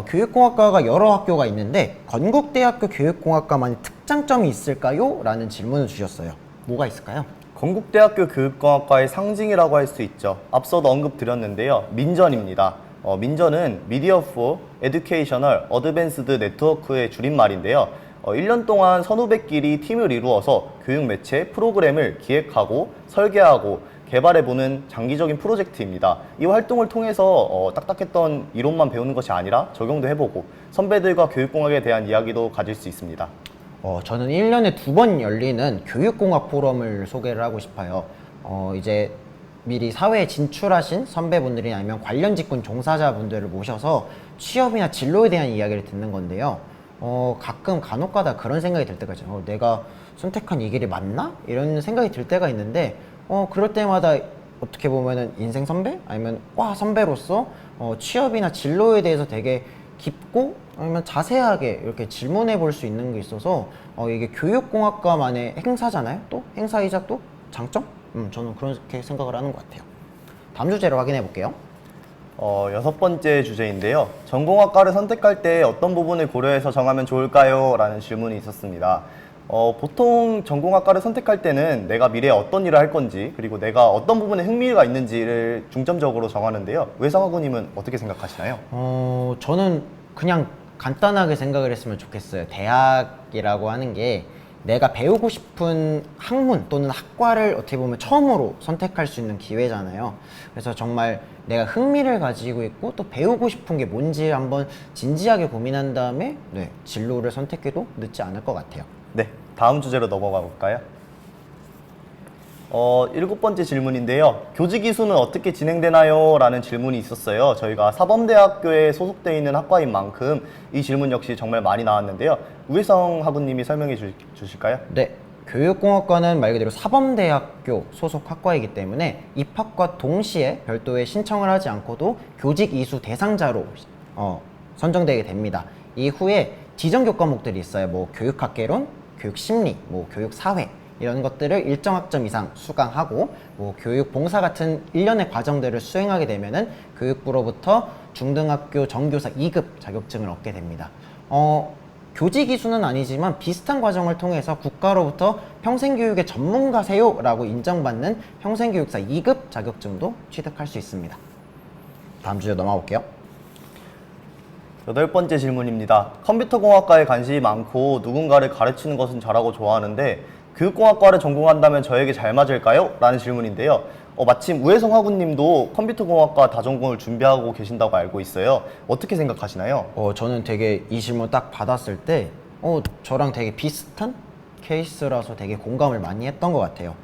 교육공학과가 여러 학교가 있는데 건국대학교 교육공학과만의 특장점이 있을까요? 라는 질문을 주셨어요. 뭐가 있을까요? 건국대학교 교육공학과의 상징이라고 할 수 있죠. 앞서도 언급드렸는데요. 민전입니다. 민전은 Media for Educational Advanced Network의 줄임말인데요. 1년 동안 선후배끼리 팀을 이루어서 교육 매체 프로그램을 기획하고 설계하고 개발해보는 장기적인 프로젝트입니다. 이 활동을 통해서 딱딱했던 이론만 배우는 것이 아니라 적용도 해보고 선배들과 교육공학에 대한 이야기도 가질 수 있습니다. 저는 1년에 2번 열리는 교육공학 포럼을 소개를 하고 싶어요. 이제 미리 사회에 진출하신 선배분들이 아니면 관련 직군 종사자분들을 모셔서 취업이나 진로에 대한 이야기를 듣는 건데요. 가끔 간혹가다 그런 생각이 들 때가 있죠. 내가 선택한 이 길이 맞나? 이런 생각이 들 때가 있는데 그럴 때마다 어떻게 보면은 인생 선배? 아니면 선배로서 취업이나 진로에 대해서 되게 깊고 아니면 자세하게 이렇게 질문해 볼 수 있는 게 있어서 이게 교육공학과만의 행사잖아요. 또 행사이자 또 장점? 저는 그렇게 생각을 하는 것 같아요. 다음 주제로 확인해 볼게요. 6번째 주제인데요. 전공학과를 선택할 때 어떤 부분을 고려해서 정하면 좋을까요? 라는 질문이 있었습니다. 보통 전공학과를 선택할 때는 내가 미래에 어떤 일을 할 건지, 그리고 내가 어떤 부분에 흥미가 있는지를 중점적으로 정하는데요. 외상학우님은 어떻게 생각하시나요? 저는 그냥 간단하게 생각을 했으면 좋겠어요. 대학이라고 하는 게 내가 배우고 싶은 학문 또는 학과를 어떻게 보면 처음으로 선택할 수 있는 기회잖아요. 그래서 정말 내가 흥미를 가지고 있고 또 배우고 싶은 게 뭔지 한번 진지하게 고민한 다음에 진로를 선택해도 늦지 않을 것 같아요. 네, 다음 주제로 넘어가 볼까요? 7번째 질문인데요. 교직 이수는 어떻게 진행되나요? 라는 질문이 있었어요. 저희가 사범대학교에 소속되어 있는 학과인 만큼 이 질문 역시 정말 많이 나왔는데요. 우혜성 학우님이 설명해 주실까요? 네, 교육공학과는 말 그대로 사범대학교 소속 학과이기 때문에 입학과 동시에 별도의 신청을 하지 않고도 교직 이수 대상자로 선정되게 됩니다. 이후에 지정교 과목들이 있어요. 뭐 교육학개론, 교육심리, 뭐 교육사회 이런 것들을 일정 학점 이상 수강하고 교육봉사 같은 일련의 과정들을 수행하게 되면은 교육부로부터 중등학교 정교사 2급 자격증을 얻게 됩니다. 교직 이수는 아니지만 비슷한 과정을 통해서 국가로부터 평생교육의 전문가세요 라고 인정받는 평생교육사 2급 자격증도 취득할 수 있습니다. 다음 주제 넘어가 볼게요. 8번째 질문입니다. 컴퓨터공학과에 관심이 많고 누군가를 가르치는 것은 잘하고 좋아하는데 교육공학과를 전공한다면 저에게 잘 맞을까요? 라는 질문인데요. 마침 우혜성 학우님도 컴퓨터공학과 다전공을 준비하고 계신다고 알고 있어요. 어떻게 생각하시나요? 저는 되게 이 질문 딱 받았을 때 저랑 되게 비슷한 케이스라서 되게 공감을 많이 했던 것 같아요.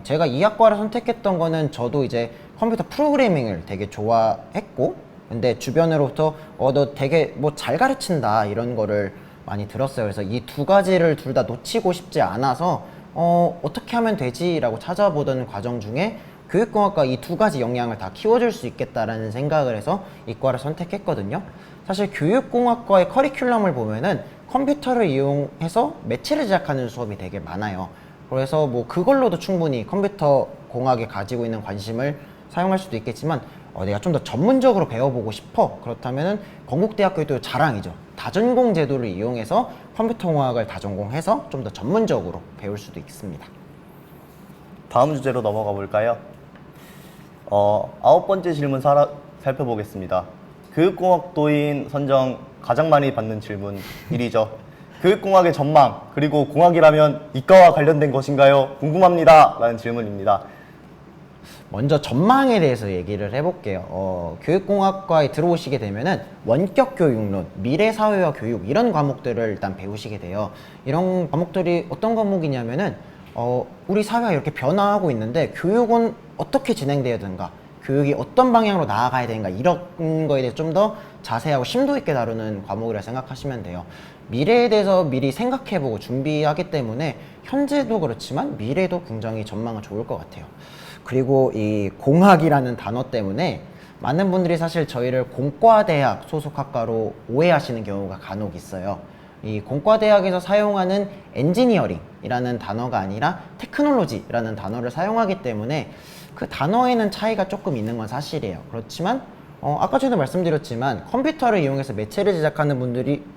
제가 이 학과를 선택했던 거는 저도 이제 컴퓨터 프로그래밍을 되게 좋아했고 근데 주변으로부터 너 되게 뭐 잘 가르친다 이런 거를 많이 들었어요. 그래서 이 두 가지를 둘 다 놓치고 싶지 않아서 어떻게 하면 되지? 라고 찾아보던 과정 중에 교육공학과 이 두 가지 역량을 다 키워줄 수 있겠다라는 생각을 해서 이과를 선택했거든요. 사실 교육공학과의 커리큘럼을 보면은 컴퓨터를 이용해서 매체를 제작하는 수업이 되게 많아요. 그래서 뭐 그걸로도 충분히 컴퓨터 공학에 가지고 있는 관심을 사용할 수도 있겠지만 내가 좀 더 전문적으로 배워보고 싶어. 그렇다면은 건국대학교도 자랑이죠. 다전공 제도를 이용해서 컴퓨터 공학을 다전공해서 좀 더 전문적으로 배울 수도 있습니다. 다음 주제로 넘어가 볼까요? 9번째 질문 살펴보겠습니다. 교육공학도인 선정 가장 많이 받는 질문 1위죠. 교육공학의 전망, 그리고 공학이라면 이과와 관련된 것인가요? 궁금합니다. 라는 질문입니다. 먼저 전망에 대해서 얘기를 해볼게요. 교육공학과에 들어오시게 되면은 원격 교육론, 미래사회와 교육 이런 과목들을 일단 배우시게 돼요. 이런 과목들이 어떤 과목이냐면은 우리 사회가 이렇게 변화하고 있는데 교육은 어떻게 진행되어야 되는가, 교육이 어떤 방향으로 나아가야 되는가, 이런 거에 대해서 좀 더 자세하고 심도 있게 다루는 과목이라 생각하시면 돼요. 미래에 대해서 미리 생각해보고 준비하기 때문에 현재도 그렇지만 미래도 굉장히 전망은 좋을 것 같아요. 그리고 이 공학이라는 단어 때문에 많은 분들이 사실 저희를 공과대학 소속 학과로 오해하시는 경우가 간혹 있어요. 이 공과대학에서 사용하는 엔지니어링이라는 단어가 아니라 테크놀로지라는 단어를 사용하기 때문에 그 단어에는 차이가 조금 있는 건 사실이에요. 그렇지만 아까 전에 말씀드렸지만 컴퓨터를 이용해서 매체를 제작하는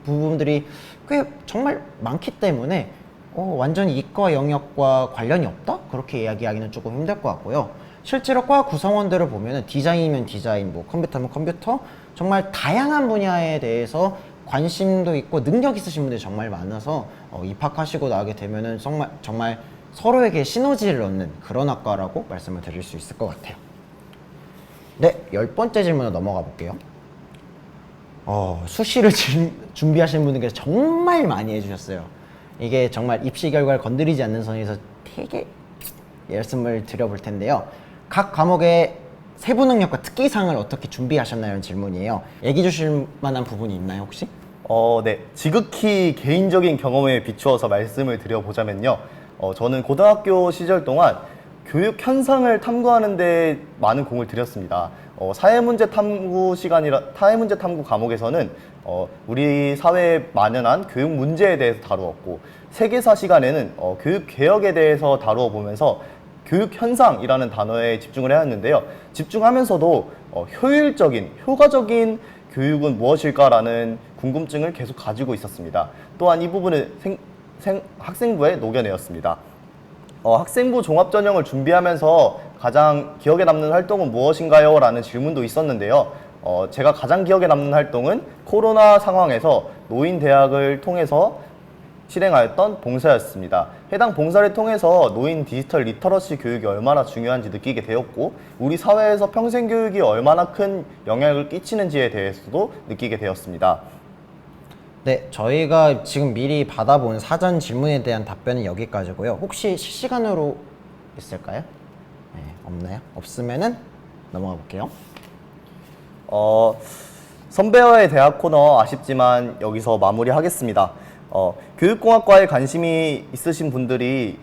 부분들이 꽤 정말 많기 때문에 완전히 이과 영역과 관련이 없다? 그렇게 이야기하기는 조금 힘들 것 같고요. 실제로 과 구성원들을 보면 디자인이면 디자인, 뭐 컴퓨터면 컴퓨터, 정말 다양한 분야에 대해서 관심도 있고 능력 있으신 분들이 정말 많아서 입학하시고 나게 되면은 정말 서로에게 시너지를 얻는 그런 학과라고 말씀을 드릴 수 있을 것 같아요. 네, 10번째 질문으로 넘어가 볼게요. 수시를 준비하시는 분들께서 정말 많이 해주셨어요. 이게 정말 입시 결과를 건드리지 않는 선에서 되게 말씀을 드려볼 텐데요. 각 과목의 세부 능력과 특기상을 어떻게 준비하셨나요? 질문이에요. 얘기해 주실 만한 부분이 있나요, 혹시? 네. 지극히 개인적인 경험에 비추어서 말씀을 드려보자면요. 저는 고등학교 시절 동안 교육 현상을 탐구하는 데 많은 공을 들였습니다. 사회문제 탐구 과목에서는 우리 사회에 만연한 교육 문제에 대해서 다루었고, 세계사 시간에는 교육 개혁에 대해서 다루어 보면서 교육 현상이라는 단어에 집중을 해왔는데요. 집중하면서도 효과적인 교육은 무엇일까라는 궁금증을 계속 가지고 있었습니다. 또한 이 부분을 학생부에 녹여내었습니다. 학생부 종합전형을 준비하면서 가장 기억에 남는 활동은 무엇인가요? 라는 질문도 있었는데요. 제가 가장 기억에 남는 활동은 코로나 상황에서 노인대학을 통해서 실행하였던 봉사였습니다. 해당 봉사를 통해서 노인 디지털 리터러시 교육이 얼마나 중요한지 느끼게 되었고, 우리 사회에서 평생교육이 얼마나 큰 영향을 끼치는지에 대해서도 느끼게 되었습니다. 네, 저희가 지금 미리 받아본 사전 질문에 대한 답변은 여기까지고요. 혹시 실시간으로 있을까요? 네, 없나요? 없으면은 넘어가 볼게요. 선배와의 대학 코너 아쉽지만 여기서 마무리하겠습니다. 교육공학과에 관심이 있으신 분들이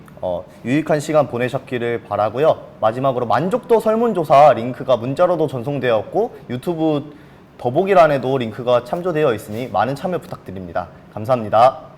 유익한 시간 보내셨기를 바라고요. 마지막으로 만족도 설문조사 링크가 문자로도 전송되었고 유튜브 더보기란에도 링크가 참조되어 있으니 많은 참여 부탁드립니다. 감사합니다.